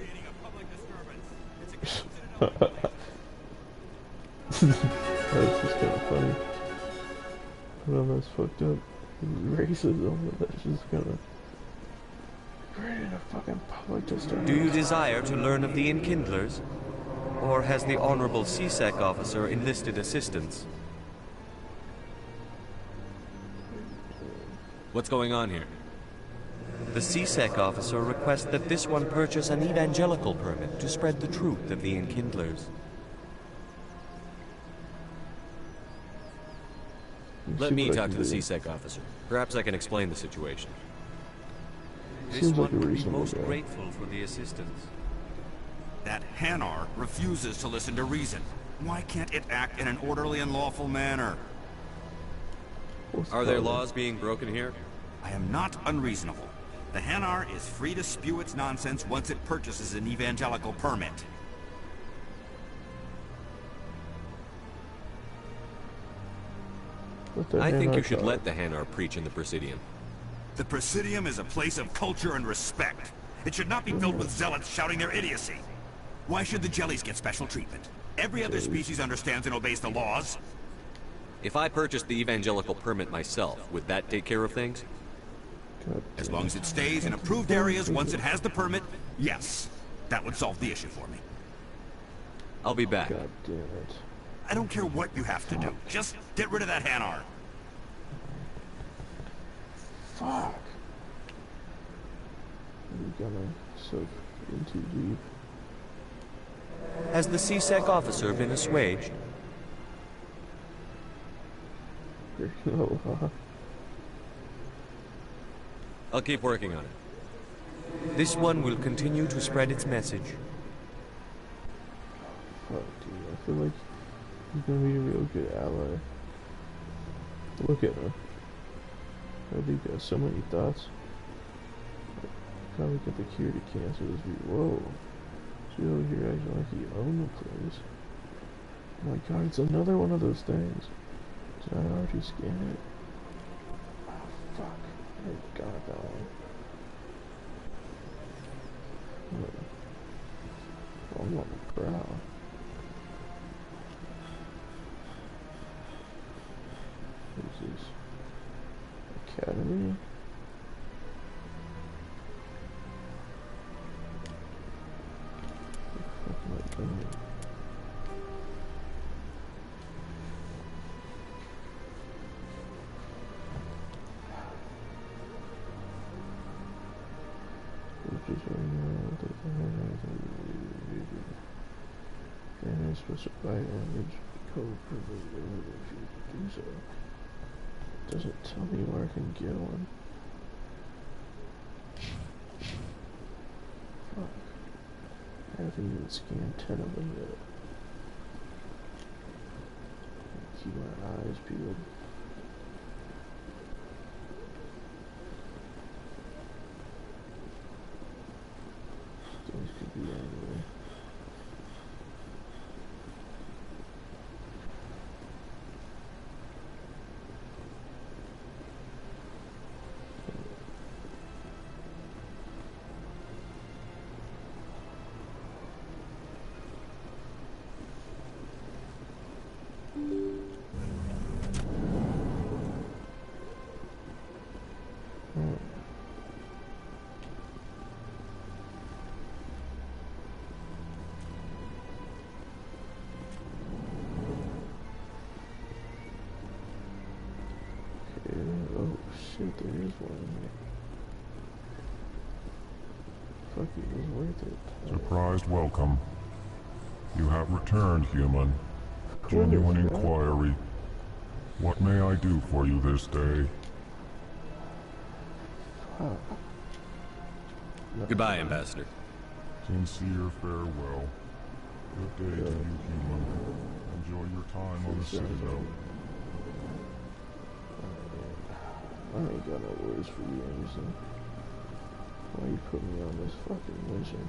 That's just kind of funny. I don't know, that's fucked up. Racism, but that's just kind of... Creating a fucking public disturbance. Do you desire to learn of the Enkindlers? Or has the Honorable CSEC officer enlisted assistance? What's going on here? The CSEC officer requests that this one purchase an evangelical permit to spread the truth of the Enkindlers. Let me talk to the CSEC officer. Perhaps I can explain the situation. This one would be most grateful for the assistance. That Hanar refuses to listen to reason. Why can't it act in an orderly and lawful manner? Are there laws being broken here? I am not unreasonable. The Hanar is free to spew its nonsense once it purchases an evangelical permit. I think you should let the Hanar preach in the Presidium. The Presidium is a place of culture and respect. It should not be filled with zealots shouting their idiocy. Why should the jellies get special treatment? Every other species understands and obeys the laws. If I purchased the evangelical permit myself, would that take care of things? As long as it stays in approved areas once it has the permit, yes. That would solve the issue for me. I'll be back. God damn it. I don't care what you have to do. Just get rid of that Hanar. Fuck. I'm gonna soak in too deep. Has the CSEC officer been assuaged? No, huh? I'll keep working on it. This one will continue to spread its message. Fuck, dude. I feel like he's gonna be a real good ally. Look at him. I think he has so many thoughts. Probably get the cure to cancer. This be whoa. See over here acting like he owned the place. Oh my god, it's another one of those things. Did I already scan it? Oh fuck. I got that one. I'm on the brow. What is this? Academy? What the fuck am I doing? And I specify image code for the if you do so. It doesn't tell me where I can get one. Fuck. I haven't even scanned 10 of them yet. Keep my eyes peeled. Things could be anywhere. Oh shit, there is one in here. Fuck, it was worth it. Surprised welcome. You have returned, human. Genuine inquiry. What may I do for you this day? Goodbye, Ambassador. Sincere farewell. Good day to you, human. Enjoy your time on the Citadel. I ain't got no words for you, Anderson. Why you put me on this fucking mission?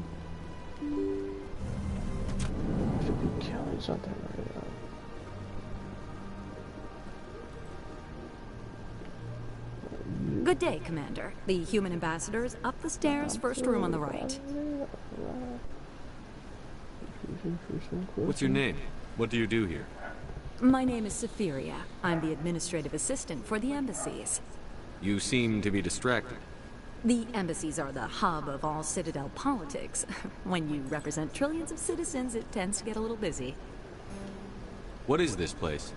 I should be killing something right now. Good day, Commander. The human ambassador is up the stairs, first room on the right. What's your name? What do you do here? My name is Sephiria. I'm the administrative assistant for the embassies. You seem to be distracted. The embassies are the hub of all Citadel politics. When you represent trillions of citizens, it tends to get a little busy. What is this place?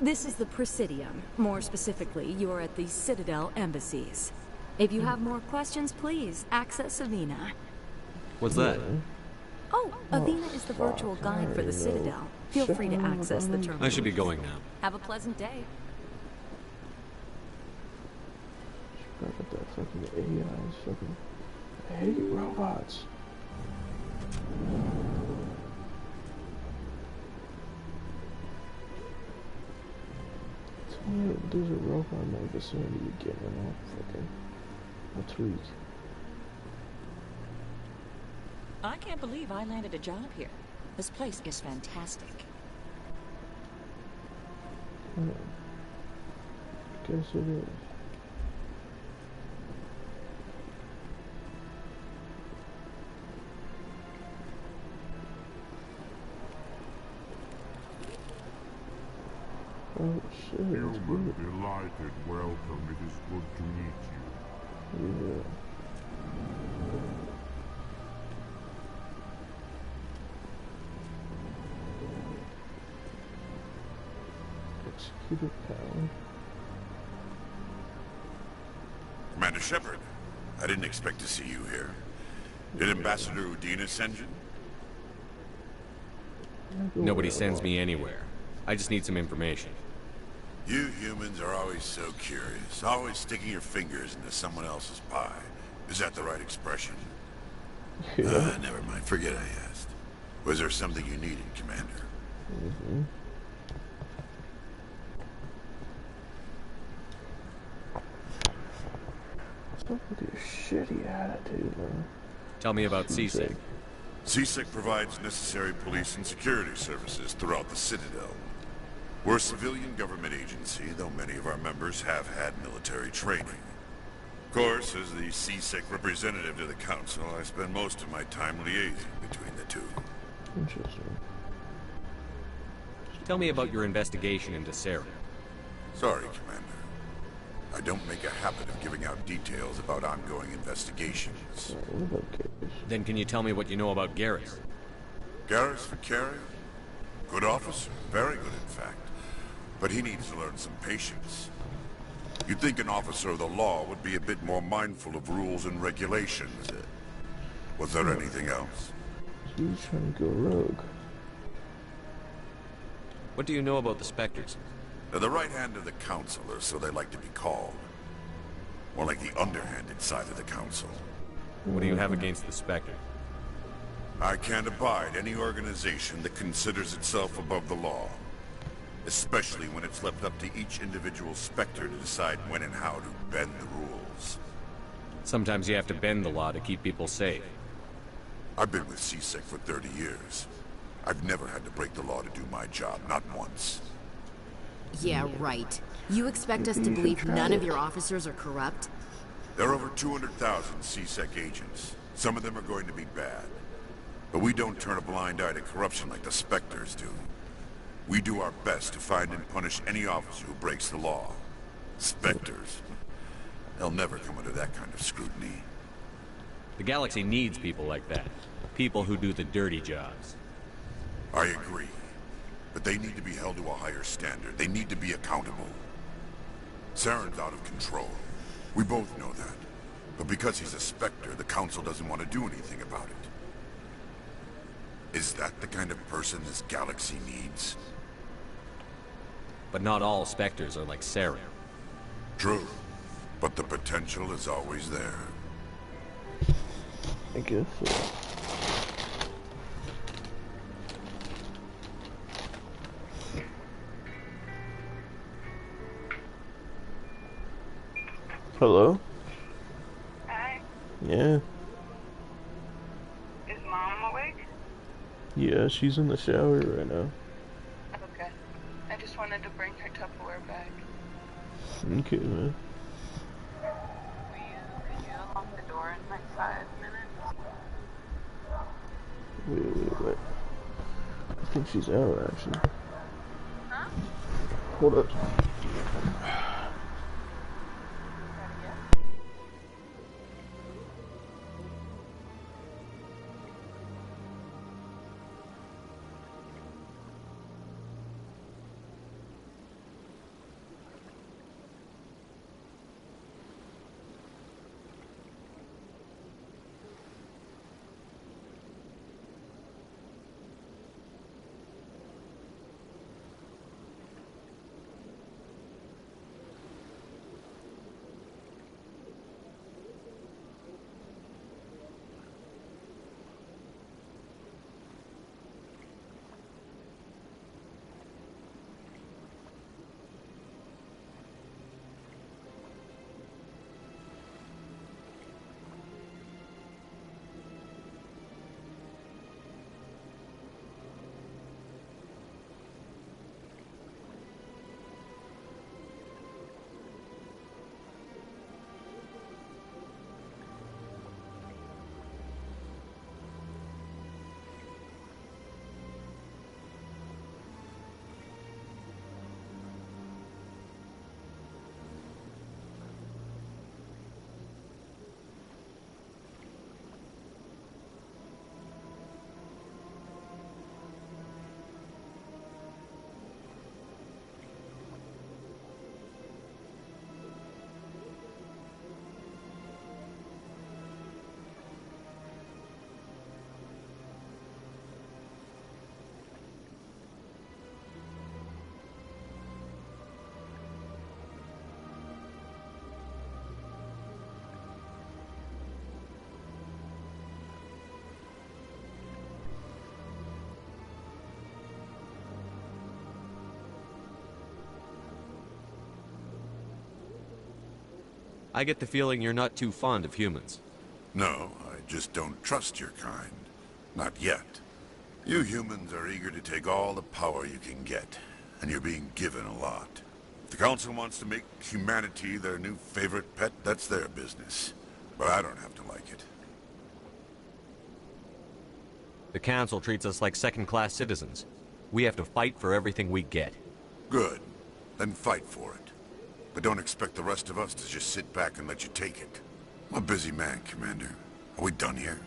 This is the Presidium. More specifically, you are at the Citadel embassies. If you have more questions, please access Avina. What's that? Oh, Avina is the virtual guide for the Citadel. Feel free to access the terminal. I should be going now. Have a pleasant day. Forgot about that fucking AI. Fucking, I hate robots. Tell me there's a robot in my vicinity again, and I'll tweak. I can't believe I landed a job here. This place is fantastic. Guess it is. Oh shit. Human, delighted. Welcome. It is good to meet you. Yeah. Executed power. Commander Shepard, I didn't expect to see you here. Did Ambassador Udina send you? Nobody sends me anywhere. I just need some information. You humans are always so curious, always sticking your fingers into someone else's pie. Is that the right expression? Never mind, forget I asked. Was there something you needed, Commander? Mm-hmm. What's up with your shitty attitude, man? Tell me about CSEC. CSEC provides necessary police and security services throughout the Citadel. We're a civilian government agency, though many of our members have had military training. Of course, as the CSEC representative to the Council, I spend most of my time liaising between the two. Interesting. Tell me about your investigation into Saren. Sorry, Commander. I don't make a habit of giving out details about ongoing investigations. Then can you tell me what you know about Garrus? Garrus Vakarian? Good officer. Very good, in fact. But he needs to learn some patience. You'd think an officer of the law would be a bit more mindful of rules and regulations. Was there anything else? He's trying to go rogue. What do you know about the Spectres? They're the right hand of the Council, or so they like to be called. More like the underhanded side of the Council. What do you have against the Spectre? I can't abide any organization that considers itself above the law. Especially when it's left up to each individual Spectre to decide when and how to bend the rules. Sometimes you have to bend the law to keep people safe. I've been with CSEC for 30 years. I've never had to break the law to do my job, not once. Yeah, right. You expect us to believe none of your officers are corrupt? There are over 200,000 CSEC agents. Some of them are going to be bad. But we don't turn a blind eye to corruption like the Spectres do. We do our best to find and punish any officer who breaks the law. Spectres. They'll never come under that kind of scrutiny. The galaxy needs people like that. People who do the dirty jobs. I agree. But they need to be held to a higher standard. They need to be accountable. Saren's out of control. We both know that. But because he's a Spectre, the Council doesn't want to do anything about it. Is that the kind of person this galaxy needs? But not all Spectres are like Saren. True. But the potential is always there. I guess so. Hello? Hi. Yeah. Is Mom awake? Yeah, she's in the shower right now. Okay. I just wanted to bring her Tupperware back. Okay, man. think she's out, actually. Hold up. I get the feeling you're not too fond of humans. No, I just don't trust your kind. Not yet. You humans are eager to take all the power you can get, and you're being given a lot. If the Council wants to make humanity their new favorite pet, that's their business. But I don't have to like it. The Council treats us like second-class citizens. We have to fight for everything we get. Good. Then fight for it. But don't expect the rest of us to just sit back and let you take it. I'm a busy man, Commander. Are we done here?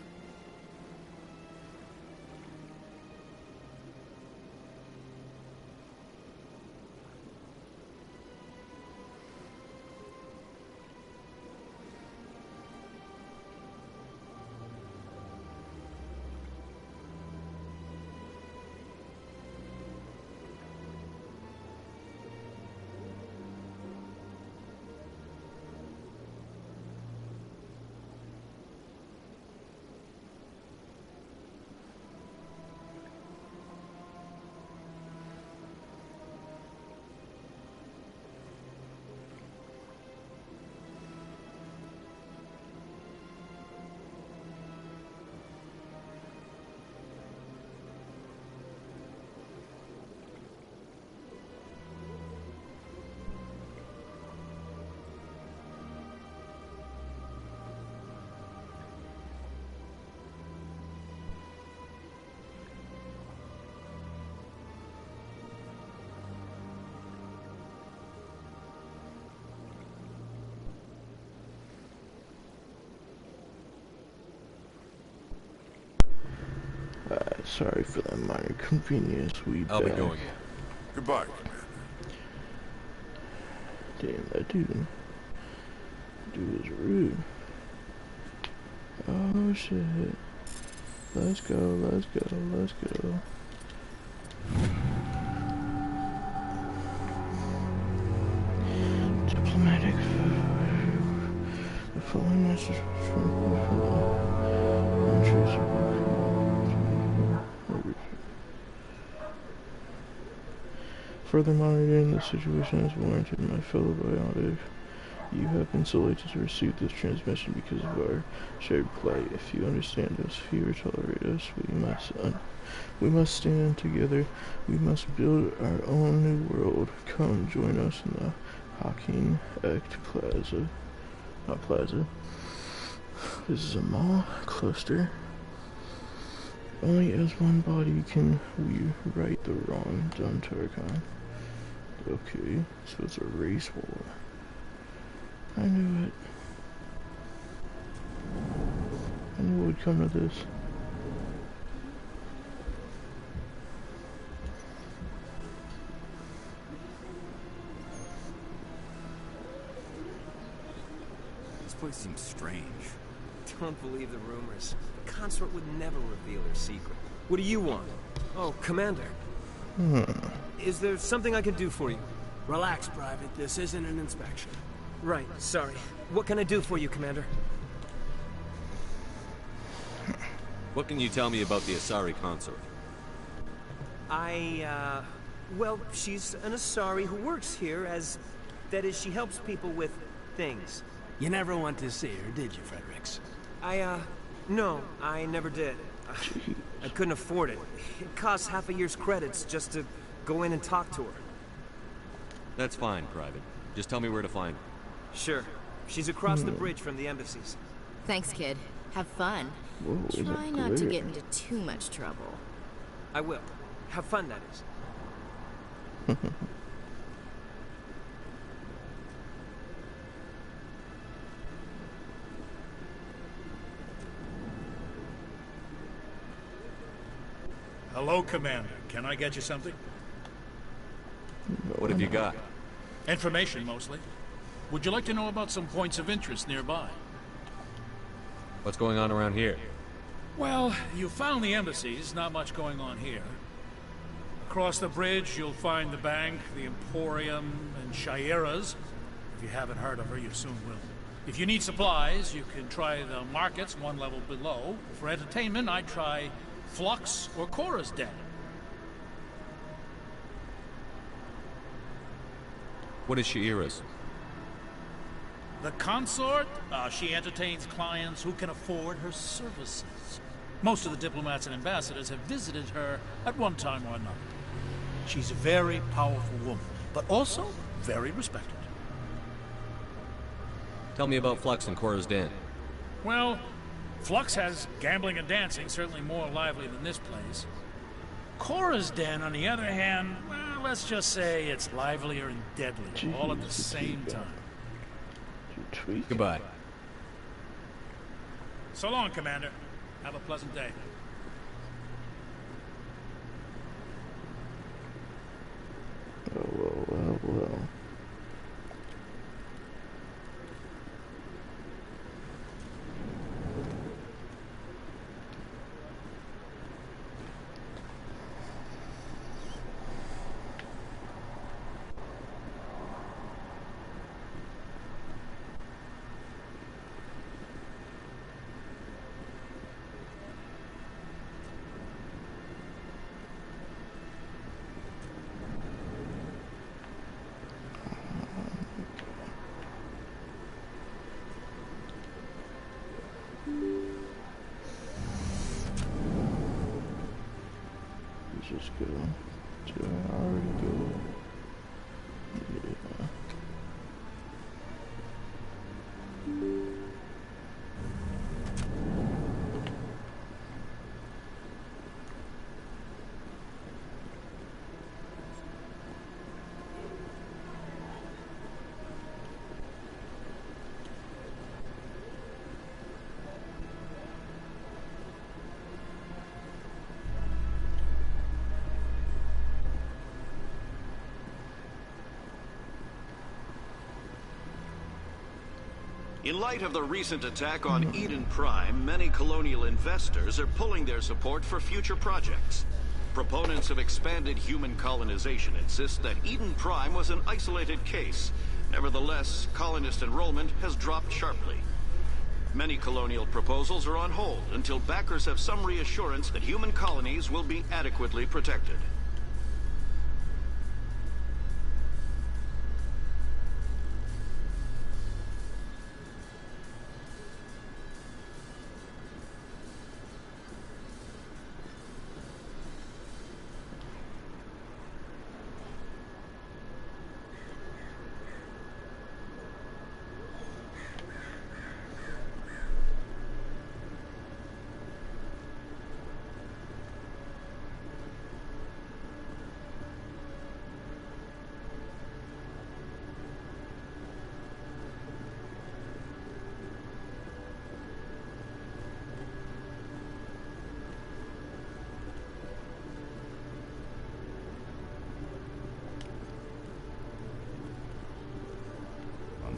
Sorry for that minor inconvenience. I'll be going. Goodbye, Commander. Damn, that dude was rude. Oh shit. Let's go, let's go, let's go. Diplomatic. The following message from further monitoring the situation is warranted, my fellow biotic. You have been selected to receive this transmission because of our shared plight. If you understand us, fear, tolerate us, we must stand together. We must build our own new world. Come join us in the Hawking Act Plaza. Not Plaza. This is a mall cluster. Only as one body can we right the wrong done to Archon. Okay, so it's a race war. I knew it. I knew it would come to this. This place seems strange. Don't believe the rumors. The consort would never reveal her secret. What do you want? Oh, Commander. Is there something I can do for you? Relax, Private. This isn't an inspection. Right, sorry. What can I do for you, Commander? What can you tell me about the Asari consort? Well, she's an Asari who works here as... That is, she helps people with things. You never went to see her, did you, Fredericks? No, I never did. I couldn't afford it. It costs half a year's credits just to go in and talk to her. That's fine, Private. Just tell me where to find her. Sure. She's across the bridge from the embassies. Thanks, kid. Have fun. Whoa, Try not to get into too much trouble. I will. Have fun, that is. Hello, Commander. Can I get you something? What have you got? Information, mostly. Would you like to know about some points of interest nearby? What's going on around here? Well, you found the embassies, not much going on here. Across the bridge, you'll find the bank, the Emporium, and Shaira's. If you haven't heard of her, you soon will. If you need supplies, you can try the markets one level below. For entertainment, I'd try Flux or Cora's Den. What is Shaira's? The consort? She entertains clients who can afford her services. Most of the diplomats and ambassadors have visited her at one time or another. She's a very powerful woman, but also very respected. Tell me about Flux and Cora's Den. Well, Flux has gambling and dancing, certainly more lively than this place. Cora's Den, on the other hand, well, let's just say it's livelier and deadlier, all at the same time. Goodbye. So long, Commander. Have a pleasant day. Well. Just go to I already go. Yeah. In light of the recent attack on Eden Prime, many colonial investors are pulling their support for future projects. Proponents of expanded human colonization insist that Eden Prime was an isolated case. Nevertheless, colonist enrollment has dropped sharply. Many colonial proposals are on hold until backers have some reassurance that human colonies will be adequately protected.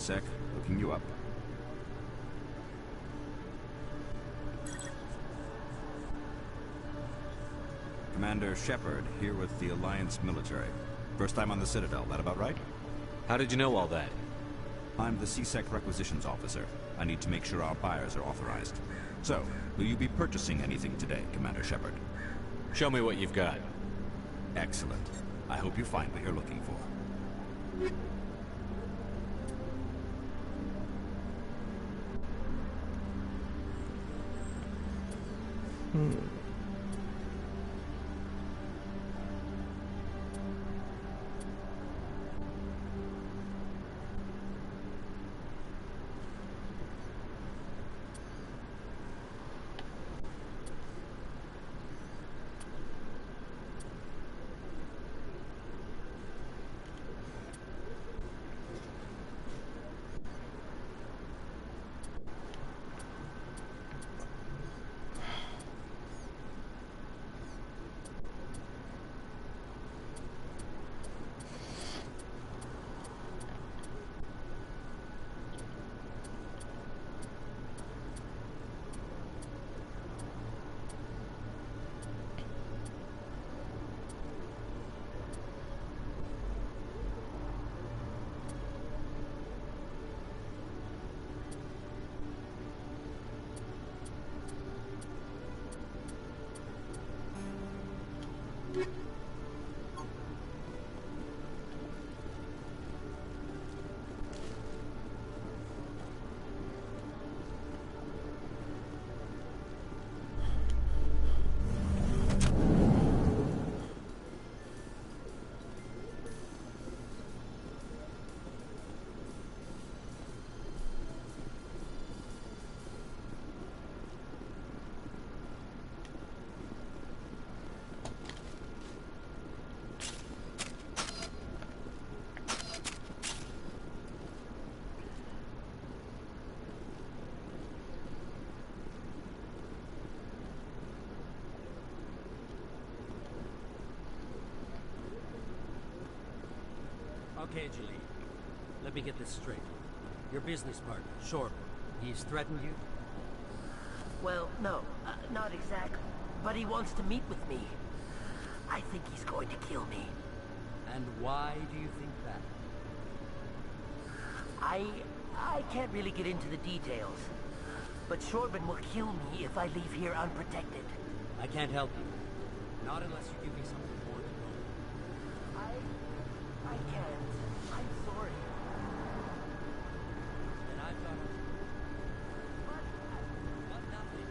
C-Sec. Looking you up. Commander Shepard, here with the Alliance military. First time on the Citadel, that about right? How did you know all that? I'm the C-Sec requisitions officer. I need to make sure our buyers are authorized. So, will you be purchasing anything today, Commander Shepard? Show me what you've got. Excellent. I hope you find what you're looking for. Okay, Julie. Let me get this straight. Your business partner, Shorb, he's threatened you? Well, no, not exactly. But he wants to meet with me. I think he's going to kill me. And why do you think that? I can't really get into the details. But Shorben will kill me if I leave here unprotected. I can't help you. Not unless you give me something more than gold. I can't. I'm sorry. Then I've got to... But nothing.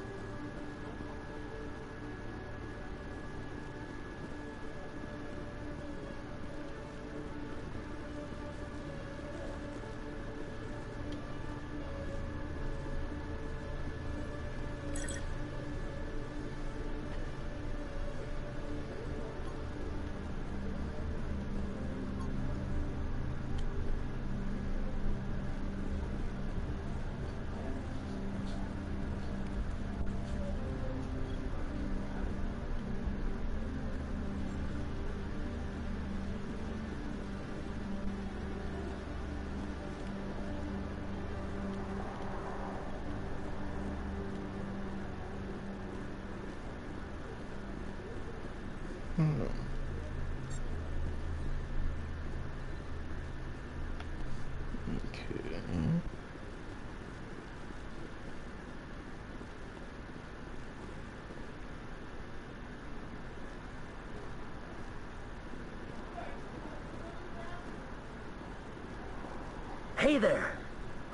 Hey there!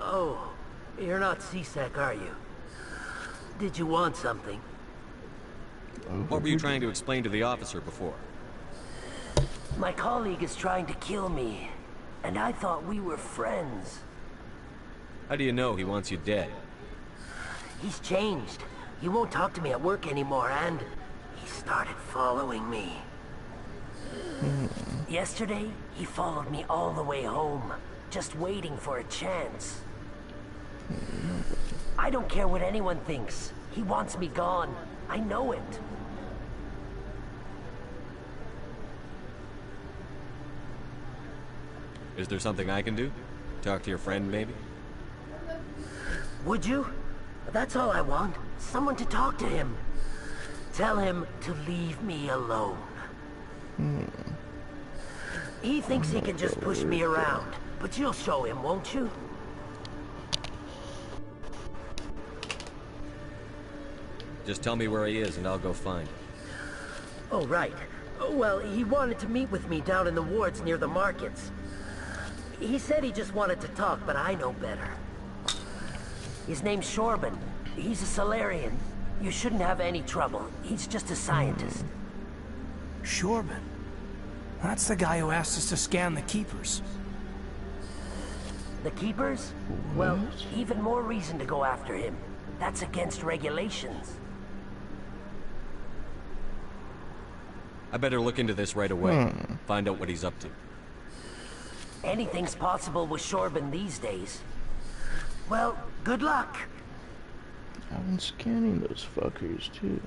Oh, you're not C-Sec, are you? Did you want something? What were you trying to explain to the officer before? My colleague is trying to kill me, and I thought we were friends. How do you know he wants you dead? He's changed. He won't talk to me at work anymore, and he started following me. Yesterday, he followed me all the way home, just waiting for a chance. I don't care what anyone thinks. He wants me gone. I know it. Is there something I can do? Talk to your friend, maybe? Would you? That's all I want. Someone to talk to him. Tell him to leave me alone. He thinks he can just push me around, but you'll show him, won't you? Just tell me where he is and I'll go find him. Oh, right. Well, he wanted to meet with me down in the wards near the markets. He said he just wanted to talk, but I know better. His name's Shorban. He's a Solarian. You shouldn't have any trouble. He's just a scientist. Shorban? That's the guy who asked us to scan the Keepers. The Keepers? Well, even more reason to go after him. That's against regulations. I better look into this right away. Find out what he's up to. Anything's possible with Shorban these days. Well, good luck. I've been scanning those fuckers too.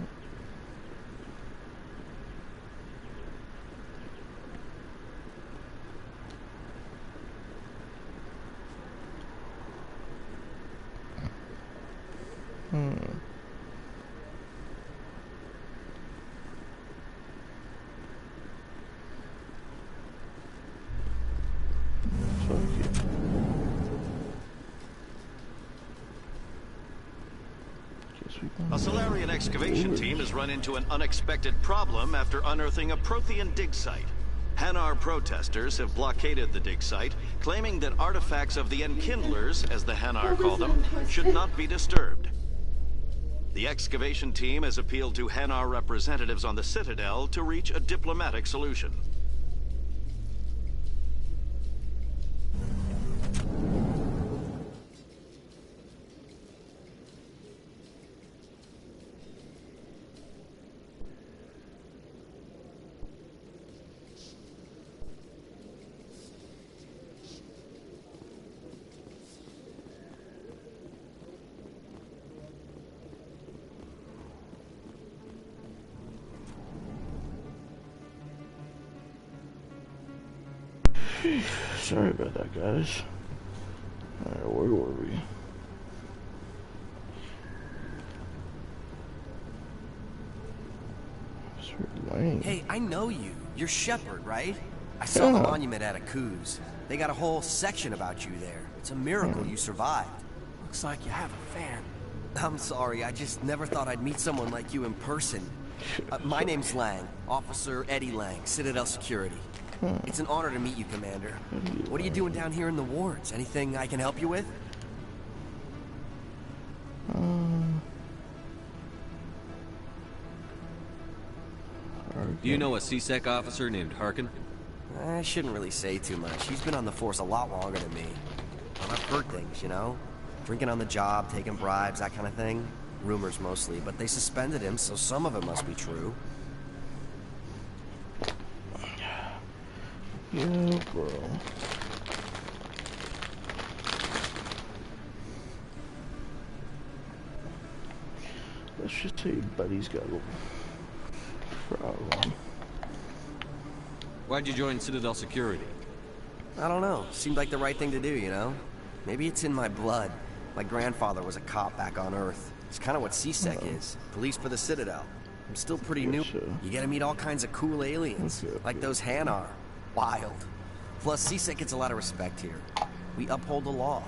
A Solarian excavation team has run into an unexpected problem after unearthing a Prothean dig site. Hanar protesters have blockaded the dig site, claiming that artifacts of the Enkindlers, as the Hanar call them, should not be disturbed. The excavation team has appealed to Hanar representatives on the Citadel to reach a diplomatic solution. Sorry about that, guys. Alright, where were we? Hey, I know you. You're Shepard, right? I saw the monument at Akuz. They got a whole section about you there. It's a miracle you survived. Looks like you have a fan. I'm sorry, I just never thought I'd meet someone like you in person. My name's Lang, Officer Eddie Lang, Citadel Security. It's an honor to meet you, Commander. What are you doing down here in the wards? Anything I can help you with? Do you know a C-Sec officer named Harkin? I shouldn't really say too much. He's been on the force a lot longer than me. Well, I've heard things, you know? Drinking on the job, taking bribes, that kind of thing. Rumors mostly, but they suspended him, so some of it must be true. Yeah, bro. Let's just say Buddy's got a problem. Why'd you join Citadel Security? I don't know. Seemed like the right thing to do, you know? Maybe it's in my blood. My grandfather was a cop back on Earth. It's kind of what C-Sec is. Police for the Citadel. I'm still pretty new. You get to meet all kinds of cool aliens. Like those Hanar. Wild. Plus, C-Sec gets a lot of respect here. We uphold the law.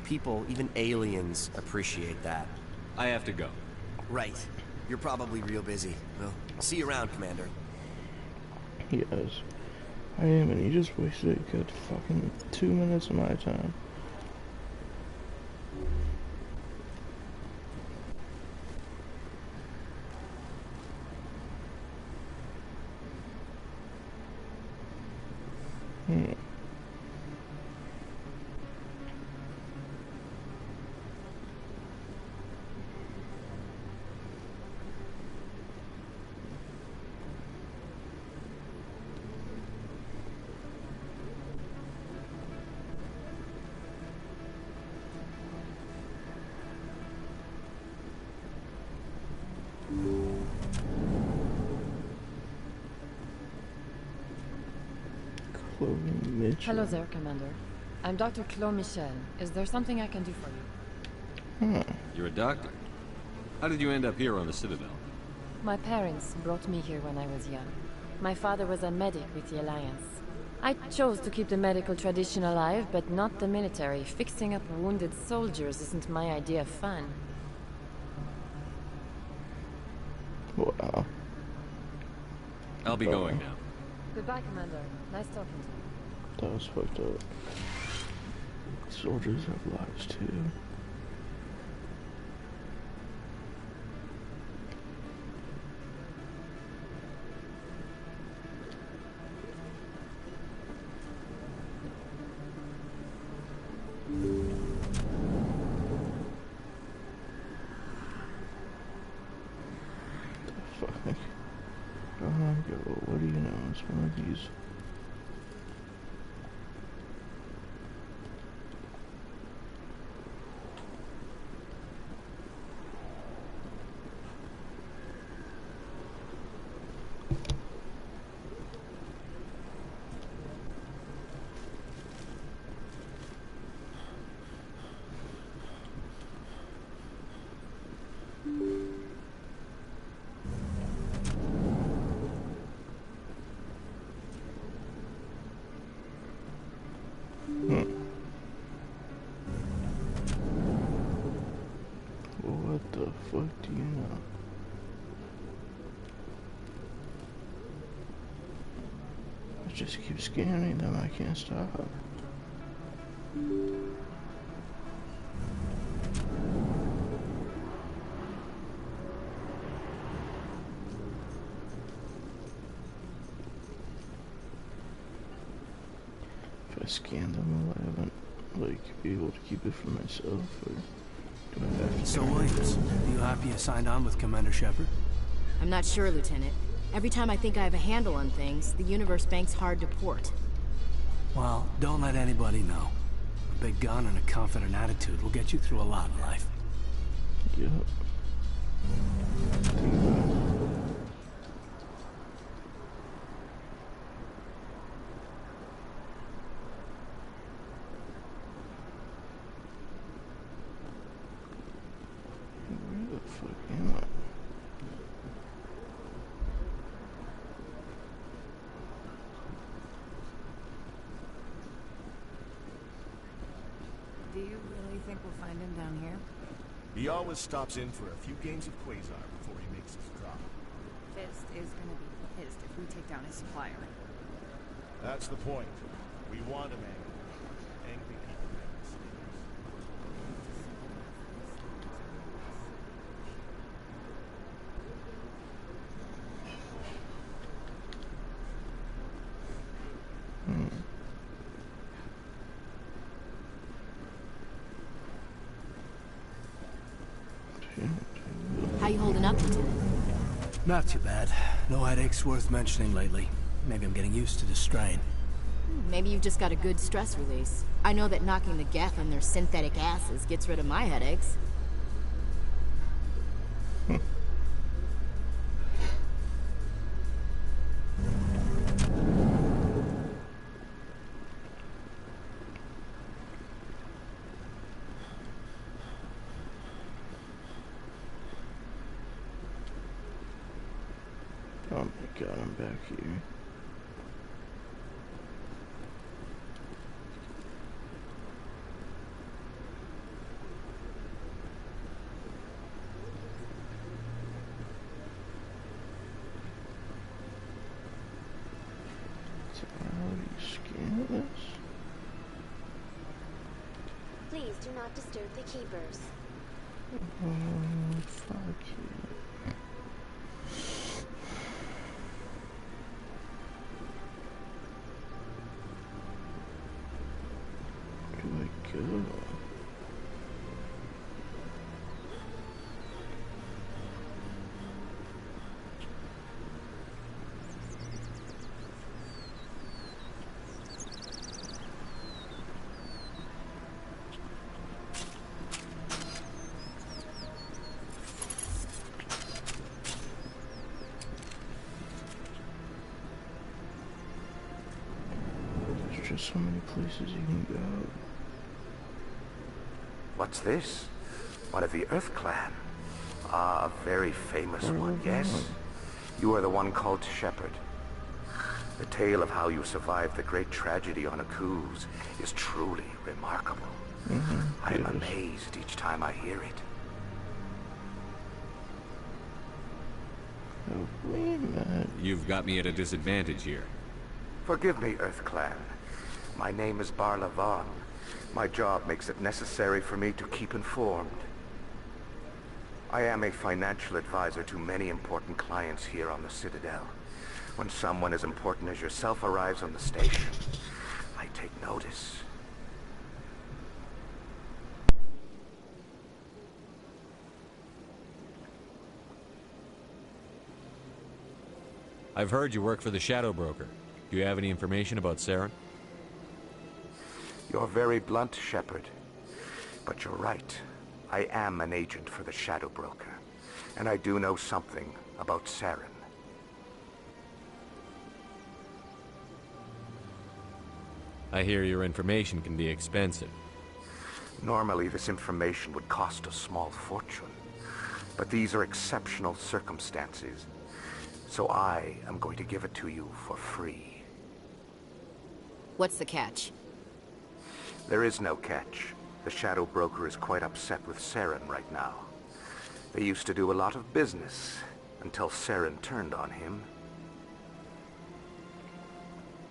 People, even aliens, appreciate that. I have to go. Right. You're probably real busy. Well, see you around, Commander. Yes. I am, and he just wasted a good fucking 2 minutes of my time. Hello there, Commander. I'm Dr. Claude Michel. Is there something I can do for you? You're a doctor? How did you end up here on the Citadel? My parents brought me here when I was young. My father was a medic with the Alliance. I chose to keep the medical tradition alive, but not the military. Fixing up wounded soldiers isn't my idea of fun. Wow. I'll be going now. Goodbye, Commander. Nice talking to you. That was fucked up. Soldiers have lives too. The fuck? Oh my god, what do you know? It's one of these. What the fuck do you know? I just keep scanning them, I can't stop. If I scan them, will I haven't, like, be able to keep it for myself, or do I have to? So, Williams, are you happy you signed on with Commander Shepard? I'm not sure, Lieutenant. Every time I think I have a handle on things, the Universe Bank's hard to port. Well, don't let anybody know. A big gun and a confident attitude will get you through a lot in life. Yep. Where the fuck am I? Do you really think we'll find him down here? He always stops in for a few games of Quasar before he makes his drop. Fist is gonna be pissed if we take down his supplier. That's the point. We want him angry. Angry people make mistakes. How you holding up, Lieutenant? Not too bad. No headaches worth mentioning lately. Maybe I'm getting used to the strain. Maybe you've just got a good stress release. I know that knocking the Geth on their synthetic asses gets rid of my headaches. Oh my god, I'm back here. So how do you scan this? Please do not disturb the keepers. Oh, fuck you. Where do I go? just so many places you can go. What's this? One of the Earth Clan. Ah, a very famous one, yes? You are the one called Shepard. The tale of how you survived the great tragedy on Akuz is truly remarkable. I am amazed each time I hear it. Oh, wait a minute. You've got me at a disadvantage here. Forgive me, Earth Clan. My name is Barla Vaughn. My job makes it necessary for me to keep informed. I am a financial advisor to many important clients here on the Citadel. When someone as important as yourself arrives on the station, I take notice. I've heard you work for the Shadow Broker. Do you have any information about Saren? You're very blunt, Shepard. But you're right. I am an agent for the Shadow Broker. And I do know something about Saren. I hear your information can be expensive. Normally, this information would cost a small fortune. But these are exceptional circumstances. So I am going to give it to you for free. What's the catch? There is no catch. The Shadow Broker is quite upset with Saren right now. They used to do a lot of business until Saren turned on him.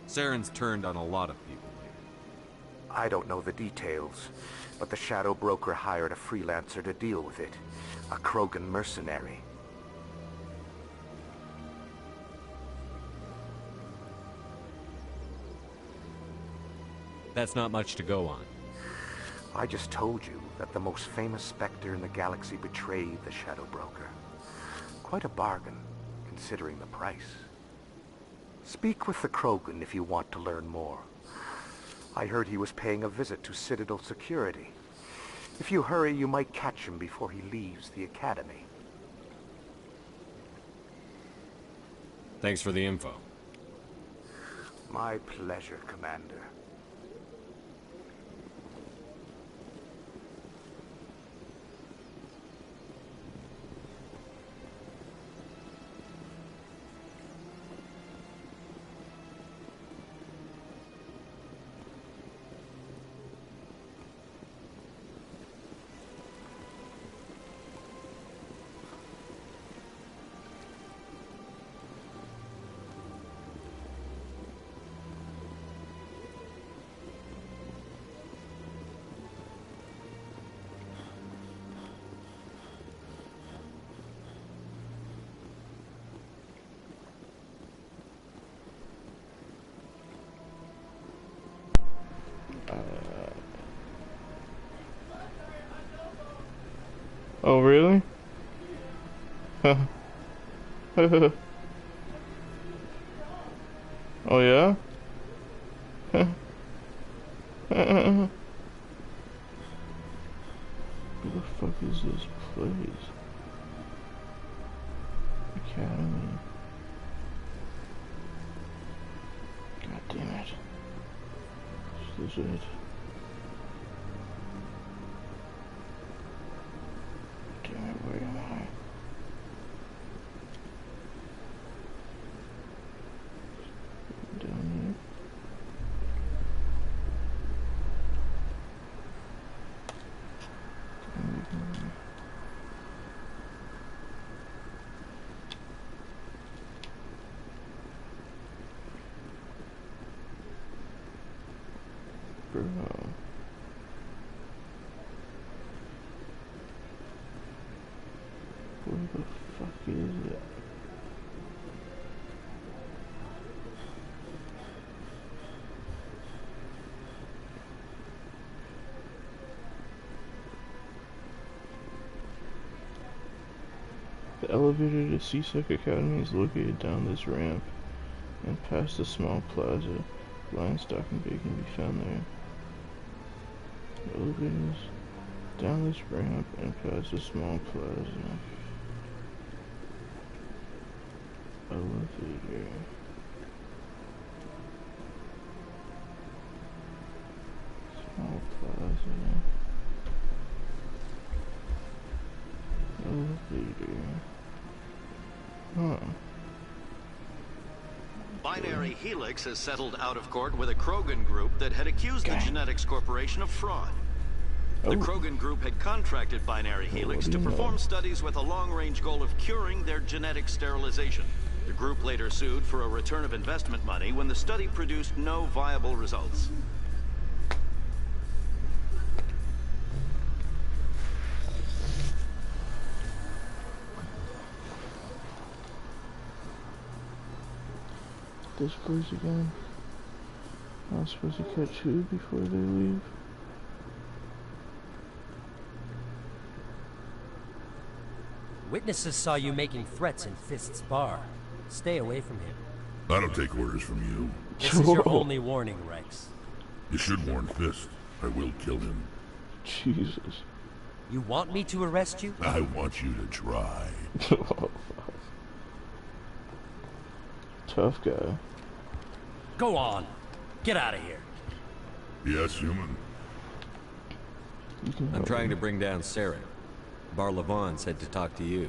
Saren's turned on a lot of people. I don't know the details, but the Shadow Broker hired a freelancer to deal with it. A Krogan mercenary. That's not much to go on. I just told you that the most famous Spectre in the galaxy betrayed the Shadow Broker. Quite a bargain, considering the price. Speak with the Krogan if you want to learn more. I heard he was paying a visit to Citadel security. If you hurry, you might catch him before he leaves the Academy. Thanks for the info. My pleasure, Commander. Oh, really? Oh, yeah? Where the fuck is this place? Academy. God damn it. Is this it? Damn it, where am I? Down here. Bro. Where the fuck is it? The elevator to C-Sec Academy is located down this ramp and past a small plaza. Lion stock and bacon can be found there. The elevator is down this ramp and past a small plaza. Elevator. Hall Plaza. Elevator. Huh. Binary Helix has settled out of court with a Krogan group that had accused the Genetics Corporation of fraud. The Krogan group had contracted Binary Helix to perform studies with a long-range goal of curing their genetic sterilization. The group later sued for a return of investment money when the study produced no viable results. This place again. I'm supposed to catch who before they leave? Witnesses saw you making threats in Fist's bar. Stay away from him. I don't take orders from you. This is your only warning, Rex. You should warn Fist. I will kill him. Jesus. You want me to arrest you? I want you to try. Tough guy. Go on. Get out of here. Yes, human. I'm trying to bring down Saren. Bar-Levon said to talk to you.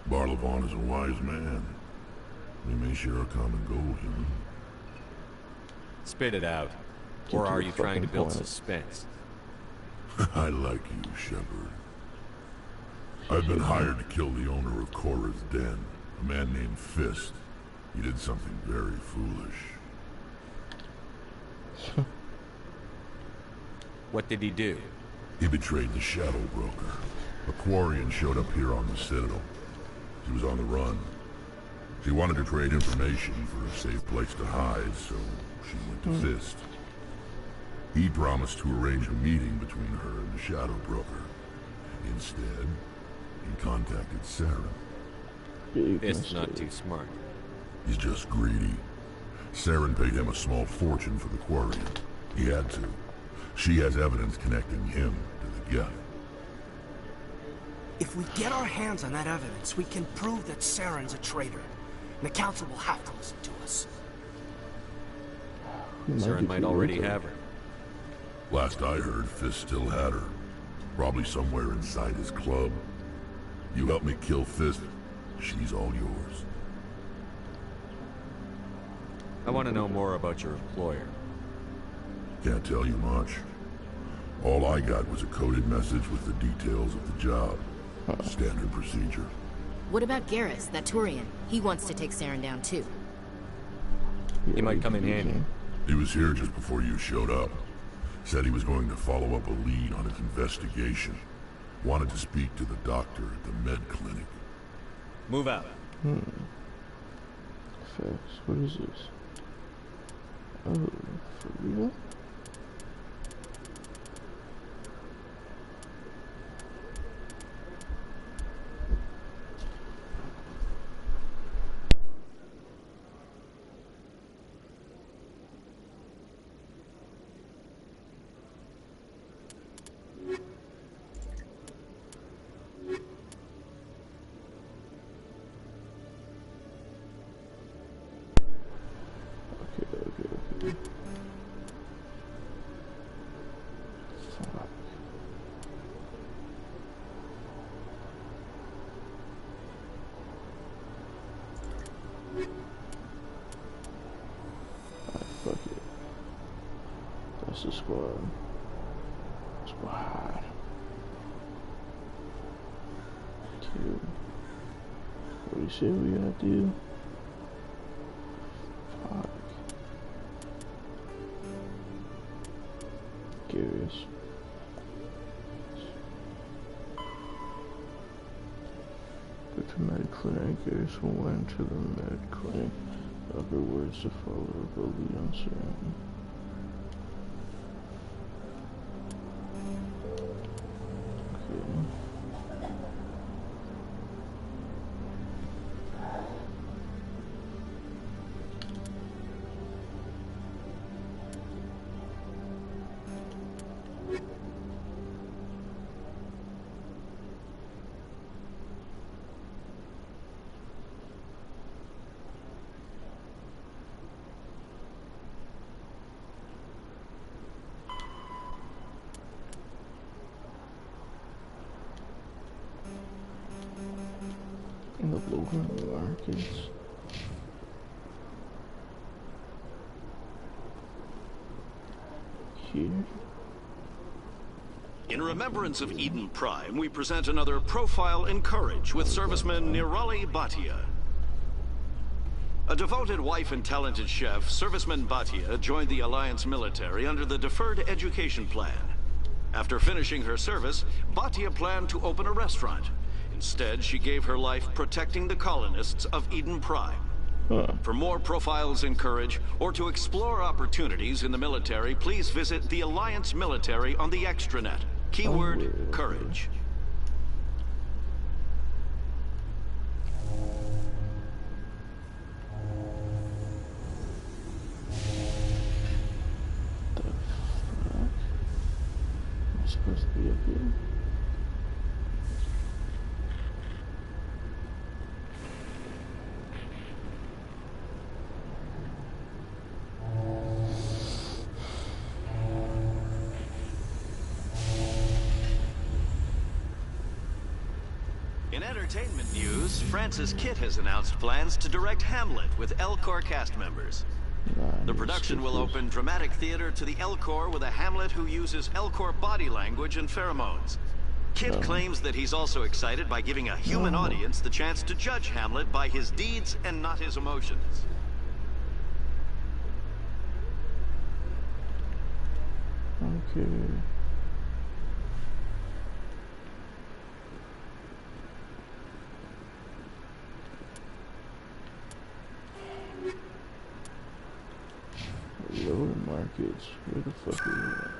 Bar-Levon is a wise man. We may share a common goal, human. Spit it out. Or are you trying to build suspense? I like you, Shepard. I've been hired to kill the owner of Cora's Den, a man named Fist. He did something very foolish. What did he do? He betrayed the Shadow Broker. A Quarian showed up here on the Citadel. He was on the run. She wanted to trade information for a safe place to hide, so she went to Fist. He promised to arrange a meeting between her and the Shadow Broker. Instead, he contacted Saren. Fist's not too smart. He's just greedy. Saren paid him a small fortune for the Quarian. He had to. She has evidence connecting him to the Geth. If we get our hands on that evidence, we can prove that Saren's a traitor. And the Council will have to listen to us. Saren might already have her. Last I heard, Fist still had her. Probably somewhere inside his club. You help me kill Fist, she's all yours. I want to know more about your employer. Can't tell you much. All I got was a coded message with the details of the job. Standard procedure. What about Garrus, that Turian? He wants to take Saren down too. He might come in handy. He was here just before you showed up. Said he was going to follow up a lead on his investigation. Wanted to speak to the doctor at the med clinic. Move out. Facts. What is this? Oh, for real? Okay. Fuck. Alright, fuck it. That's the squad. Squad. Dude. What do you say we gotta do? Fuck. Curious. Go to med clinic. Garrus went to the med clinic. Other words to follow. Go lead on Saren. the lower markets. Here. In remembrance of Eden Prime, we present another Profile in Courage with serviceman Nirali Bhatia. A devoted wife and talented chef, serviceman Bhatia joined the Alliance military under the Deferred Education Plan. After finishing her service, Bhatia planned to open a restaurant. Instead, she gave her life protecting the colonists of Eden Prime. For more Profiles in Courage, or to explore opportunities in the military, please visit the Alliance military on the extranet. Keyword, Courage. Supposed to be up here. In entertainment news, Francis Kitt has announced plans to direct Hamlet with Elcor cast members. The production will open dramatic theater to the Elcor with a Hamlet who uses Elcor body language and pheromones. Kitt claims that he's also excited by giving a human audience the chance to judge Hamlet by his deeds and not his emotions. Okay. Lower markets. Where the fuck are you at?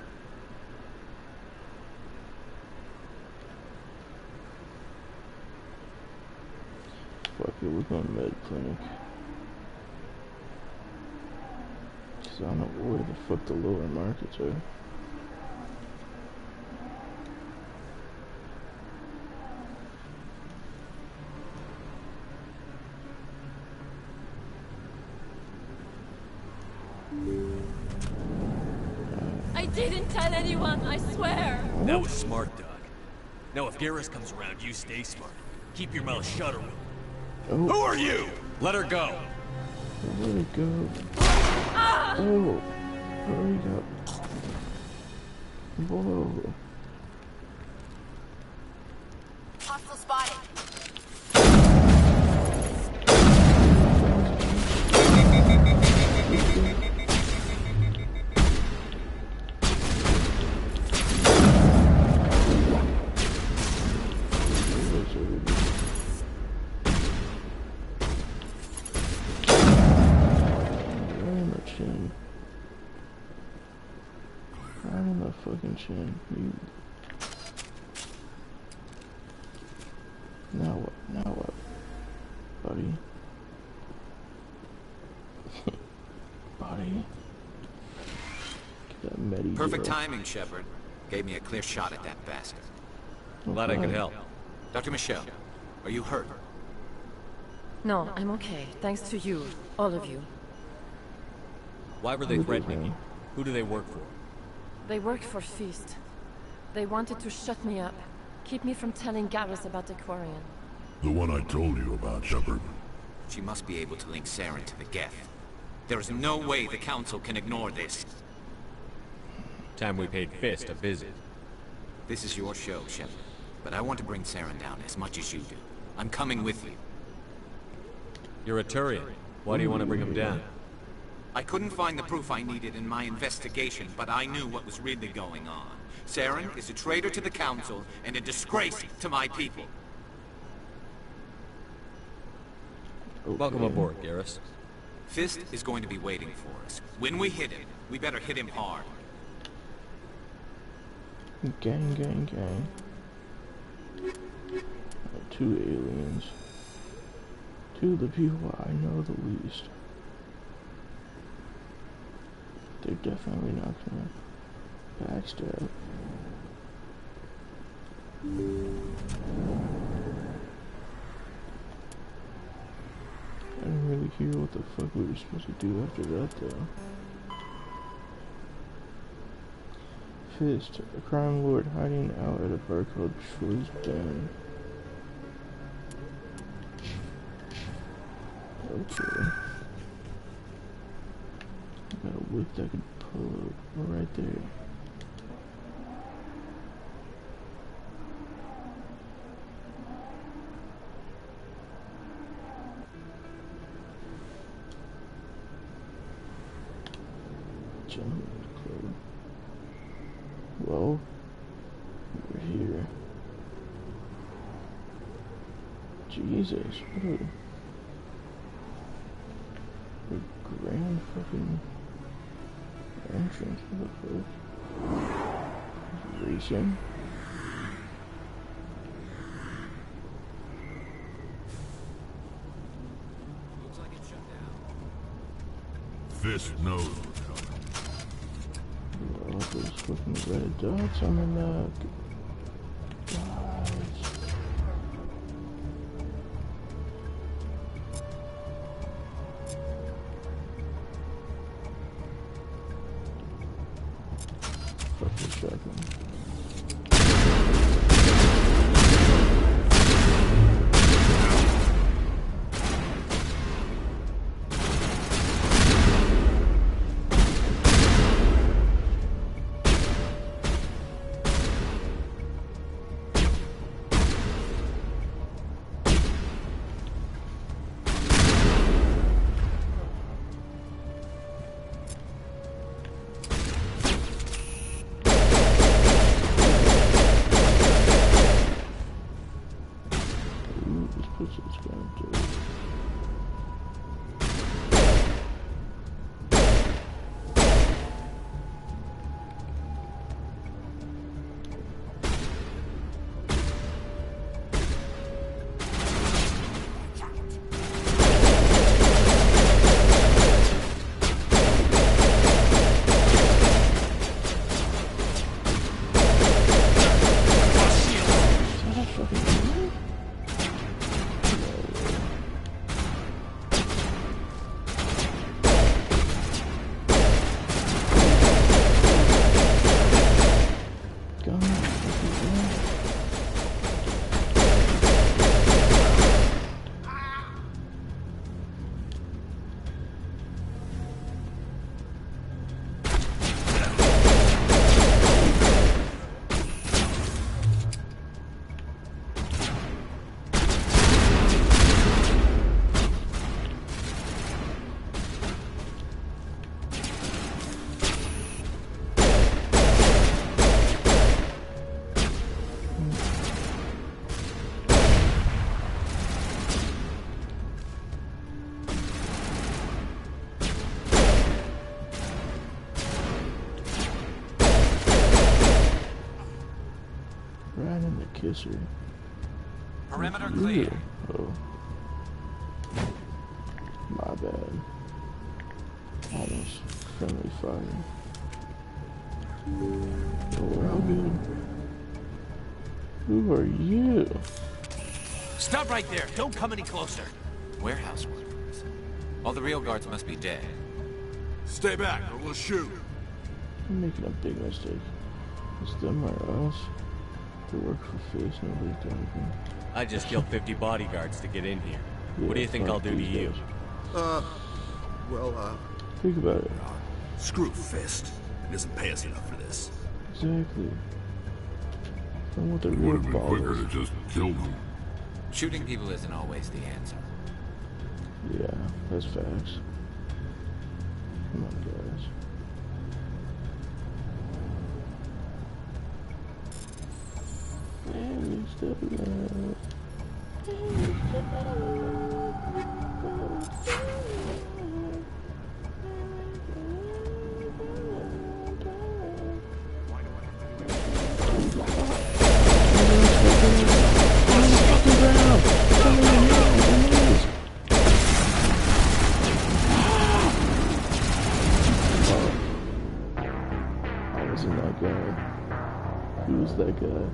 Fuck it, we're going to med clinic. Cause I don't know where the fuck the lower markets are. I didn't tell anyone, I swear. That was smart, Doc. Now if Garrus comes around, you stay smart. Keep your mouth shut or we'll... Who are you? Let her go. Where'd it go? Oh, hurry up. Whoa. Hostile spotted. Fucking chin. You... Now what? Now what? Buddy? Buddy? Get that medi. Perfect timing, Shepard. Gave me a clear shot at that bastard. Glad I could help. Dr. Michelle, are you hurt? No, I'm okay. Thanks to you. All of you. Why were they threatening you? Who do they work for? They work for Feast. They wanted to shut me up. Keep me from telling Garrus about the Quarian. The one I told you about, Shepard. She must be able to link Saren to the Geth. There is no way the Council can ignore this. Time we paid Fist a visit. This is your show, Shepard. But I want to bring Saren down as much as you do. I'm coming with you. You're a Turian. Why do you want to bring him down? I couldn't find the proof I needed in my investigation, but I knew what was really going on. Saren is a traitor to the Council and a disgrace to my people. Okay. Welcome aboard, Garrus. Fist is going to be waiting for us. When we hit him, we better hit him hard. Gang, gang, gang. 2 aliens. 2 of the people I know the least. They're definitely not gonna backstab. I didn't really hear what the fuck we were supposed to do after that though. Fist, a crime lord hiding out at a bar called Troy's Den. Okay. I got a whip that could pull up right there. Gentlemen's Club. Well, we're here. Jesus, what a grand fucking entrance. What the fuck? Racing. Looks like it's shut down. Fist knows. All those fucking red dots on the map. Guys. Fuck this shotgun. Kisser. Perimeter clear. Oh. My bad. Almost friendly fire. Oh, we're all good. Who are you? Stop right there. Don't come any closer. Warehouse workers. All the real guards must be dead. Stay back or we'll shoot. I'm making a big mistake. It's them or us. They work for Face, nobody's done anything. I just killed 50 bodyguards to get in here. Yeah, what do you think I'll do to you? Think about it. Screw Fist. He doesn't pay us enough for this. Exactly. I want the real ball. Quicker to just kill them. Shooting people isn't always the answer. Yeah, that's facts. Come on, guys. And it's the love. And it's the I wasn't that guy. Who was that guy?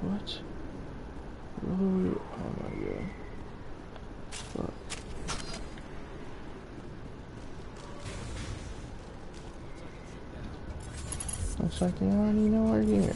What? Where are we? Oh my god. Fuck. Looks like they already know we're here.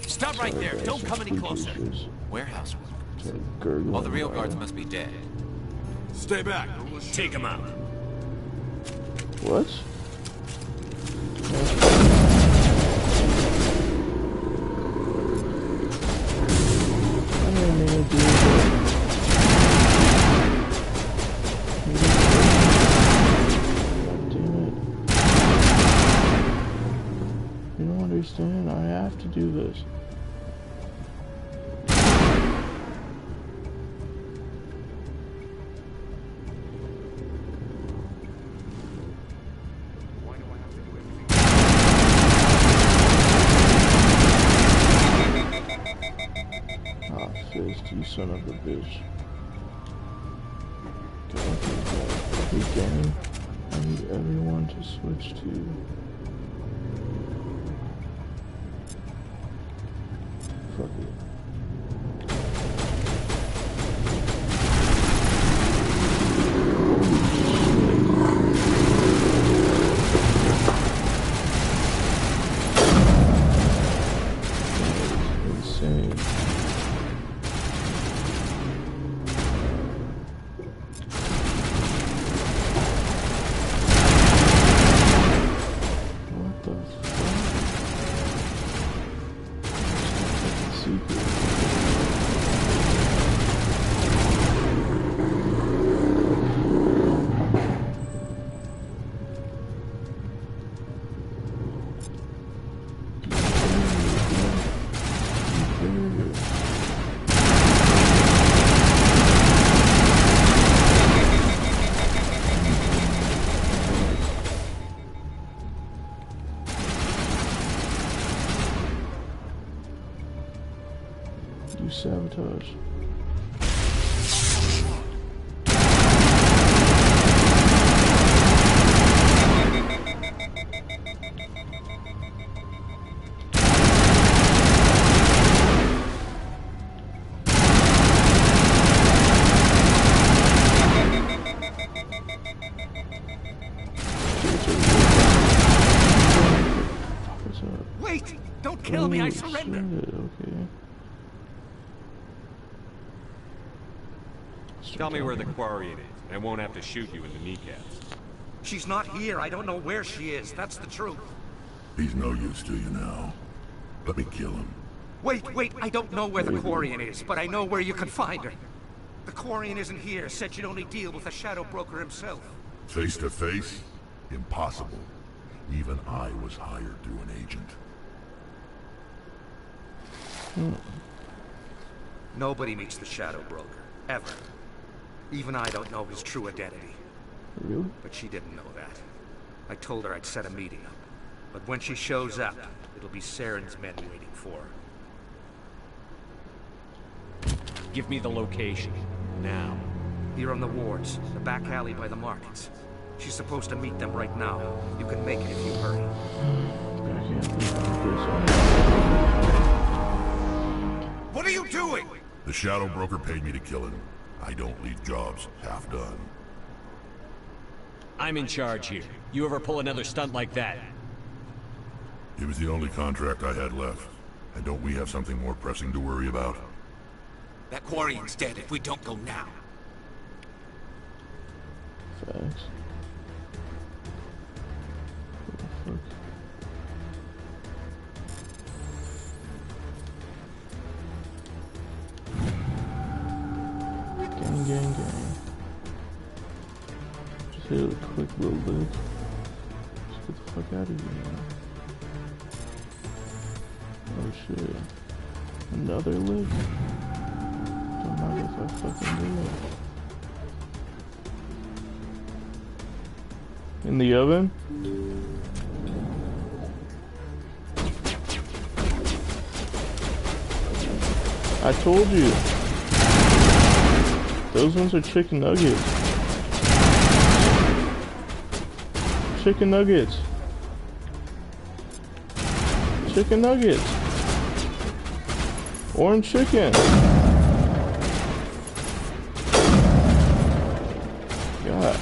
Stop right there. Don't come any closer. Warehouse workers. All the real guards must be dead. Stay back. Take him out. What? I didn't mean to do that. God damn it. You don't understand? I have to do this. You son of a bitch. Okay, gang. I need everyone to switch to... Fuck it. Insane. You sabotage. Wait! Don't kill me, I surrender! Okay. Tell me where the quarry is. I won't have to shoot you in the kneecaps. She's not here. I don't know where she is. That's the truth. He's no use to you now. Let me kill him. Wait. I don't know where the Quarian is, but I know where you can find her. The Quarian isn't here. Said you'd only deal with the Shadow Broker himself. Face to face? Impossible. Even I was hired through an agent. Nobody meets the Shadow Broker. Ever. Even I don't know his true identity. Really? But she didn't know that. I told her I'd set a meeting up. But when she shows up, it'll be Saren's men waiting for her. Give me the location. Now. Here on the wards, the back alley by the markets. She's supposed to meet them right now. You can make it if you hurry. What are you doing? The Shadow Broker paid me to kill him. I don't leave jobs half done. I'm in charge here. You ever pull another stunt like that? It was the only contract I had left. And don't we have something more pressing to worry about? That Quarian's dead if we don't go now. Facts. What the fuck? Gang. Just hit it a quick little bit. Just get the fuck out of here now. Oh shit. Another lick? Don't mind if I fucking do it. In the oven? I told you. Those ones are chicken nuggets. Chicken nuggets. Chicken nuggets. Orange chicken. God.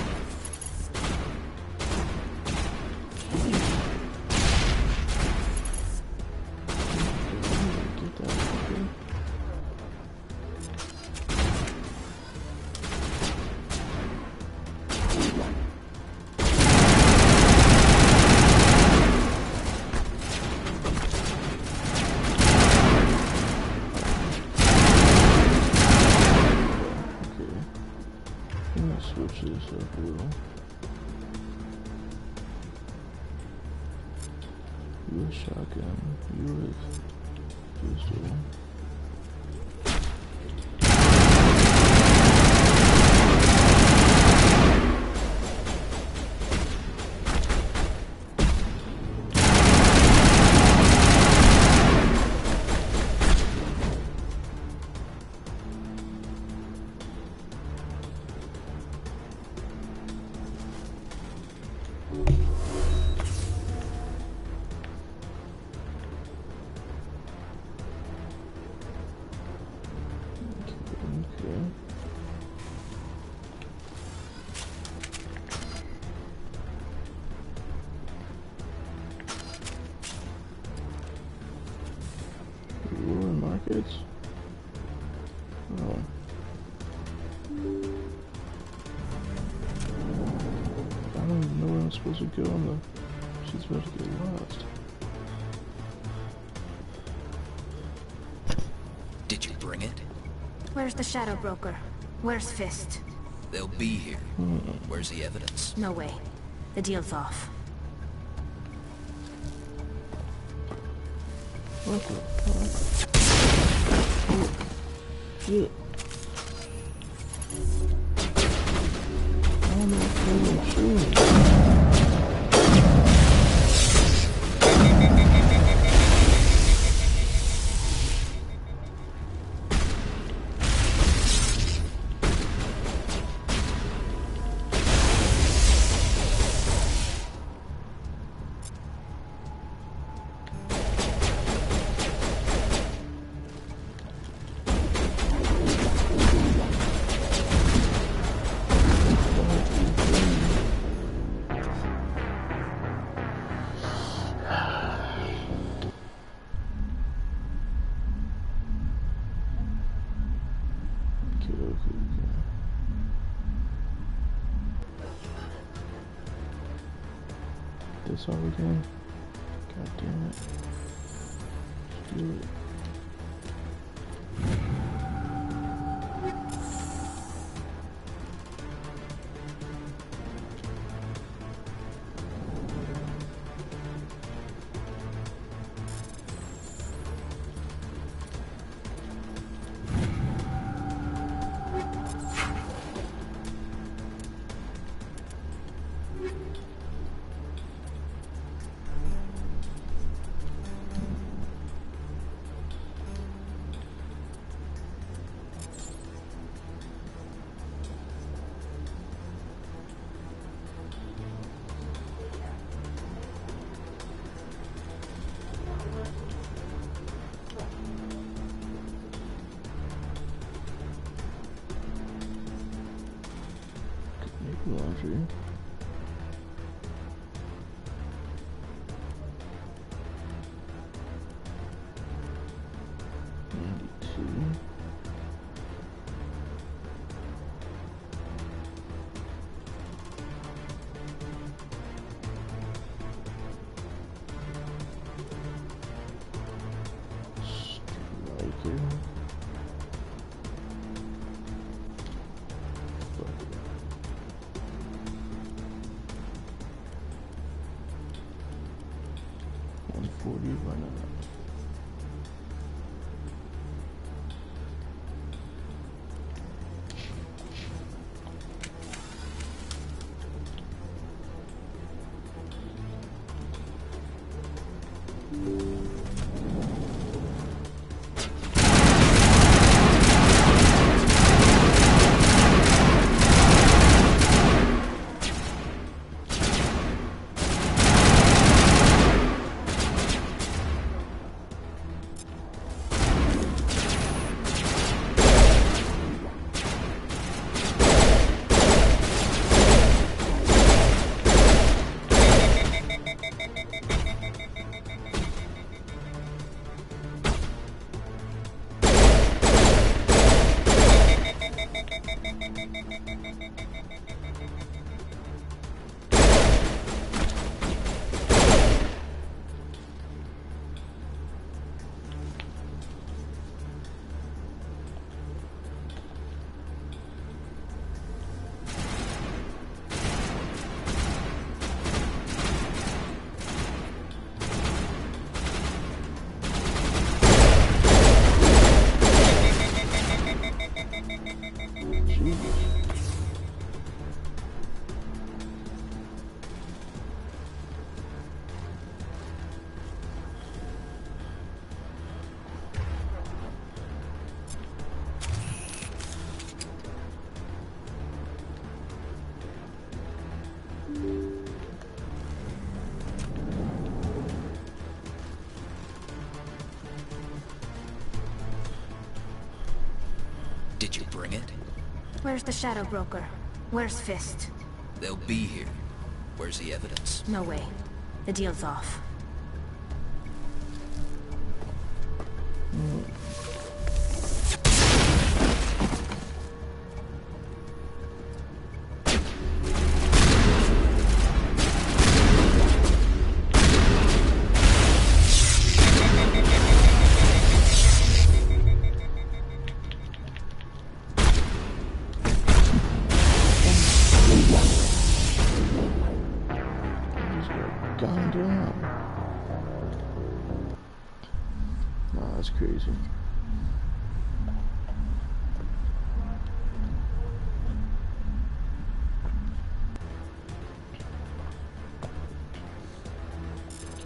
To go on the... She's about to get lost. Did you bring it? Where's the Shadow Broker? Where's Fist? They'll be here. Where's the evidence? No way. The deal's off. What the fuck? Shit. I don't know what I'm shooting. This all again. God damn it. Let's do it. Laundry. Did you bring it? Where's the Shadow Broker? Where's Fist? They'll be here. Where's the evidence? No way. The deal's off. Crazy.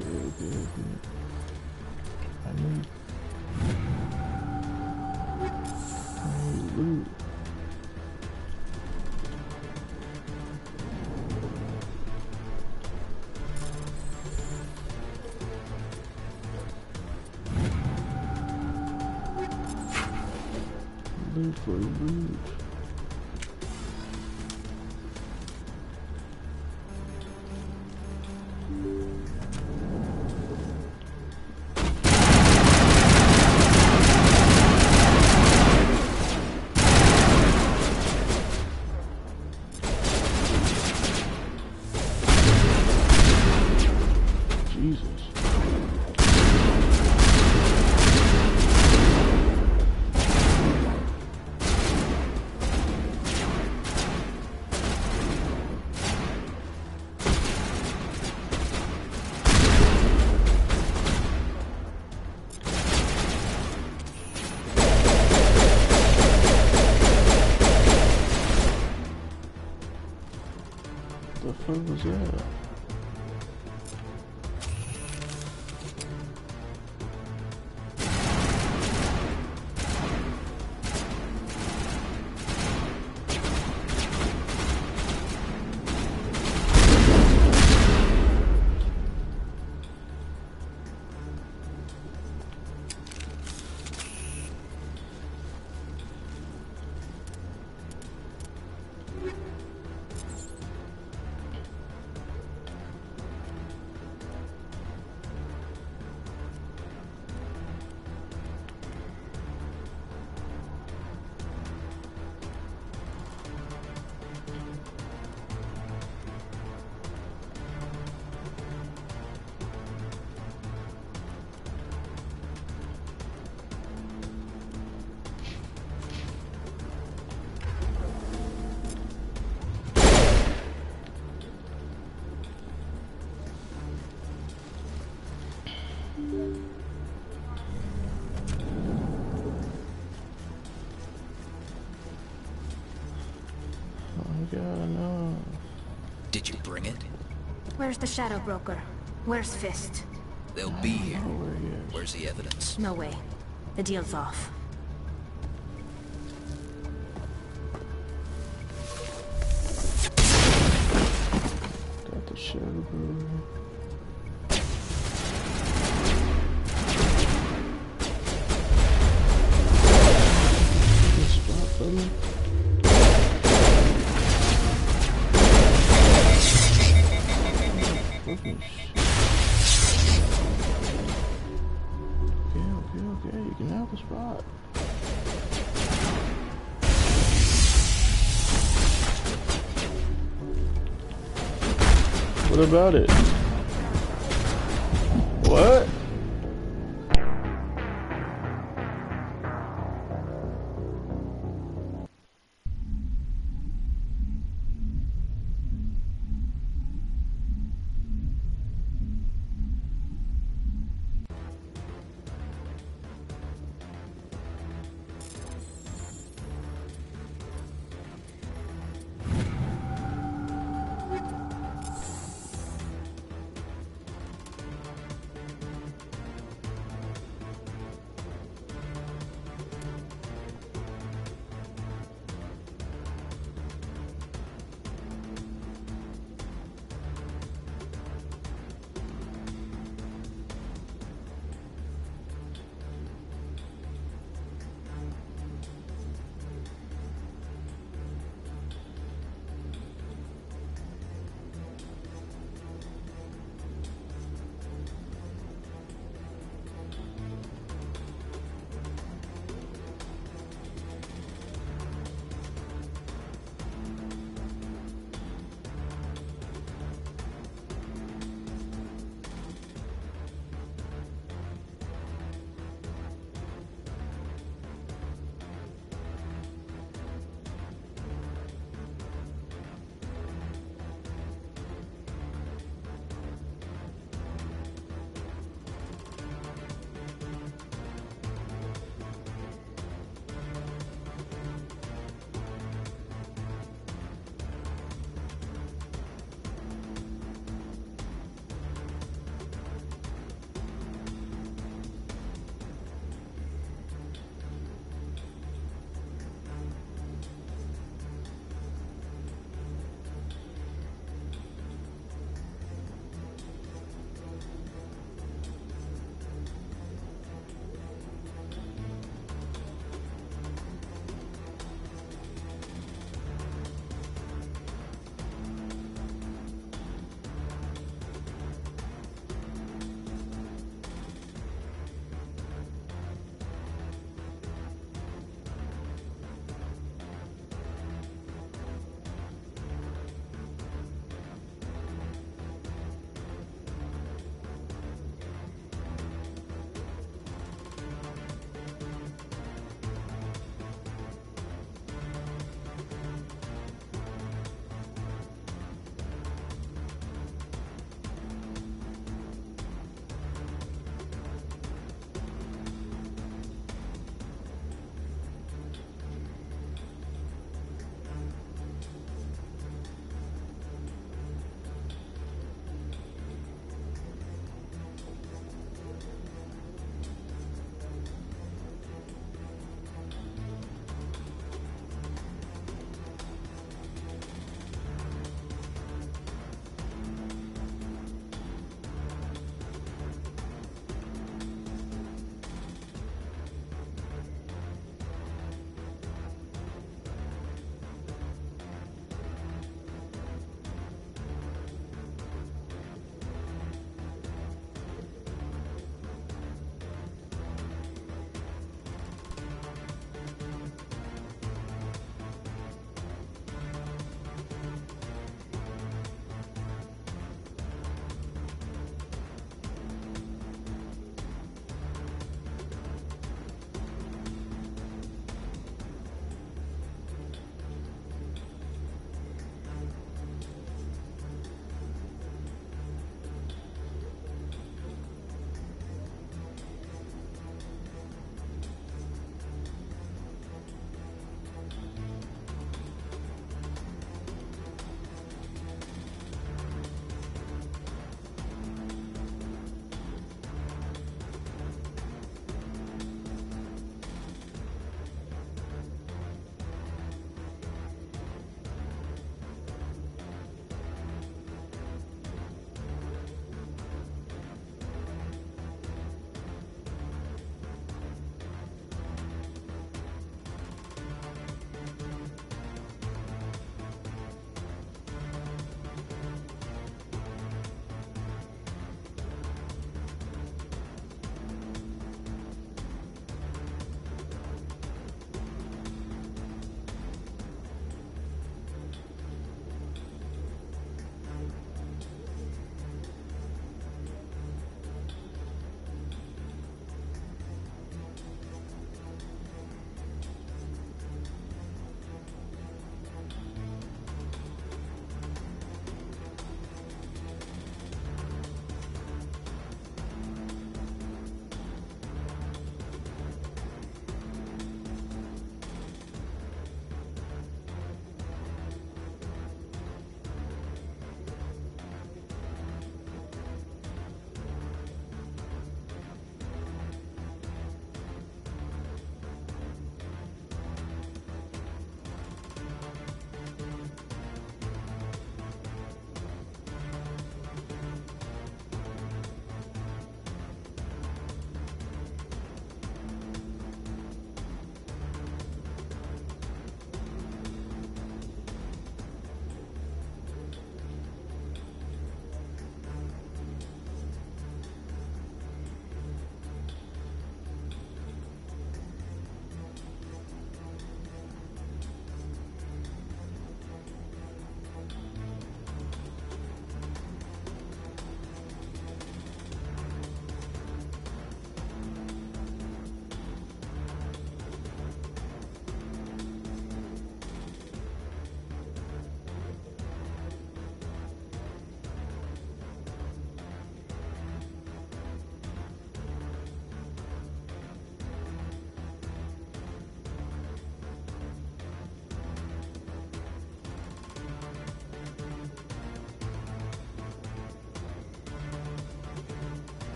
Okay. I need loot. For loot. Jesus. The fuck was that? god, no. Did you bring it? Where's the Shadow Broker? Where's Fist? They'll be here. Where's the evidence? No way. The deal's off. Got the Shadow Broker. Good spot, buddy. Okay, you can have the spot. What about it? What?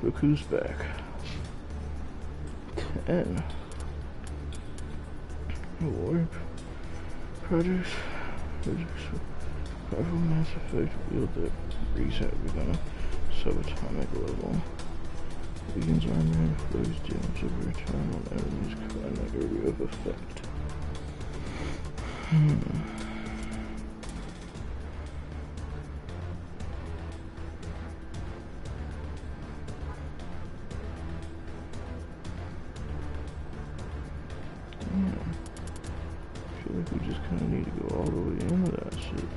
Look who's back. 10. Warp. Projects. Powerful Mass Effect wield that reset within a subatomic level. Weakens armor and inflicts damage over time on enemies caught in the area of effect. Damn. I feel like we just kind of need to go all the way into that shit.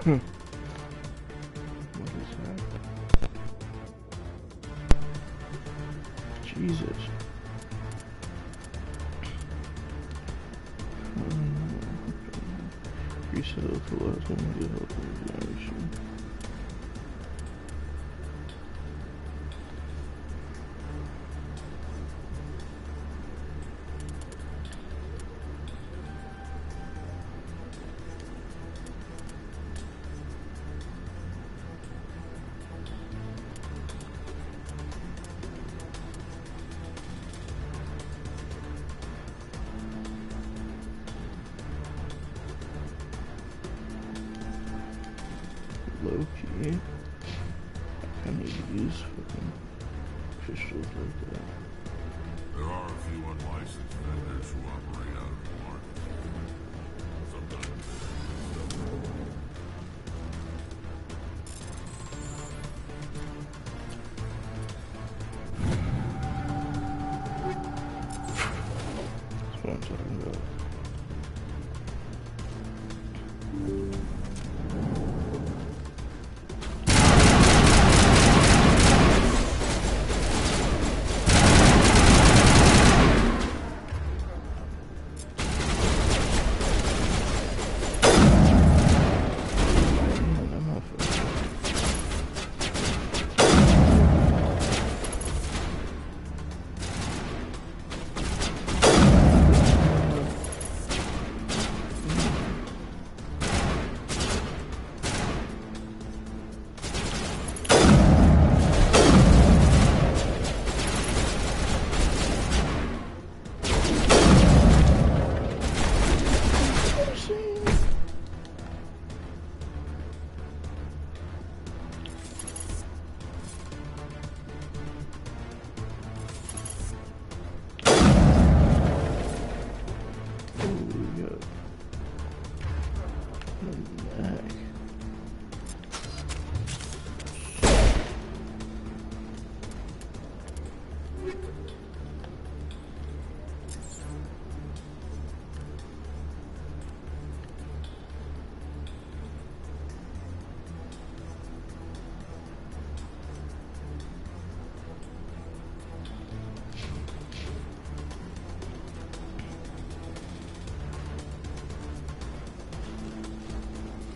What is that? Jesus. Reset the last one to help with the action. Low-key, I need to use fucking crystals like that. There are a few unlicensed vendors who operate out of the market. Sometimes. That's what I'm talking about.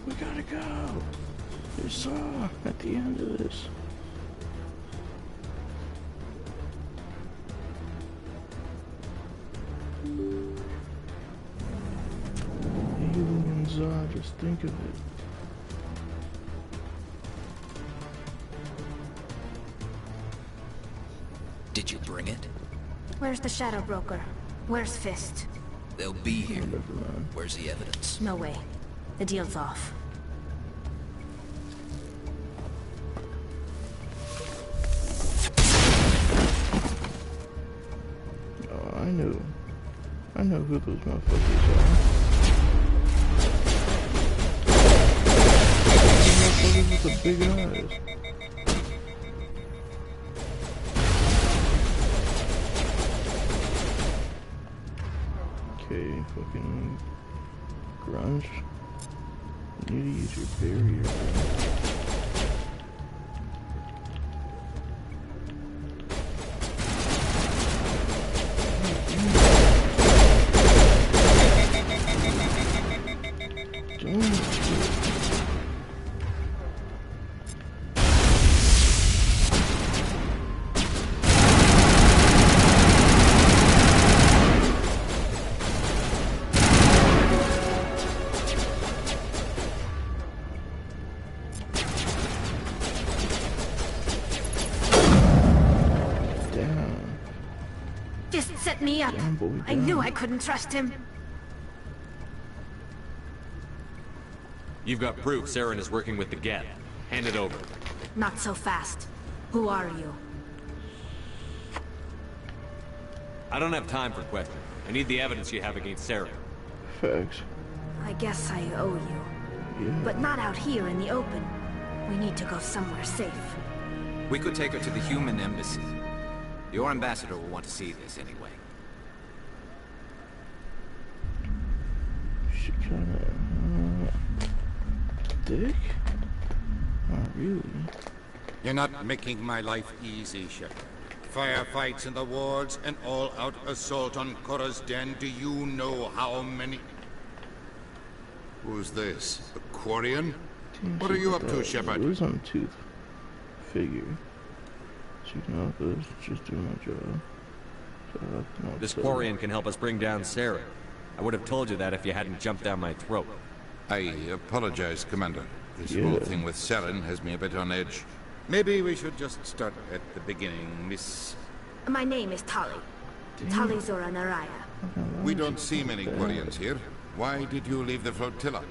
We gotta go. There's Saw at the end of this. Alien Saw, just think of it. Did you bring it? Where's the Shadow Broker? Where's Fist? They'll be here. Where's the evidence? No way. The deal's off. know who those motherfuckers are. Those motherfuckers with the big eyes. Okay, fucking grunge. You need to use your barrier, bro. Me up. I knew I couldn't trust him. You've got proof Saren is working with the Geth. Hand it over. Not so fast. Who are you? I don't have time for questions. I need the evidence you have against Saren. Facts. I guess I owe you. Yeah. But not out here in the open. We need to go somewhere safe. We could take her to the human embassy. Your ambassador will want to see this anyway. She kinda... dick? Not really. You're not making my life easy, Shepard. Firefights in the wards, an all-out assault on Korra's den. Do you know how many... Who's this? The Quarian? What are you up to, Shepard? It was on Tooth figure. She can help us just do my job. This Quarian can help us bring down Saren. I would have told you that if you hadn't jumped down my throat. I apologize, Commander. This whole thing with Saren has me a bit on edge. Maybe we should just start at the beginning, Miss... My name is Tali. Tali Zora Naraya. We don't see many Quarians here. Why did you leave the flotilla?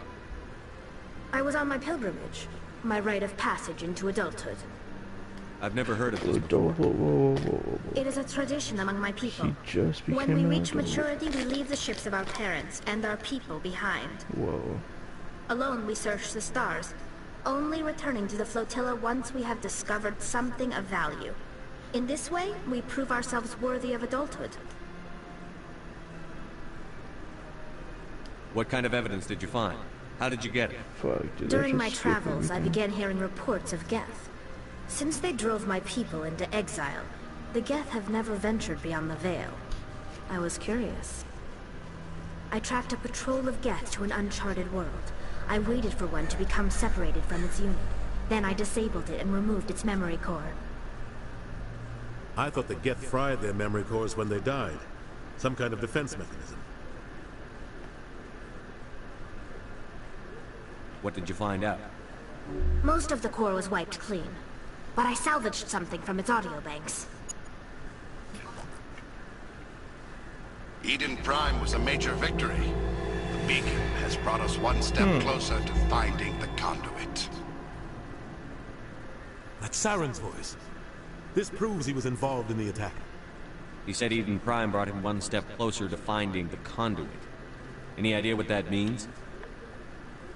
I was on my pilgrimage. My rite of passage into adulthood. I've never heard of this before. It is a tradition among my people. Just when we reach maturity, we leave the ships of our parents and our people behind. Whoa. Alone, we search the stars, only returning to the flotilla once we have discovered something of value. In this way, we prove ourselves worthy of adulthood. What kind of evidence did you find? How did you get it? During my travels, I began hearing reports of Geth. Since they drove my people into exile, the Geth have never ventured beyond the Veil. I was curious. I tracked a patrol of Geth to an uncharted world. I waited for one to become separated from its unit. Then I disabled it and removed its memory core. I thought the Geth fried their memory cores when they died. Some kind of defense mechanism. What did you find out? Most of the core was wiped clean. But I salvaged something from its audio banks. Eden Prime was a major victory. The beacon has brought us one step closer to finding the conduit. That's Saren's voice. This proves he was involved in the attack. He said Eden Prime brought him one step closer to finding the conduit. Any idea what that means?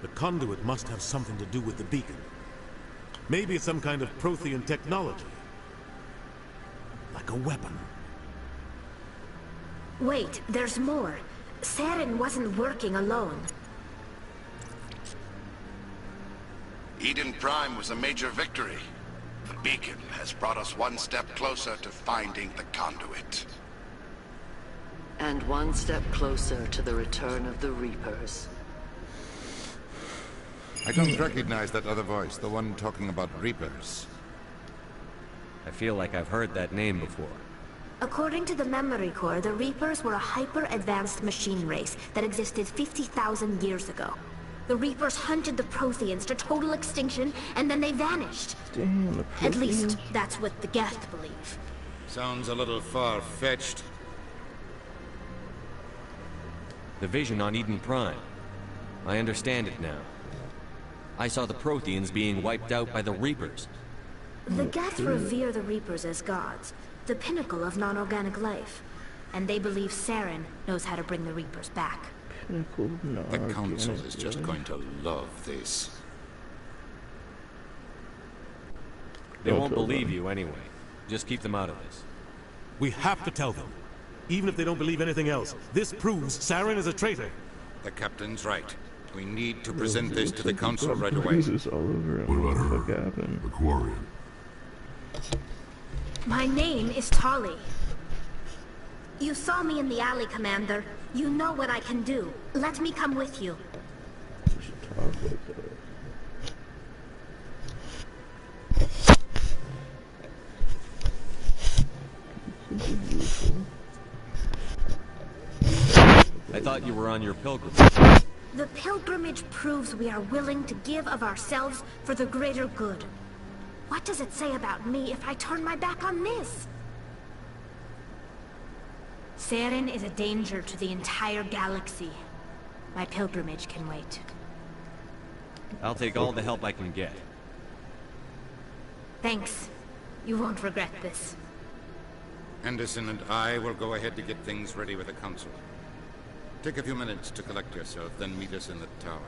The conduit must have something to do with the beacon. Maybe it's some kind of Prothean technology. Like a weapon. Wait, there's more. Saren wasn't working alone. Eden Prime was a major victory. The beacon has brought us one step closer to finding the conduit. And one step closer to the return of the Reapers. I don't recognize that other voice, the one talking about Reapers. I feel like I've heard that name before. According to the memory core, the Reapers were a hyper-advanced machine race that existed 50,000 years ago. The Reapers hunted the Protheans to total extinction, and then they vanished. Damn, the Protheans. At least, that's what the Geth believe. Sounds a little far-fetched. The vision on Eden Prime. I understand it now. I saw the Protheans being wiped out by the Reapers. The Geth revere the Reapers as gods, the pinnacle of non-organic life. and they believe Saren knows how to bring the Reapers back. The Council is just going to love this. They won't believe you anyway. Just keep them out of this. We have to tell them. Even if they don't believe anything else, this proves Saren is a traitor. The Captain's right. We need to present this to the Council right away. What about her? The Quarian. My name is Tali. You saw me in the alley, Commander. You know what I can do. Let me come with you. I thought you were on your pilgrimage. The pilgrimage proves we are willing to give of ourselves for the greater good. What does it say about me if I turn my back on this? Saren is a danger to the entire galaxy. My pilgrimage can wait. I'll take all the help I can get. Thanks. You won't regret this. Anderson and I will go ahead to get things ready with the Council. Take a few minutes to collect yourself, then meet us in the tower.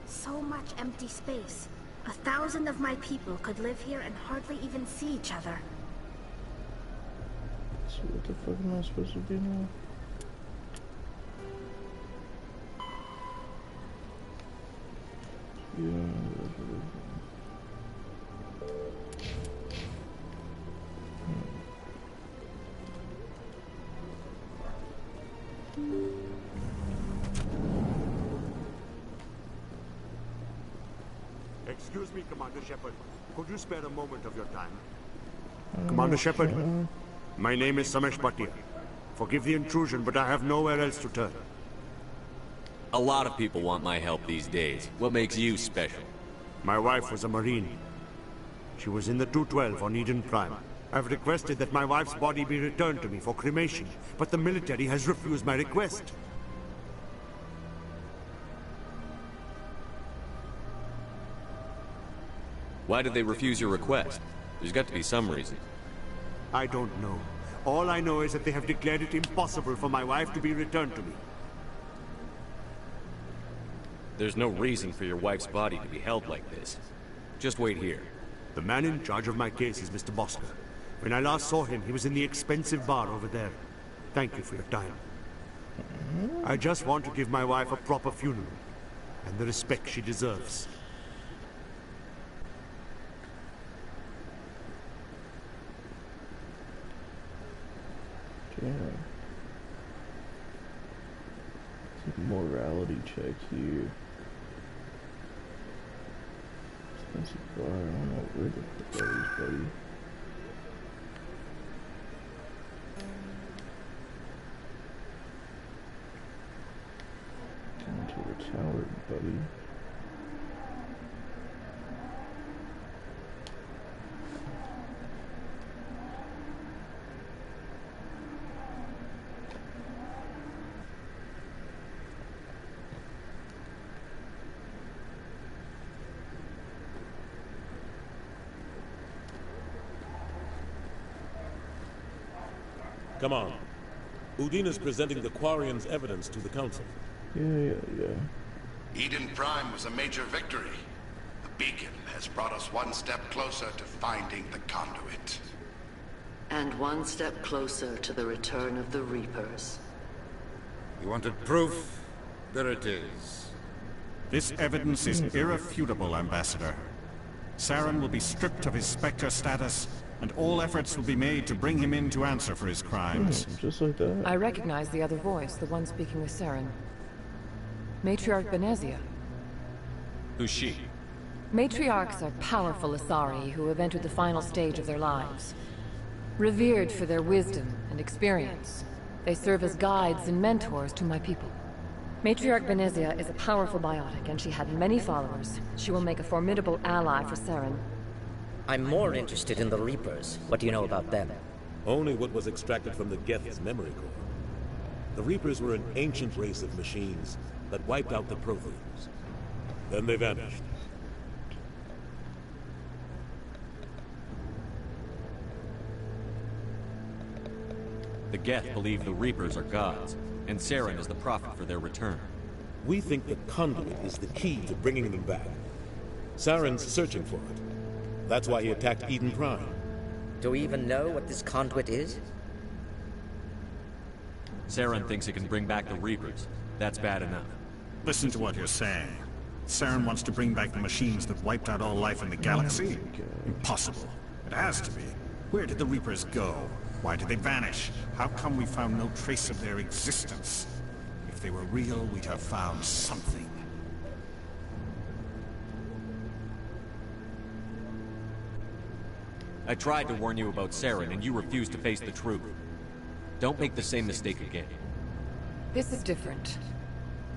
So much empty space. 1,000 of my people could live here and hardly even see each other. So what the fuck am I supposed to do now? Excuse me, Commander Shepard. Could you spare a moment of your time? Commander Shepard, my name is Samesh Bhatia. Forgive the intrusion, but I have nowhere else to turn. A lot of people want my help these days. What makes you special? My wife was a Marine. She was in the 212 on Eden Prime. I've requested that my wife's body be returned to me for cremation, but the military has refused my request. Why did they refuse your request? There's got to be some reason. I don't know. All I know is that they have declared it impossible for my wife to be returned to me. There's no reason for your wife's body to be held like this. Just wait here. The man in charge of my case is Mr. Bosker. When I last saw him, he was in the expensive bar over there. Thank you for your time. I just want to give my wife a proper funeral, and the respect she deserves. Yeah. It's a morality check here. Expensive bar, I don't know where the fuck that is, buddy. Down to the tower, buddy. Come on. Udine is presenting the Quarians' evidence to the Council. Yeah. Eden Prime was a major victory. The beacon has brought us one step closer to finding the conduit. And one step closer to the return of the Reapers. You wanted proof? There it is. This evidence is irrefutable, Ambassador. Saren will be stripped of his Spectre status, and all efforts will be made to bring him in to answer for his crimes. Just like that. I recognize the other voice, the one speaking with Saren. Matriarch Benezia. Who's she? Matriarchs are powerful Asari who have entered the final stage of their lives. Revered for their wisdom and experience, they serve as guides and mentors to my people. Matriarch Benezia is a powerful biotic, and she had many followers. She will make a formidable ally for Saren. I'm more interested in the Reapers. What do you know about them? Only what was extracted from the Geth's memory core. The Reapers were an ancient race of machines that wiped out the Protheans. Then they vanished. The Geth believe the Reapers are gods, and Saren is the prophet for their return. We think the Conduit is the key to bringing them back. Saren's searching for it. That's why he attacked Eden Prime. Do we even know what this Conduit is? Saren thinks it can bring back the Reapers. That's bad enough. Listen to what you're saying. Saren wants to bring back the machines that wiped out all life in the galaxy? Impossible. It has to be. Where did the Reapers go? Why did they vanish? How come we found no trace of their existence? If they were real, we'd have found something. I tried to warn you about Saren, and you refused to face the truth. Don't make the same mistake again. This is different.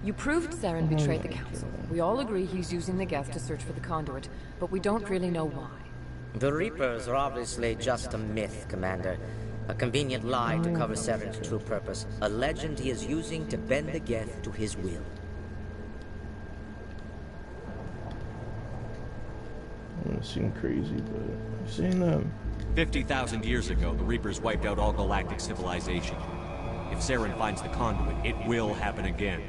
You proved Saren betrayed the Council. We all agree he's using the Geth to search for the Conduit, but we don't really know why. The Reapers are obviously just a myth, Commander. A convenient lie to cover Saren's true purpose. A legend he is using to bend the Geth to his will. I'm gonna seem crazy, but I've seen them. 50,000 years ago, the Reapers wiped out all galactic civilization. If Saren finds the Conduit, it will happen again.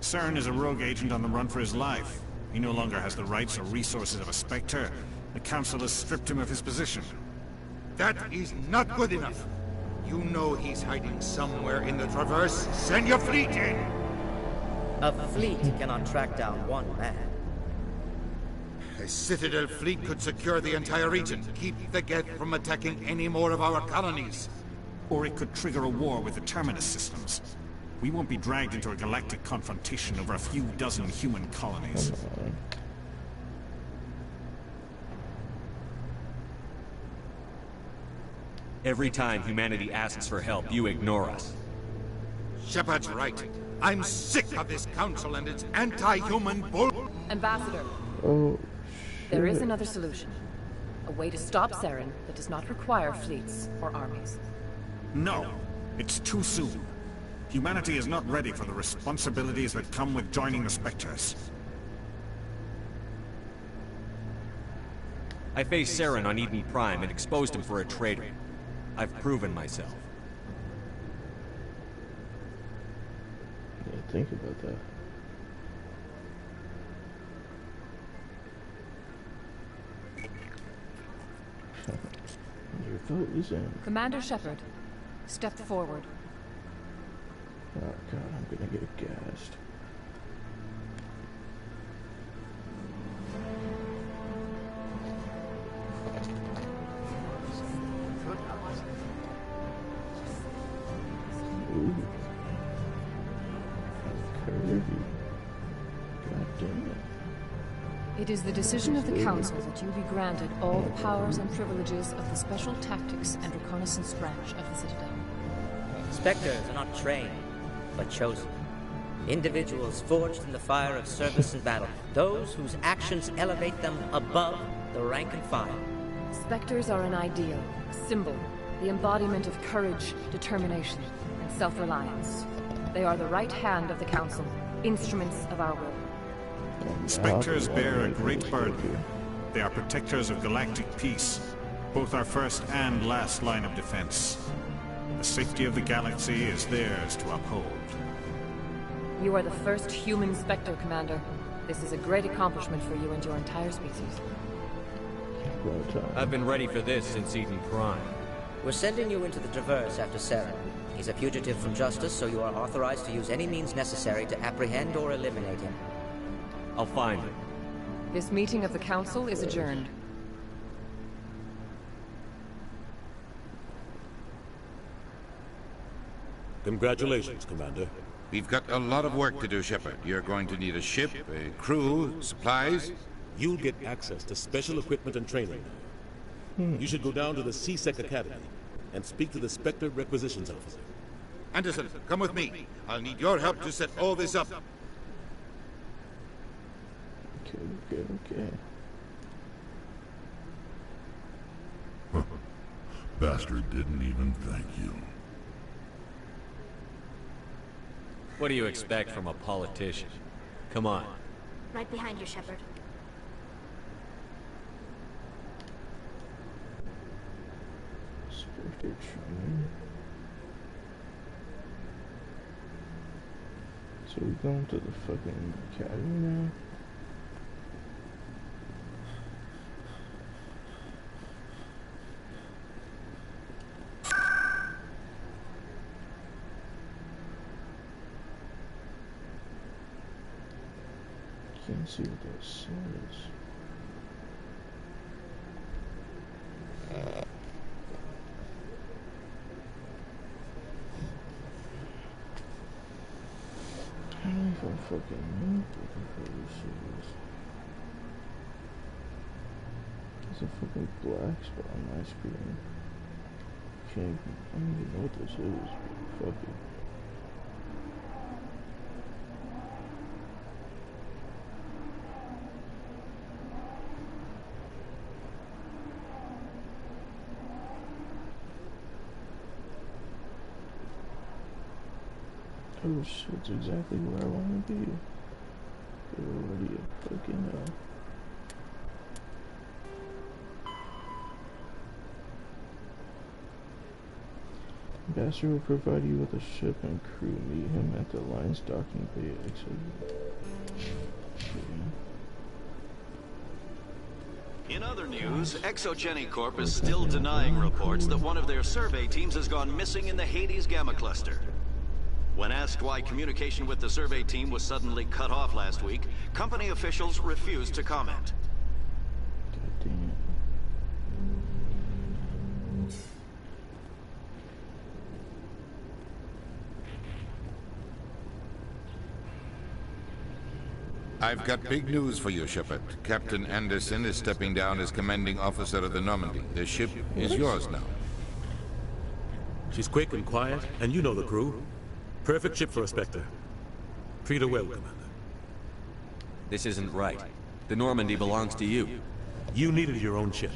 Saren is a rogue agent on the run for his life. He no longer has the rights or resources of a Spectre. The Council has stripped him of his position. That is not good enough. You know he's hiding somewhere in the Traverse. Send your fleet in! A fleet cannot track down one man. A Citadel fleet could secure the entire region, keep the Geth from attacking any more of our colonies. Or it could trigger a war with the Terminus systems. We won't be dragged into a galactic confrontation over a few dozen human colonies. Every time humanity asks for help, you ignore us. Shepard's right. I'm sick of this council and its anti-human bull... Ambassador. Oh, there is another solution. A way to stop Saren that does not require fleets or armies. No. It's too soon. Humanity is not ready for the responsibilities that come with joining the Spectres. I faced Saren on Eden Prime and exposed him for a traitor. I've proven myself. Yeah, think about that. Your vote is in. Commander Shepard, step forward. Oh god, I'm gonna get gassed. Ooh. Curvy. God damn it. It is the decision of the Council that you be granted all the powers and privileges of the Special Tactics and Reconnaissance branch of the Citadel. Spectres are not trained, but chosen. Individuals forged in the fire of service and battle. Those whose actions elevate them above the rank and file. Spectres are an ideal, a symbol, the embodiment of courage, determination, and self-reliance. They are the right hand of the Council, instruments of our will. Spectres bear a great burden. They are protectors of galactic peace, both our first and last line of defense. The safety of the galaxy is theirs to uphold. You are the first human Spectre, Commander. This is a great accomplishment for you and your entire species. I've been ready for this since Eden Prime. We're sending you into the Traverse after Saren. He's a fugitive from justice, so you are authorized to use any means necessary to apprehend or eliminate him. I'll find him. This meeting of the Council is adjourned. Congratulations, Commander. We've got a lot of work to do, Shepard. You're going to need a ship, a crew, supplies. You'll get access to special equipment and training. You should go down to the CSEC Academy and speak to the Spectre Requisitions Officer. Anderson, come with me. I'll need your help to set all this up. Okay. Bastard didn't even thank you. What do you expect from a politician? Come on. Right behind you, Shepard. Spectre training. So we're going to the fucking academy now? Can't see what that says. I don't know if I fucking know what this is. There's a fucking black spot on my screen. I don't even know what this is. Fuck it. Oh shit, it's exactly where I want to be. Already a fucking hell. Ambassador will provide you with a ship and crew. Meet him at the Alliance docking bay exit. In other news, Exogeny Corp is still denying reports that one of their survey teams has gone missing in the Hades Gamma Cluster. When asked why communication with the survey team was suddenly cut off last week, company officials refused to comment. I've got big news for you, Shepard. Captain Anderson is stepping down as commanding officer of the Normandy. The ship is yours now. She's quick and quiet, and you know the crew. Perfect ship for a Spectre. Treat her well, Commander. This isn't right. The Normandy belongs to you. You needed your own ship.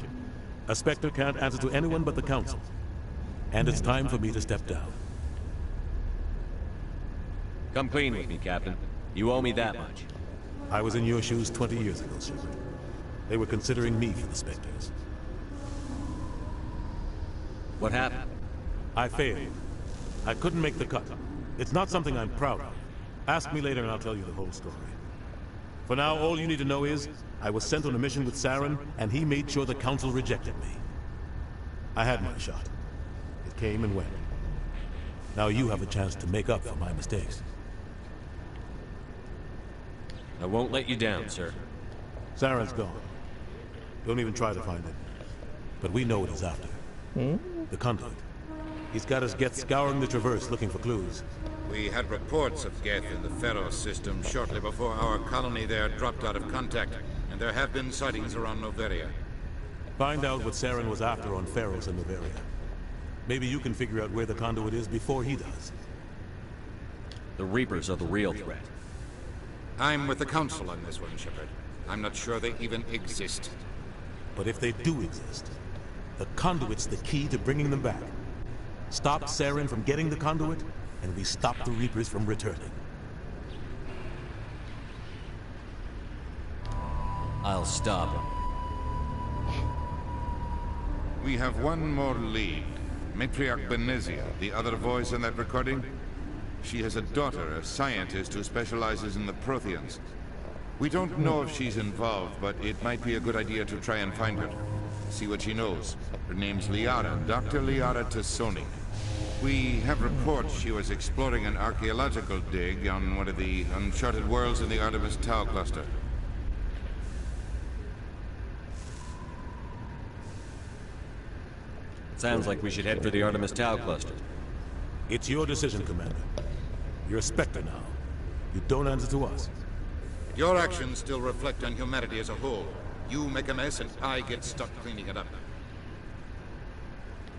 A Spectre can't answer to anyone but the Council. And it's time for me to step down. Come clean with me, Captain. You owe me that much. I was in your shoes 20 years ago, Shepard. They were considering me for the Spectres. What happened? I failed. I couldn't make the cut. It's not something I'm proud of. Ask me later and I'll tell you the whole story. For now, all you need to know is, I was sent on a mission with Saren, and he made sure the Council rejected me. I had my shot. It came and went. Now you have a chance to make up for my mistakes. I won't let you down, sir. Saren's gone. Don't even try to find it. But we know what he's after. The Conduit. He's got his Geth scouring the Traverse looking for clues. We had reports of Geth in the Pharaoh system shortly before our colony there dropped out of contact, and there have been sightings around Noveria. Find out what Saren was after on Pharaohs and Noveria. Maybe you can figure out where the Conduit is before he does. The Reapers are the real threat. I'm with the Council on this one, Shepard. I'm not sure they even exist. But if they do exist, the Conduit's the key to bringing them back. Stop Saren from getting the Conduit, and we stop the Reapers from returning. I'll stop him. We have one more lead. Matriarch Benezia, the other voice in that recording. She has a daughter, a scientist who specializes in the Protheans. We don't know if she's involved, but it might be a good idea to try and find her. See what she knows. Her name's Liara, Dr. Liara Tassoni. we have reports she was exploring an archaeological dig on one of the uncharted worlds in the Artemis Tau cluster. Sounds like we should head for the Artemis Tau cluster. It's your decision, Commander. You're a Spectre now. You don't answer to us. Your actions still reflect on humanity as a whole. You make a mess and I get stuck cleaning it up.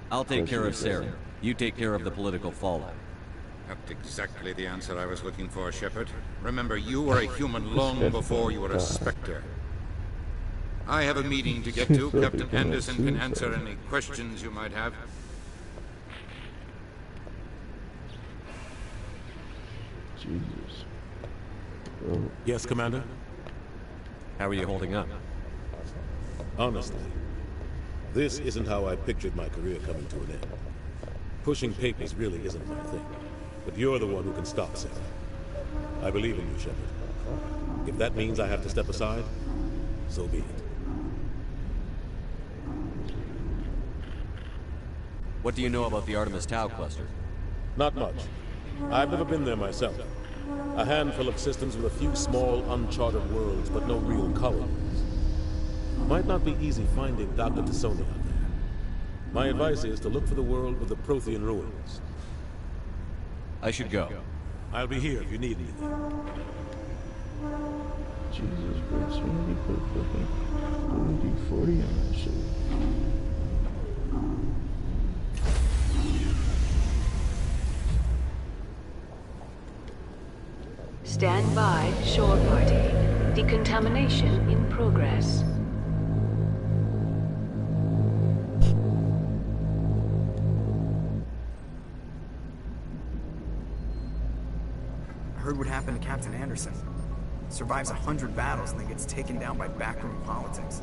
I'll take care of Saren. You take care of the political fallout. That's exactly the answer I was looking for, Shepard. Remember, you were a human long before you were a Spectre. I have a meeting to get to. Captain Anderson can answer any questions you might have. Jesus. Yes, Commander? How are you holding up? Honestly, this isn't how I pictured my career coming to an end. Pushing papers really isn't my thing. But you're the one who can stop Sarah. I believe in you, Shepard. If that means I have to step aside, so be it. What do you know about the Artemis Tau cluster? Not much. I've never been there myself. A handful of systems with a few small, uncharted worlds, but no real colonies. Might not be easy finding Dr. T'Soni out there. My advice is to look for the world with the Prothean ruins. I should go. I'll be here if you need me. Jesus, bro, somebody put fucking WD-40 on that shit. Stand by, shore party. Decontamination in progress. I heard what happened to Captain Anderson. Survives 100 battles and then gets taken down by backroom politics.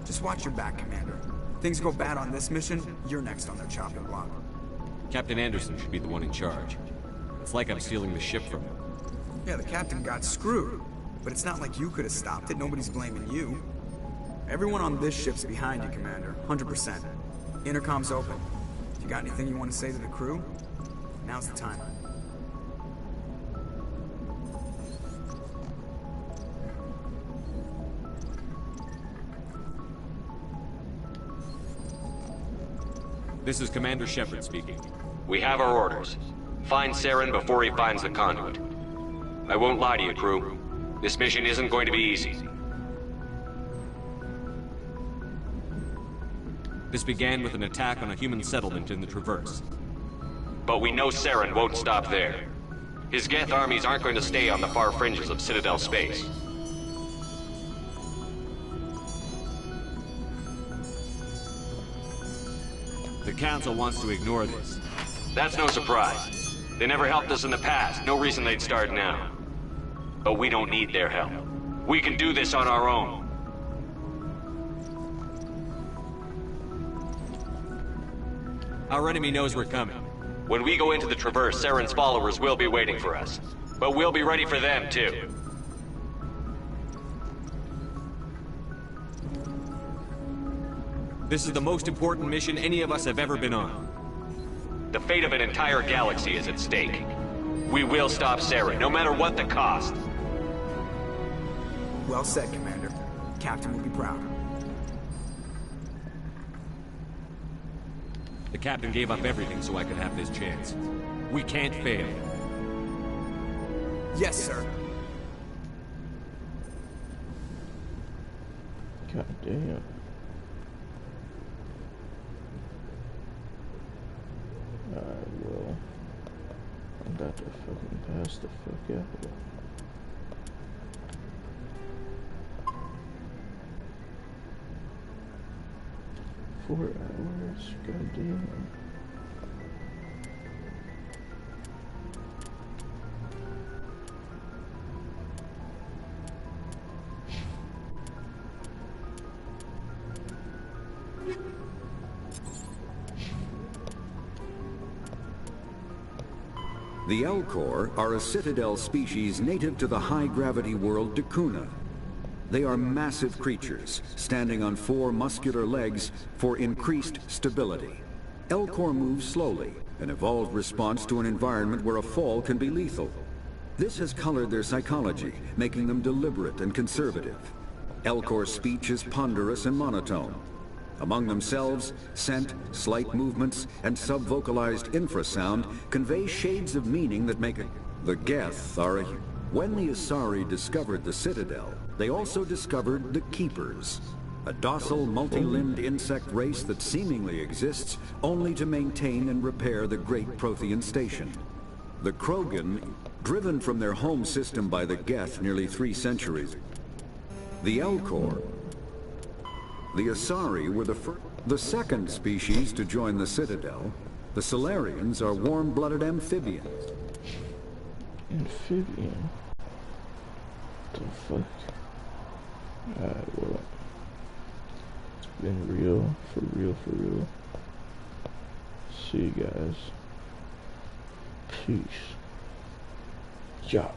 Just watch your back, Commander. Things go bad on this mission, you're next on their chopping block. Captain Anderson should be the one in charge. It's like I'm stealing the ship from him. Yeah, the captain got screwed. But it's not like you could have stopped it. Nobody's blaming you. Everyone on this ship's behind you, Commander. 100%. Intercom's open. If you got anything you want to say to the crew, now's the time. This is Commander Shepard speaking. We have our orders. Find Saren before he finds the conduit. I won't lie to you, crew. This mission isn't going to be easy. This began with an attack on a human settlement in the Traverse. But we know Saren won't stop there. His Geth armies aren't going to stay on the far fringes of Citadel space. The Council wants to ignore this. That's no surprise. They never helped us in the past. No reason they'd start now. But we don't need their help. We can do this on our own. Our enemy knows we're coming. When we go into the Traverse, Saren's followers will be waiting for us. But we'll be ready for them, too. This is the most important mission any of us have ever been on. The fate of an entire galaxy is at stake. We will stop Saren, no matter what the cost. Well said, Commander. Captain will be proud. The Captain gave up everything so I could have this chance. We can't fail. Yes, sir. God damn. Alright, well, I'm about to fucking pass the fuck out. 4 hours, god damn. The Elcor are a Citadel species native to the high-gravity world D'Quna. They are massive creatures, standing on 4 muscular legs for increased stability. Elcor moves slowly, an evolved response to an environment where a fall can be lethal. This has colored their psychology, making them deliberate and conservative. Elcor's speech is ponderous and monotone. Among themselves, scent, slight movements, and sub-vocalized infrasound convey shades of meaning that make it. The Geth are a... When the Asari discovered the Citadel, they also discovered the Keepers, a docile, multi-limbed insect race that seemingly exists only to maintain and repair the great Prothean station. The Krogan, driven from their home system by the Geth nearly 3 centuries. The Elcor. The Asari were the second species to join the Citadel. The Salarians are warm-blooded amphibians. Amphibian? What the fuck? Alright, well. It's been real, for real, for real. See you guys. Peace. Yeah.